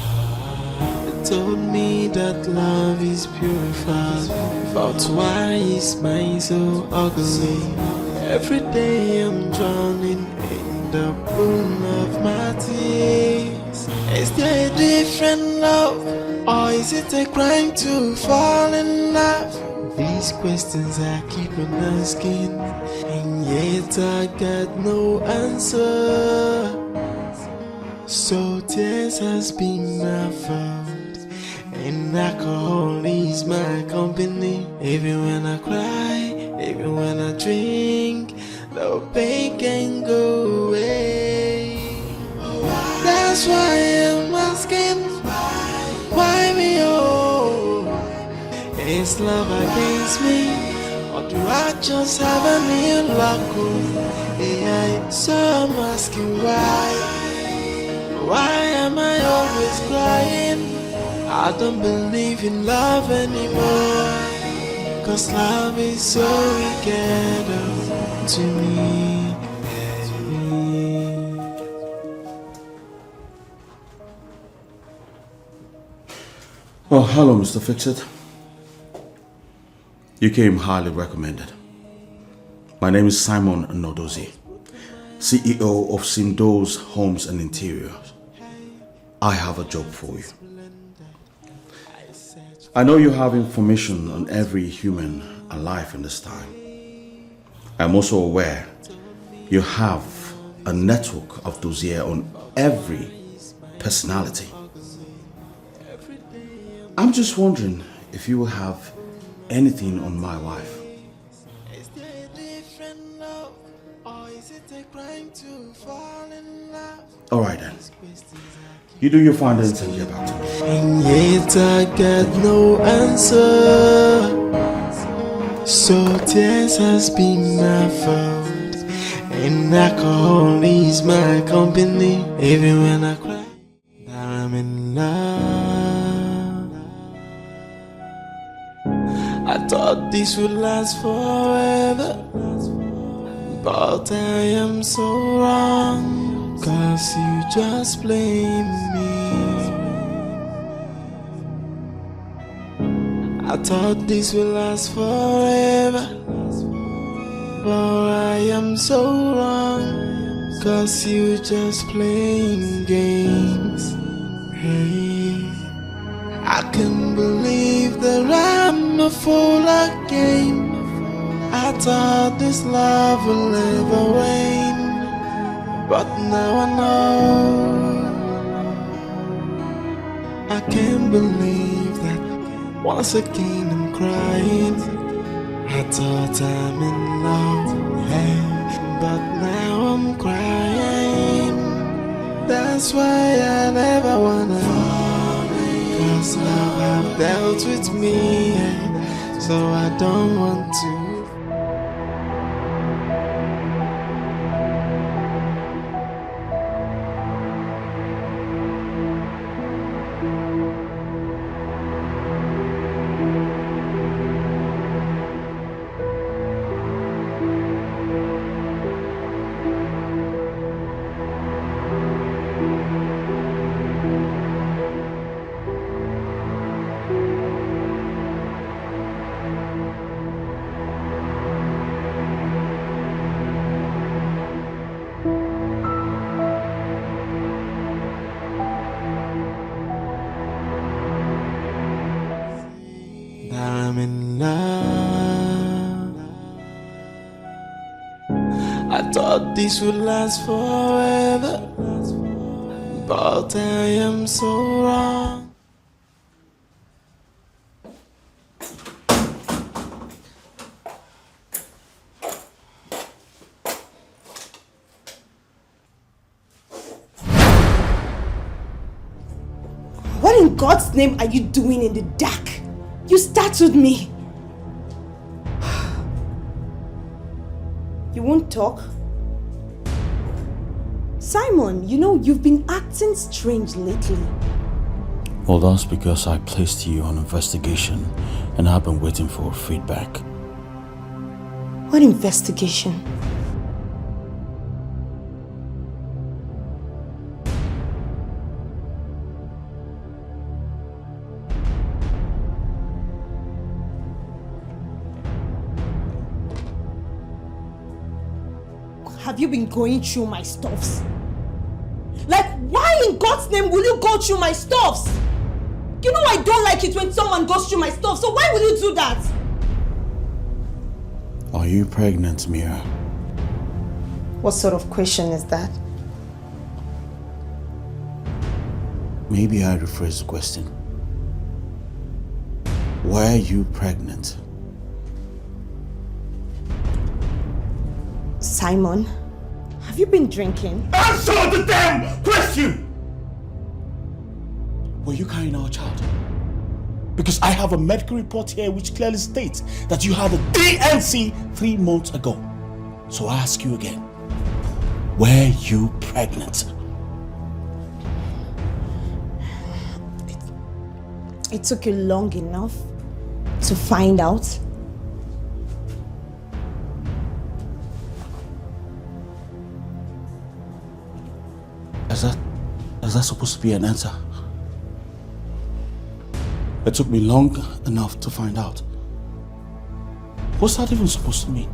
they told me that love is purified, but why is mine so ugly? Every day I'm drowning in the pool of my tears. Is there a different love, or is it a crime to fall in love? These questions I keep on asking, and yet I got no answer. So tears has been my fault, and alcohol is my company. Even when I cry, even when I drink, the pain can go away. That's why I'm asking, why me oh? Is love against me, or do I just have a new luck? Yeah, so I'm asking why am I always crying? I don't believe in love anymore, 'cause love is so wicked to me. Oh, hello, Mr. Fixit. You came highly recommended. My name is Simon Nodozi, CEO of Sindo's Homes and Interiors. I have a job for you. I know you have information on every human alive in this time. I'm also aware you have a network of dossier on every personality. I'm just wondering if you will have anything on my wife. Alright then. You do your findings and get back to me. And yet I got no answer. So tears has been my fault, and alcohol is my company. Even when I cry, I'm in love. I thought this would last forever, but I am so wrong, 'cause you just blame me. I thought this will last forever, but I am so wrong, 'cause you just playing games. Hey, I can't believe that I'm a fool again. I thought this love will never wane, but now I know. I can't believe that once again I'm crying. I thought I'm in love, hey, but now I'm crying. That's why I never wanna fall, 'cause love have dealt with me, so I don't want to. I'm in love. I thought this would last forever, but I am so wrong. What in God's name are you doing in the dark? You startled me. You won't talk? Simon, you know, you've been acting strange lately. Well, that's because I placed you on investigation and I've been waiting for feedback. What investigation? Have you been going through my stuffs? Like, why in God's name will you go through my stuffs? You know I don't like it when someone goes through my stuff, so why will you do that? Are you pregnant, Mira? What sort of question is that? Maybe I rephrase the question. Why are you pregnant? Simon, have you been drinking? Answer the damn question! Were you carrying our child? Because I have a medical report here which clearly states that you had a DNC 3 months ago. So I ask you again, were you pregnant? It took you long enough to find out. Is that supposed to be an answer? It took me long enough to find out. What's that even supposed to mean?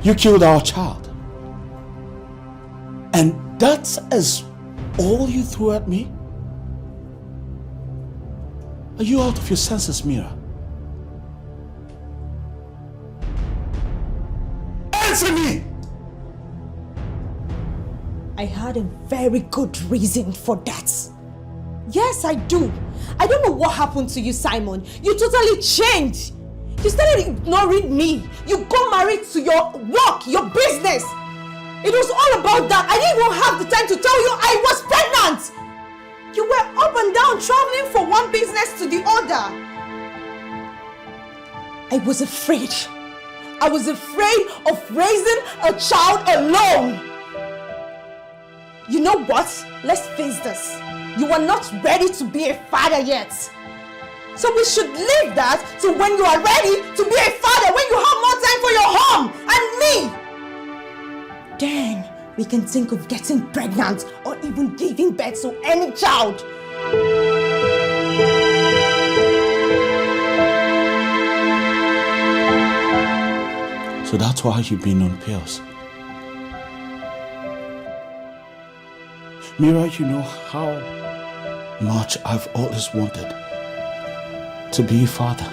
You killed our child. And that is all you threw at me? Are you out of your senses, Mira? Answer me! I had a very good reason for that. Yes, I do. I don't know what happened to you, Simon. You totally changed. You started ignoring me. You got married to your work, your business. It was all about that. I didn't even have the time to tell you I was pregnant. You were up and down traveling from one business to the other. I was afraid. I was afraid of raising a child alone. You know what? Let's face this. You are not ready to be a father yet. So we should leave that to when you are ready to be a father, when you have more time for your home and me. Then we can think of getting pregnant or even giving birth to any child. So that's why you've been on pills. Mira, you know how much I've always wanted to be a father.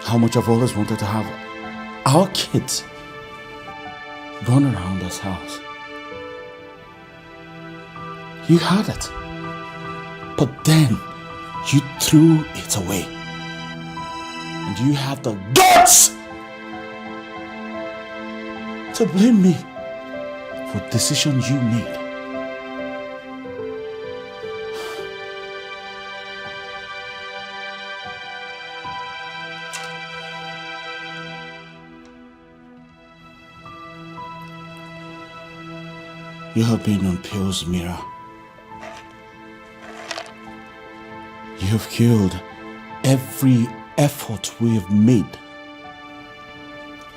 How much I've always wanted to have our kids run around this house. You had it, but then you threw it away. And you have the guts to blame me for decisions you made. You have been on pills, Mira. You have killed every effort we have made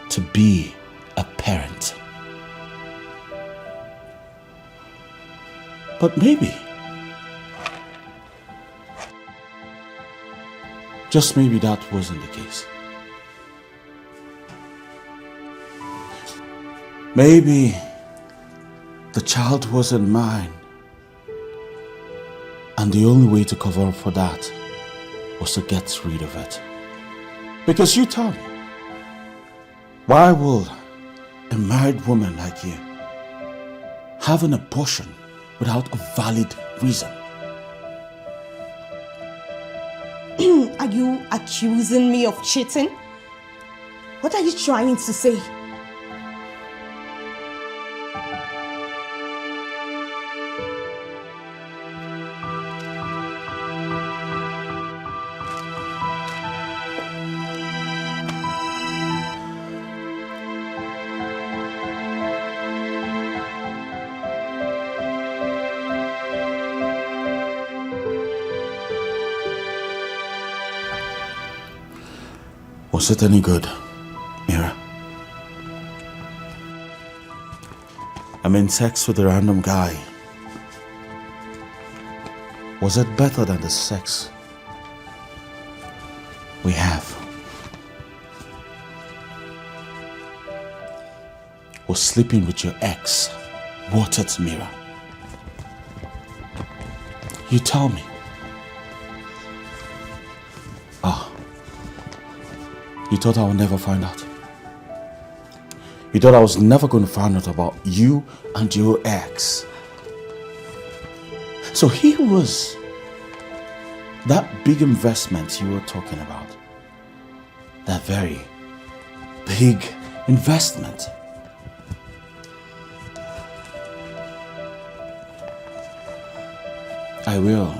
to be a parent. But maybe, just maybe that wasn't the case. Maybe the child wasn't mine, and the only way to cover up for that was to get rid of it. Because you tell me, why will a married woman like you have an abortion without a valid reason? Are you accusing me of cheating? What are you trying to say? Was it any good, Mira? I'm in sex with a random guy. Was it better than the sex we have? Was sleeping with your ex worth it, Mira? You tell me. You thought I would never find out. You thought I was never going to find out about you and your ex. So here was that big investment you were talking about. That very big investment. I will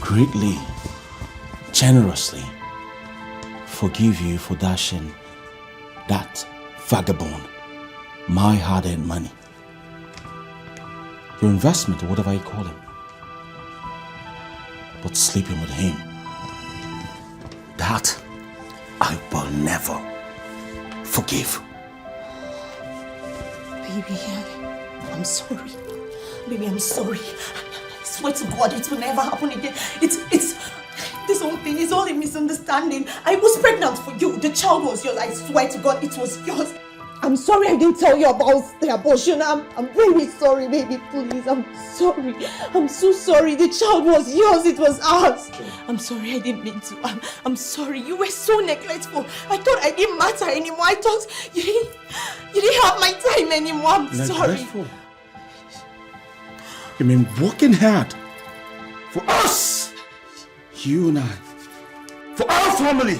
greatly, generously forgive you for dashing that vagabond my hard-earned money. Your investment, or whatever you call him. But sleeping with him, that I will never forgive. Baby, I'm sorry. Baby, I'm sorry. I swear to God, it will never happen again. This whole thing is all a misunderstanding. I was pregnant for you. The child was yours. I swear to God, it was yours. I'm sorry I didn't tell you about the abortion. I'm very sorry, baby. Please, I'm sorry. I'm so sorry. The child was yours. It was ours. I'm sorry. I didn't mean to. I'm sorry. You were so neglectful. I thought I didn't matter anymore. I thought you didn't have my time anymore. I'm sorry. Neglectful? You mean working hard for us, you and I, for our family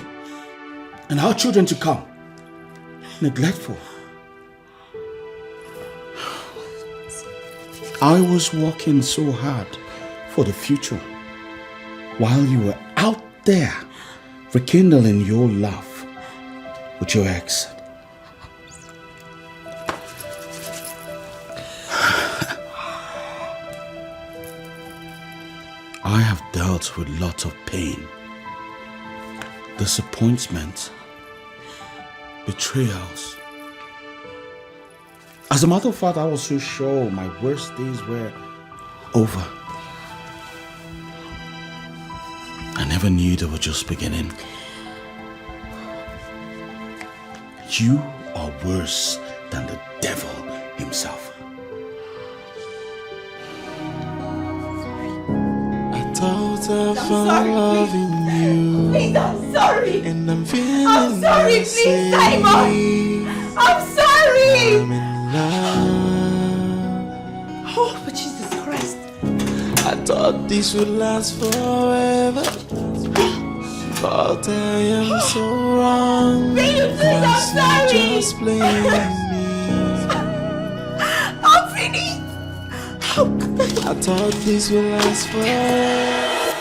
and our children to come? Neglectful? I was working so hard for the future while you were out there rekindling your love with your ex. I have dealt with lots of pain, disappointment, betrayals. As a matter of fact, I was so sure my worst days were over. I never knew they were just beginning. You are worse than the devil himself. I thought I found love in you. Please, I'm sorry. And I'm feeling I'm sorry, the please, same. Simon. I'm sorry. I'm in love. Oh, but Jesus Christ. I thought this would last forever, but I am so wrong. Please, I'm Cause sorry. you're just playing me. I'm finished. I thought this would last forever.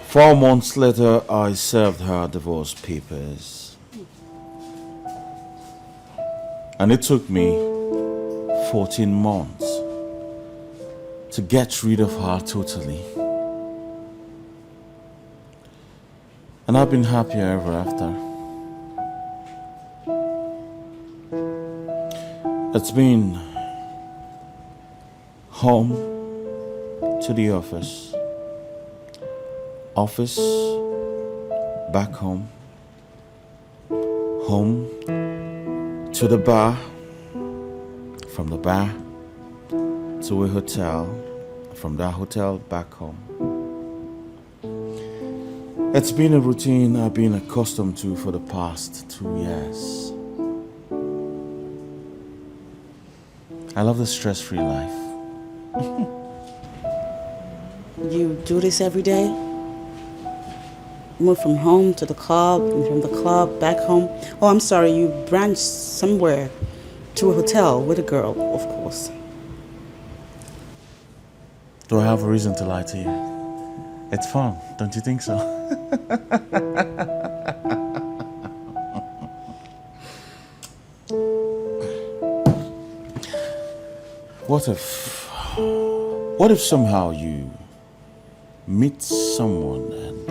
4 months later, I served her divorce papers. And it took me 14 months to get rid of her totally. And I've been happier ever after. It's been home to the office, office, back home, home to the bar, from the bar to a hotel, from that hotel back home. It's been a routine I've been accustomed to for the past 2 years. I love the stress-free life. You do this every day? Move from home to the club, and from the club back home? Oh, I'm sorry, you branch somewhere to a hotel with a girl, of course. Do I have a reason to lie to you? It's fun, don't you think so? What if somehow you meet someone and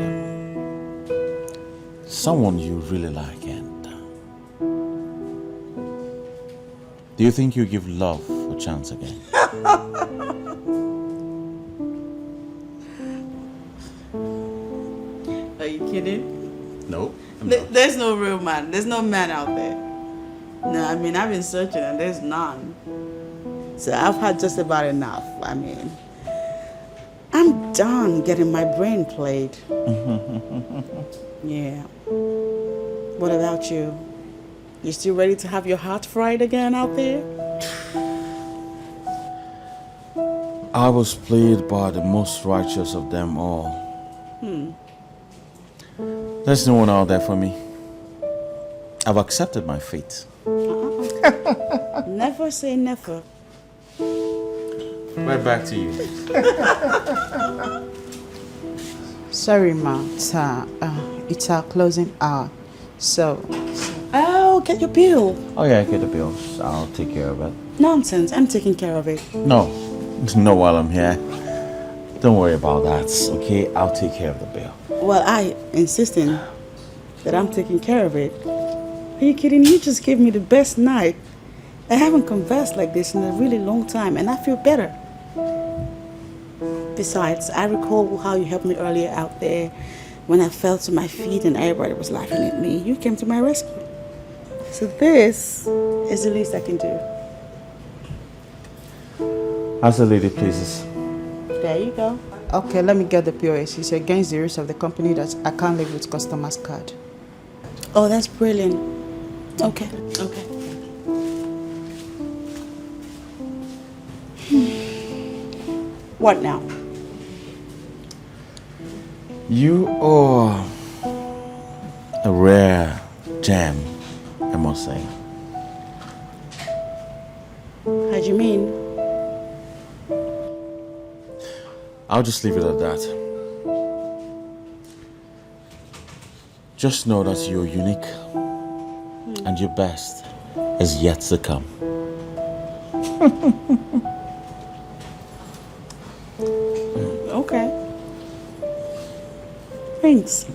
someone you really like, and do you think you give love a chance again? Are you kidding? No. There's no real man. There's no man out there. No, I mean, I've been searching and there's none. So I've had just about enough. I mean, I'm done getting my brain played. Yeah. What about you? You still ready to have your heart fried again out there? I was played by the most righteous of them all. There's no one out there for me. I've accepted my fate. Never say never. Right back to you. Sorry, ma. It's our closing hour. So. Oh, get your bill. Oh yeah, get the bills. I'll take care of it. Nonsense, I'm taking care of it. No, while I'm here. Don't worry about that, okay? I'll take care of the bill. Well, I insisting that I'm taking care of it. Are you kidding? You just gave me the best night. I haven't conversed like this in a really long time, and I feel better. Besides, I recall how you helped me earlier out there when I fell to my feet and everybody was laughing at me. You came to my rescue. So this is the least I can do. As the lady pleases. There you go. Okay, let me get the POS. It's against the rules of the company that I can't live with customers' card. Oh, that's brilliant. Okay. What now? You are a rare gem, I must say. How do you mean? I'll just leave it at that. Just know that you're unique and your best is yet to come. Okay. Thanks.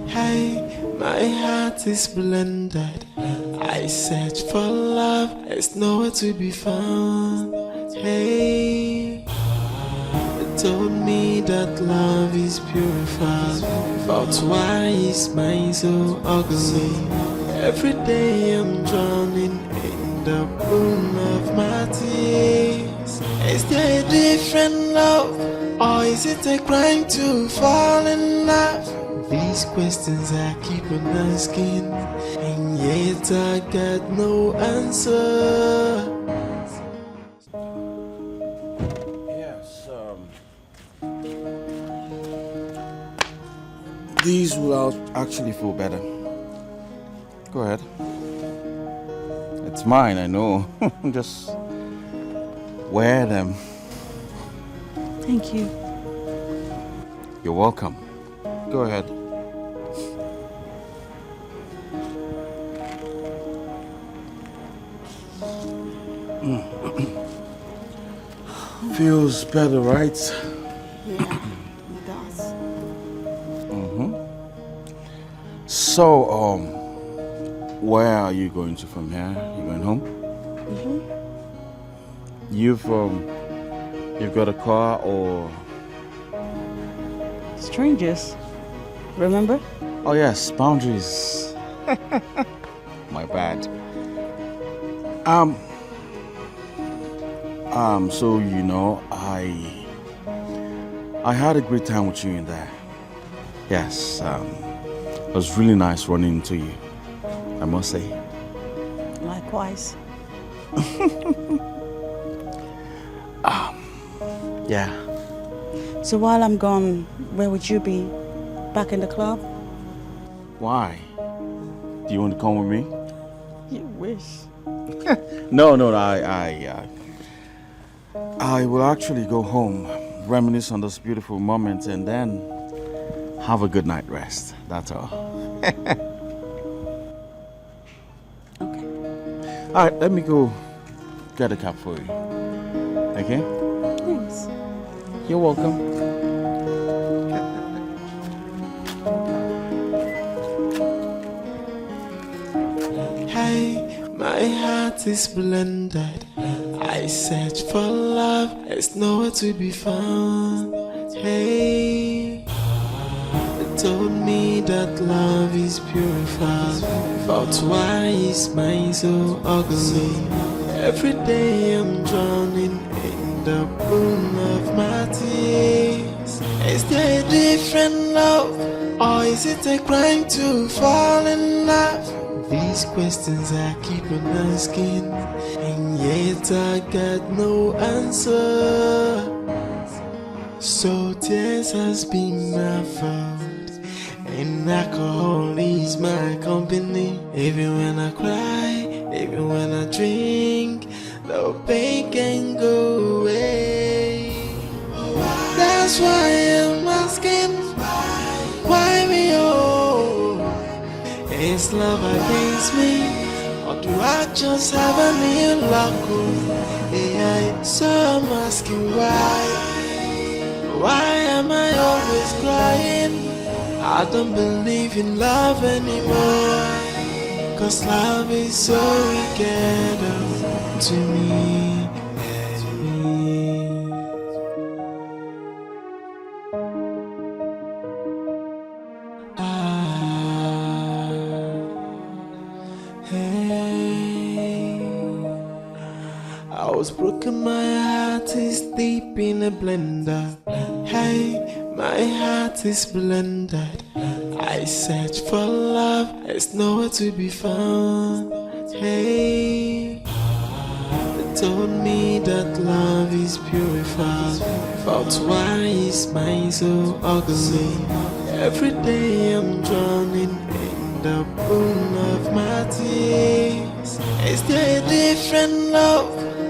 Hey, my heart is blended. I search for love, it's nowhere to be found. Hey, told me that love is purified. But why is mine so ugly? Every day I'm drowning in the pool of my tears. Is there a different love? Or is it a crime to fall in love? These questions I keep on asking, and yet I got no answer. Yes, these will actually feel better. Go ahead. It's mine, I know. Just wear them. Thank you. You're welcome. Go ahead. Feels better, right? Yeah, it does. So, where are you going to from here? You going home? You've got a car or? Strangers, remember? Oh yes, boundaries. My bad. So you know, I had a great time with you in there. Yes, it was really nice running into you, I must say. Likewise. Yeah. So while I'm gone, where would you be? Back in the club? Why? Do you want to come with me? You wish. No, I will actually go home, reminisce on this beautiful moment, and then have a good night rest. That's all. Okay. All right, let me go get a cab for you. Okay? Thanks. You're welcome. Hey, my heart is blended. I search for love, it's nowhere to be found. Hey, they told me that love is purified, but why is mine so ugly? Every day I'm drowning in the pool of my tears. Is there a different love, or is it a crime to fall in love? These questions I keep on asking, and yet I got no answer. So tears has been my fault, and alcohol is my company. Even when I cry, even when I drink, the pain can go away. That's why I'm asking, why me oh? Is love against me, or do I just have a new luck? Yeah, so I'm asking why. Why am I always crying? I don't believe in love anymore, 'cause love is so wicked to me. I was broken, my heart is deep in a blender. Hey, my heart is blended. I search for love, it's nowhere to be found. Hey, they told me that love is purified, but why is mine so ugly? Every day I'm drowning in the pool of my tears. Is there a different love,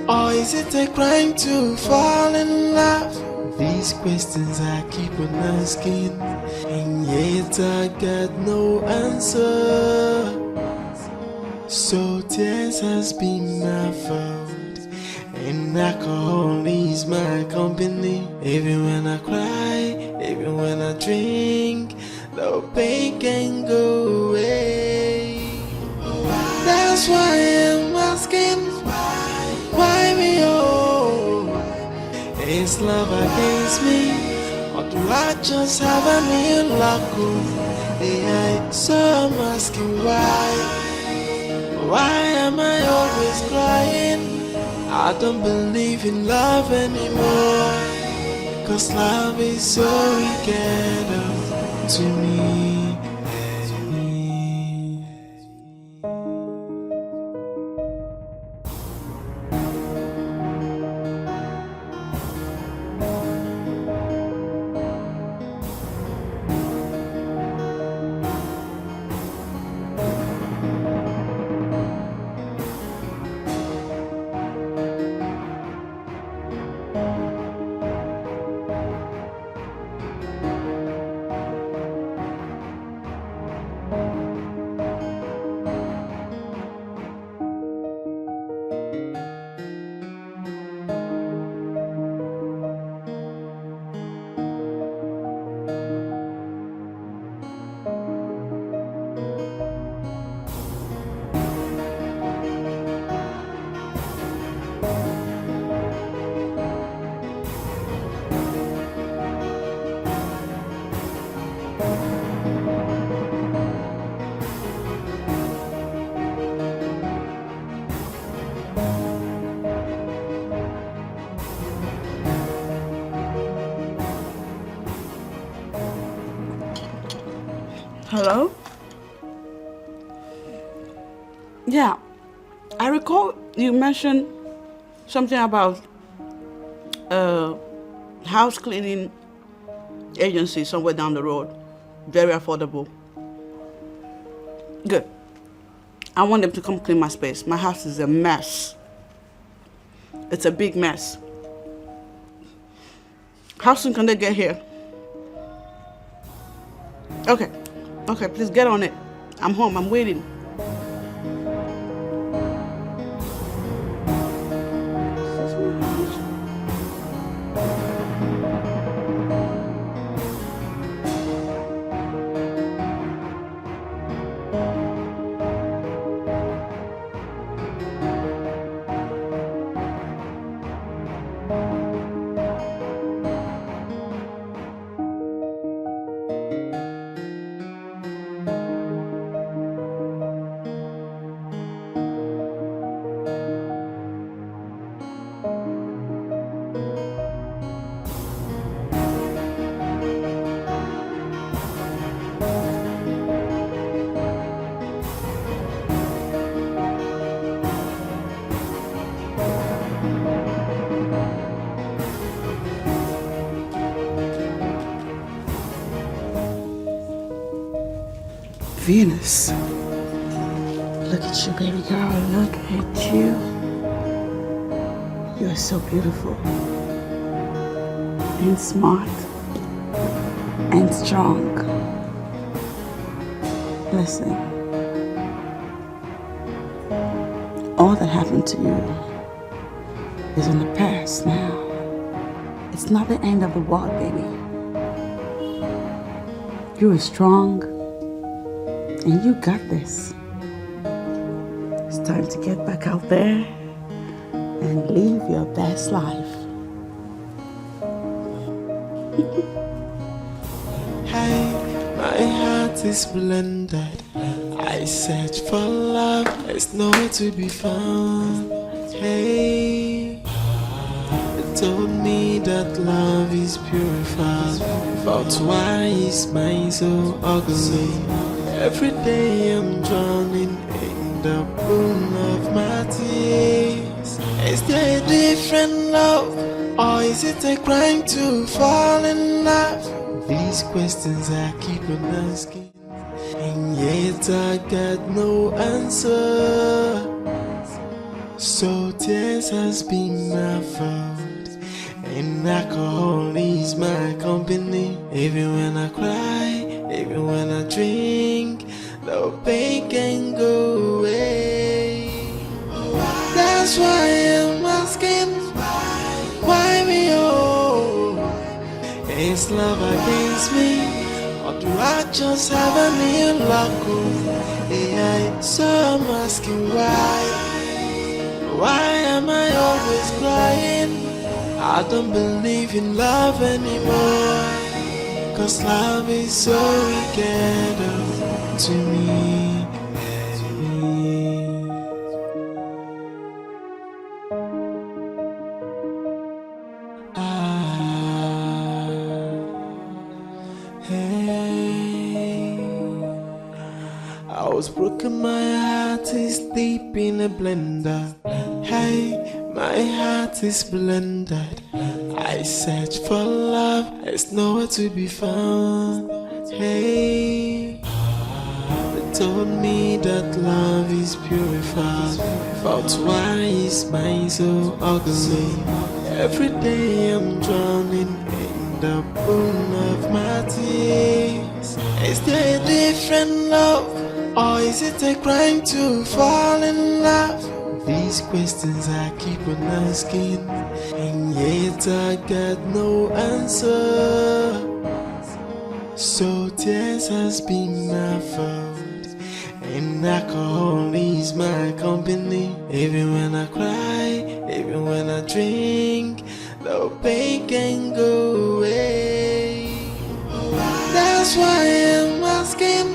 or is it a crime to fall in love? These questions I keep on asking, and yet I got no answer. So tears has been my fault, and alcohol is my company. Even when I cry, even when I drink, the pain can go away. That's why I'm asking, why me oh? Is love against me? Or do I just have a new luck? So I'm asking why? Why am I always crying? I don't believe in love anymore. Cause love is so wicked to me. Hello? Yeah, I recall you mentioned something about house cleaning agency somewhere down the road. Very affordable. Good. I want them to come clean my space. My house is a mess. It's a big mess. How soon can they get here? Okay. Okay, please get on it. I'm home. I'm waiting. Venus. Look at you, baby girl. Look at you. You are so beautiful. And smart. And strong. Listen. All that happened to you is in the past now. It's not the end of the world, baby. You are strong. And you got this. It's time to get back out there and live your best life. Hey, my heart is blended. I search for love, there's nowhere to be found. Hey, they told me that love is purified, but why is mine so ugly? Every day I'm drowning in the pool of my tears. Is there a different love, or is it a crime to fall in love? These questions I keep on asking, and yet I got no answer. So tears has been my fault, and alcohol is my company. Even when I cry, even when I drink, the pain can go away. That's why I'm asking, why me? Oh, is love against me, or do I just have a new luck? So I'm asking why am I always crying? I don't believe in love anymore, 'cause love is so wicked to me. I was broken, my heart is deep in a blender. Hey, my heart is blended. I search for love, it's nowhere to be found. Hey, they told me that love is purified, but why is mine so ugly? Every day I'm drowning in the pool of my tears. Is there a different love? Or is it a crime to fall in love? These questions I keep on asking, and yet I got no answer. So tears has been my fault, and alcohol is my company. Even when I cry, even when I drink, the pain can go away. That's why I'm asking,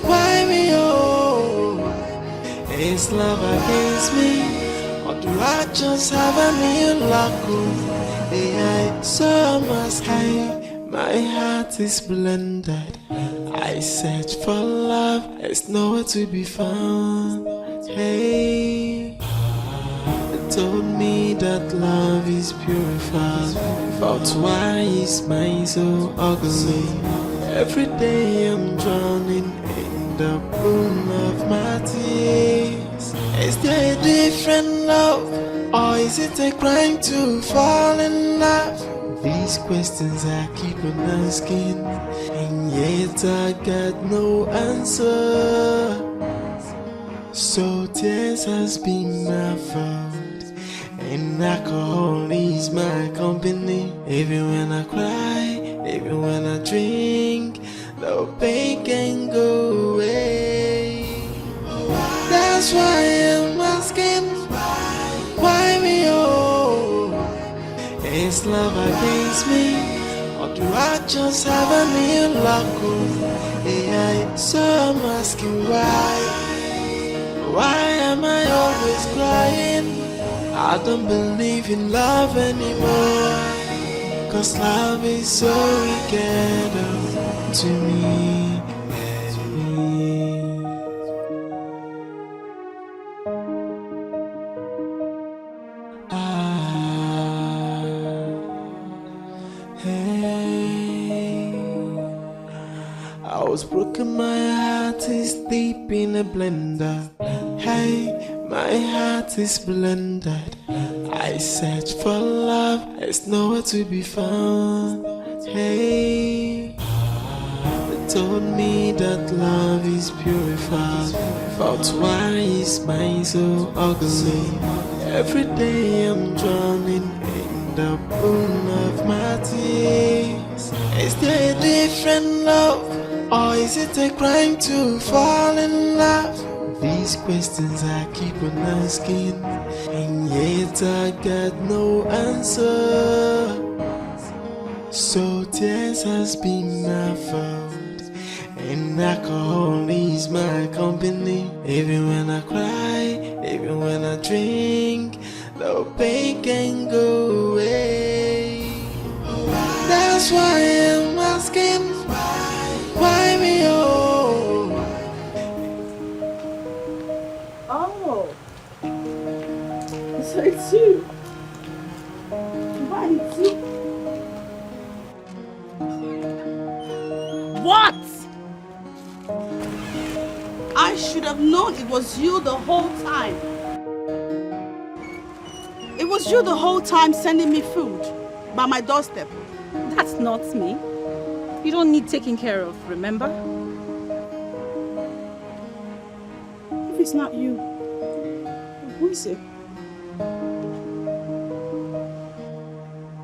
why me, oh? Is love against me, or do I just have a new luck? Yeah, so I'm asking, my heart is blended. I search for love, it's nowhere to be found. Hey, they told me that love is purified, but why is mine so ugly? Every day I'm drowning in the pool of my tears. Is there a different love, or is it a crime to fall in love? These questions I keep on asking, and yet I got no answer. So tears has been my fault, and alcohol is my company. Even when I cry, even when I drink, the pain can go away. That's why I'm asking, why me, oh? Is love against me, or do I just have a new luck? Yeah, so I'm asking why am I always crying? I don't believe in love anymore, 'cause love is so wicked to me. I was broken, my heart is deep in a blender. Hey, my heart is blended. I search for love, it's nowhere to be found. Hey, they told me that love is purified, but why is mine so ugly? Every day I'm drowning in the pool of my tears. Is there a different love, or is it a crime to fall in love? These questions I keep on asking, and yet I got no answer. So tears has been my fault, and alcohol is my company. Even when I cry, even when I drink, the pain can go away. That's why I'm asking, why me, oh? Oh, so it's you. Why it's you? What? I should have known it was you the whole time. It was you the whole time sending me food by my doorstep. That's not me. You don't need taking care of, remember? If it's not you, who is it?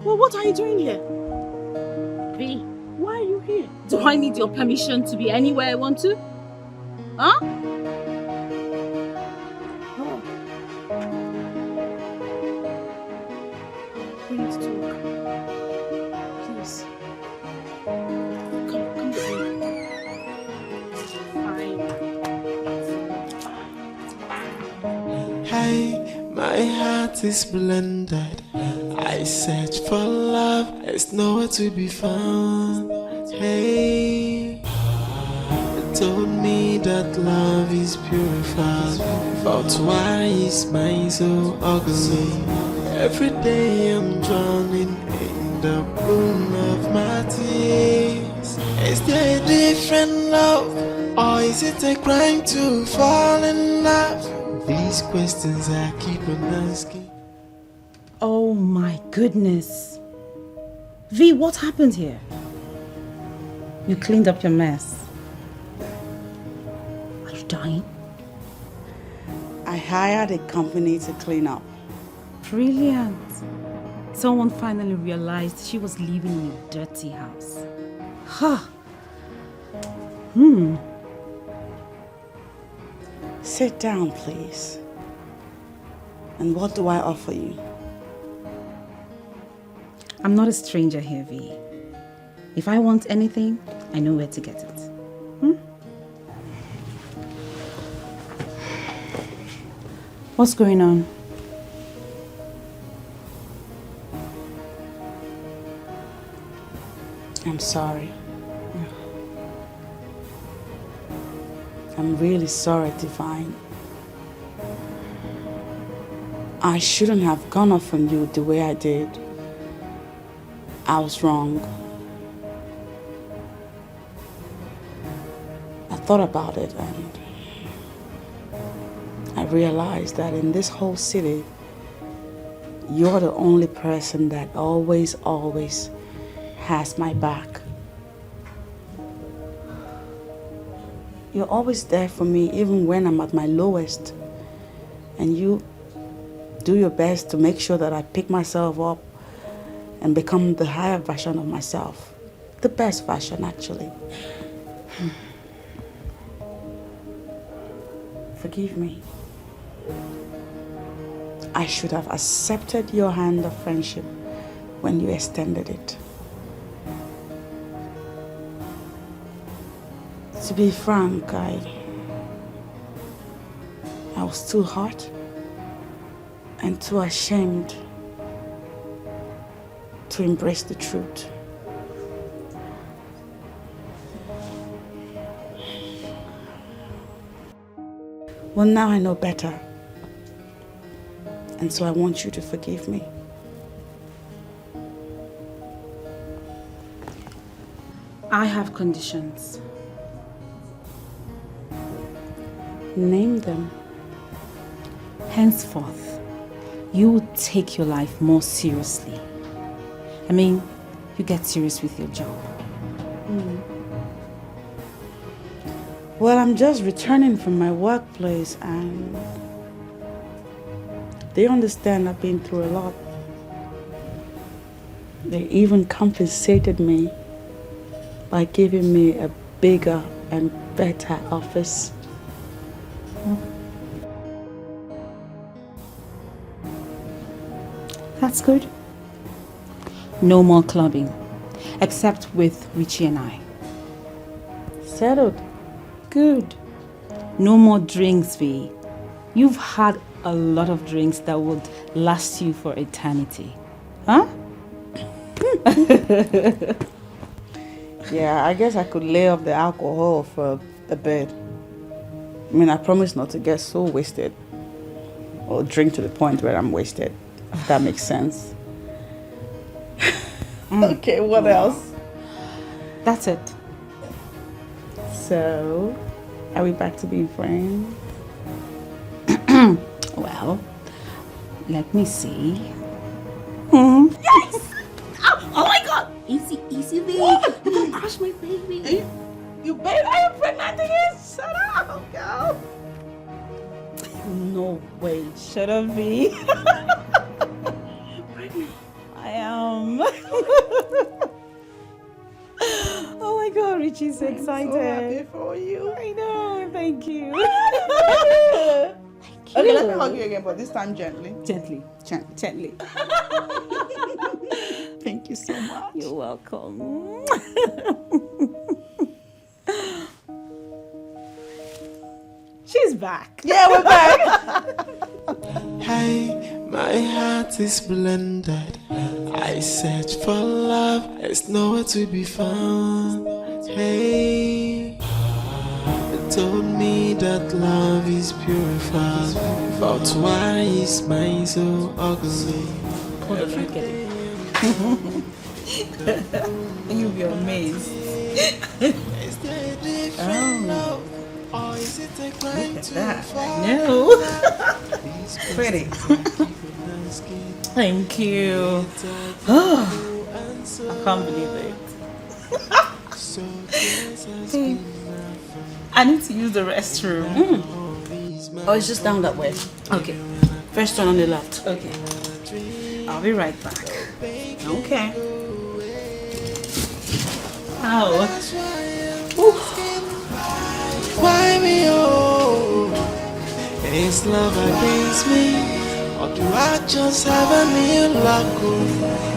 Well, what are you doing here? V, why are you here? Do I need your permission to be anywhere I want to? Huh? Oh. We need to talk. Please. Come with me. Fine. Hey, my heart is blended. I search for love, it's nowhere to be found. Hey, they told me that love is purified, but why is mine so ugly? Every day I'm drowning in the pool of my tears. Is there a different love, or is it a crime to fall in love? These questions I keep on asking. Oh my goodness. V, what happened here? You cleaned up your mess. Are you dying? I hired a company to clean up. Brilliant. Someone finally realized she was living in a dirty house. Ha! Sit down, please. And what do I offer you? I'm not a stranger here, V. If I want anything, I know where to get it. What's going on? I'm sorry. I'm really sorry, Divine. I shouldn't have gone off on you the way I did. I was wrong. I thought about it and I realized that in this whole city, you're the only person that always has my back. You're always there for me even when I'm at my lowest. And you do your best to make sure that I pick myself up and become the higher version of myself. The best version, actually. Forgive me. I should have accepted your hand of friendship when you extended it. To be frank, I was too hurt and too ashamed to embrace the truth. Well, now I know better. And so I want you to forgive me. I have conditions. Name them. Henceforth, you will take your life more seriously. I mean, you get serious with your job. Well, I'm just returning from my workplace and they understand I've been through a lot. They even compensated me by giving me a bigger and better office. That's good. No more clubbing, except with Richie and I. Settled. Good. No more drinks, V. You've had a lot of drinks that would last you for eternity. Huh? Yeah, I guess I could lay off the alcohol for a bit. I mean, I promise not to get so wasted or drink to the point where I'm wasted, if that makes sense. Okay, what else? That's it. So, are we back to being friends? Well, let me see. Yes! Oh my God! Easy, V. You're gonna crush my baby. You babe, are you pregnant again? Shut up, girl. No way. Shut up, V. I am. Oh my God, Richie's excited. I'm so happy for you. I know. Thank you. Okay, let me hug you again, but this time gently. Gently. Gently. you so much. You're welcome. She's back. Yeah, we're back. Hey, my heart is blended. I search for love, it's nowhere to be found. Hey, they told me that love is purified, but why is mine so ugly? Hold on, look at it. You'll be amazed. Oh. Look at that. I know. Pretty. Thank you. I can't believe it. Hey, I need to use the restroom. Oh, it's just down that way. Okay. First one on the left. Okay. I'll be right back. Okay. Ow. Why me, oh? Is love against me? Or do I just have a new luck?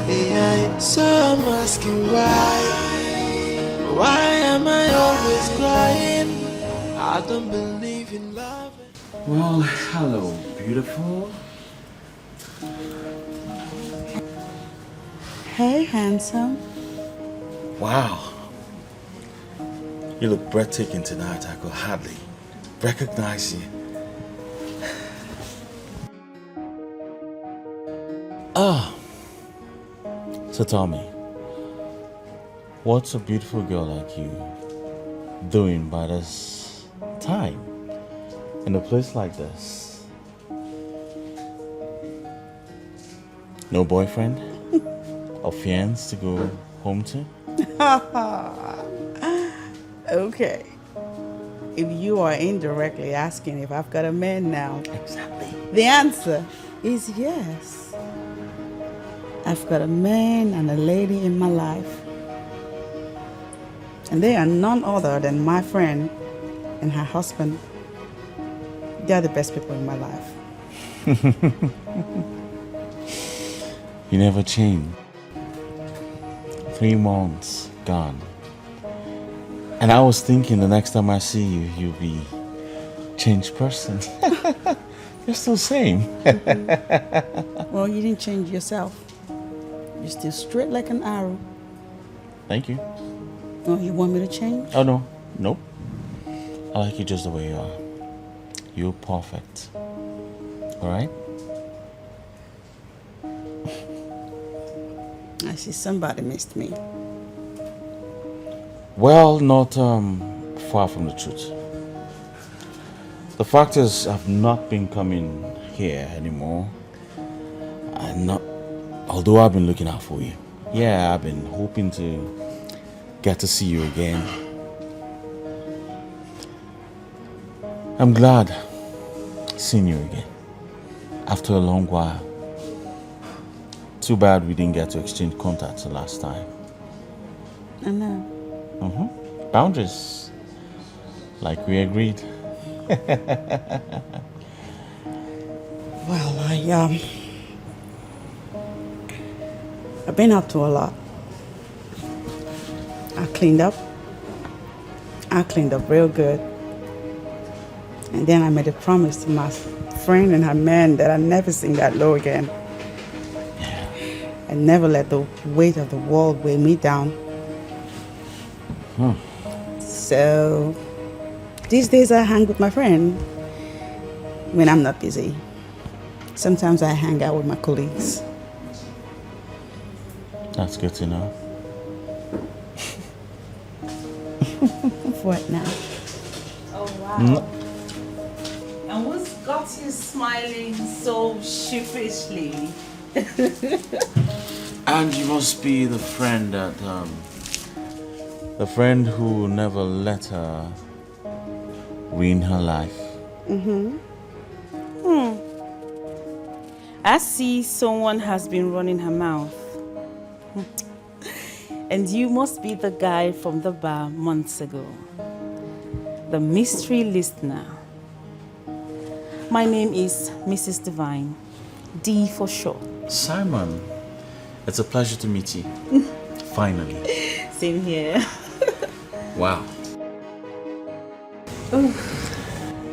Yeah, so I'm asking why. Why am I always crying? I don't believe in love. Well, hello, beautiful. Hey, handsome. Wow. You look breathtaking tonight. I could hardly recognize you. Ah. So tell me, what's a beautiful girl like you doing by this time in a place like this? No boyfriend or fiancé to go home to? Okay. If you are indirectly asking if I've got a man now, exactly. The answer is yes. I've got a man and a lady in my life. And they are none other than my friend and her husband. They are the best people in my life. You never change. 3 months gone. And I was thinking the next time I see you, you'll be changed person. You're still the same. Well, you didn't change yourself. You're still straight like an arrow. Thank you. Oh, you want me to change? Oh, no. Nope. I like you just the way you are. You're perfect. All right? I see somebody missed me. Well, not far from the truth. The fact is, I've not been coming here anymore. Although I've been looking out for you. Yeah, I've been hoping to get to see you again. I'm glad seeing you again after a long while. Too bad we didn't get to exchange contacts the last time. I know. Boundaries, like we agreed. Well, I've been up to a lot. I cleaned up real good. And then I made a promise to my friend and her man that I'd never sing that low again. And never let the weight of the world weigh me down. So these days I hang with my friend when I'm not busy. Sometimes I hang out with my colleagues. That's good to know. What now? Oh, wow. And what's got you smiling so sheepishly? And you must be the friend that, the friend who never let her ruin her life. I see someone has been running her mouth. And you must be the guy from the bar months ago. The mystery listener. My name is Mrs. Divine. D for short. Simon, It's a pleasure to meet you. Finally. Same here. Wow.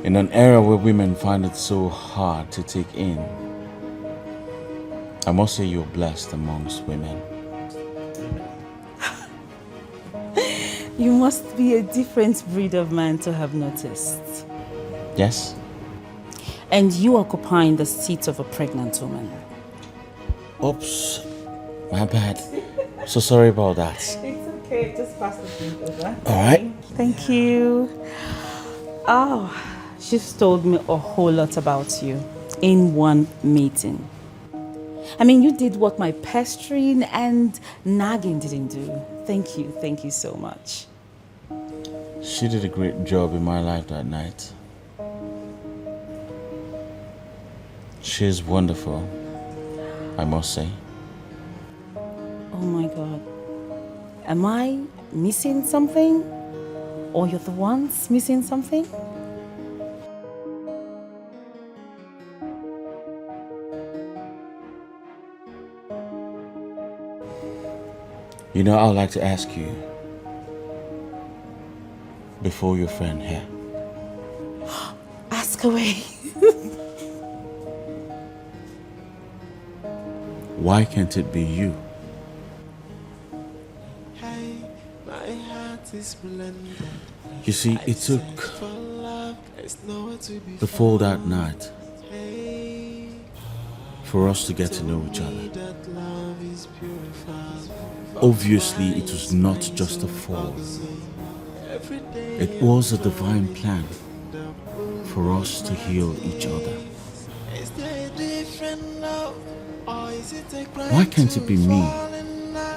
In an era where women find it so hard to take in, I must say you're blessed amongst women. You must be a different breed of man to have noticed. Yes? And you occupying the seat of a pregnant woman. Oops. My bad. So sorry about that. It's okay, just pass the drink over. Alright. Thank you. Oh, she's told me a whole lot about you in one meeting. I mean, you did what my pestering and nagging didn't do. Thank you so much. She did a great job in my life that night. She's wonderful, I must say. Oh my God. Am I missing something? Or you're the ones missing something? You know, I'd like to ask you, before your friend here. Ask away. Why can't it be you? You see, it took the fall that night for us to get to know each other. Obviously, it was not just a fall. It was a divine plan for us to heal each other. Why can't it be me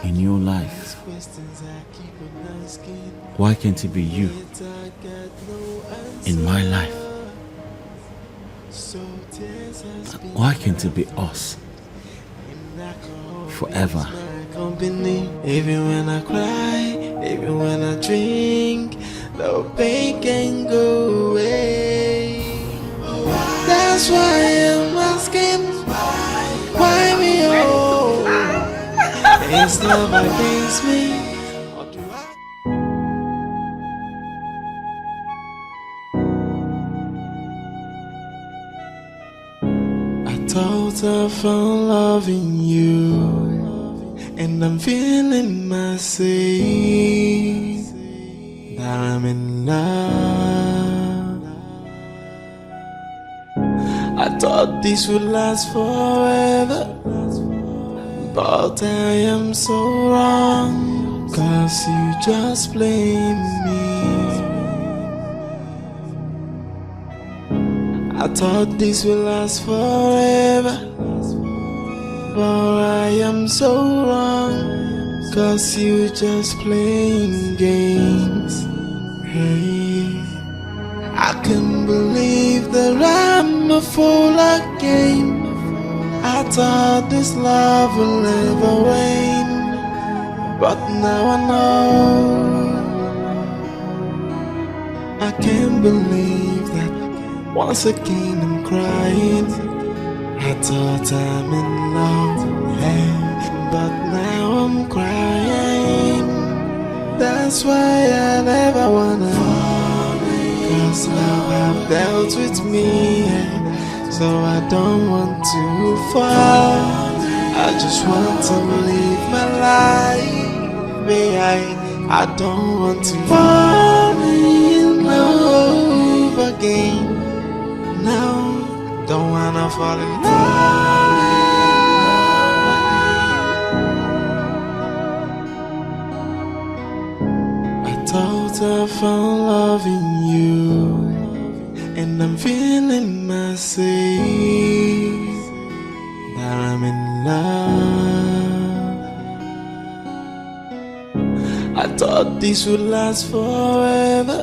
in your life? Why can't it be you in my life? Why can't it be us forever? Company, even when I cry, even when I drink, the pain can go away. That's why I'm asking, why me? Oh, it's love against me. I thought I found love in you. And I'm feeling myself that I'm in love. I thought this would last forever, but I am so wrong, 'cause you just blame me. I thought this would last forever, but I am so wrong, 'cause you just playing games. Hey, I can't believe that I'm a fool again. I thought this love will never wane, but now I know. I can't believe that once again I'm crying. I thought I'm in love, hey, but now I'm crying. That's why I never wanna fall, 'cause love have dealt with me, so I don't want to fall. I just want to live my life, babe. I don't want to fall in love again. No. Don't wanna fall in love. I thought I found love in you, and I'm feeling myself that I'm in love. I thought this would last forever,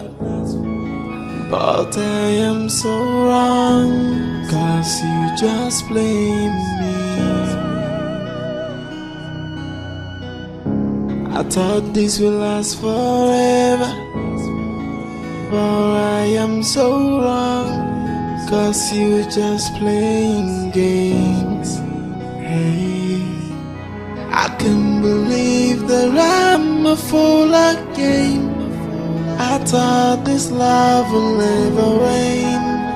but I am so wrong, 'cause you just blame me. I thought this would last forever, but I am so wrong, 'cause you just playing games. Hey, I fool again. I thought this love will never rain.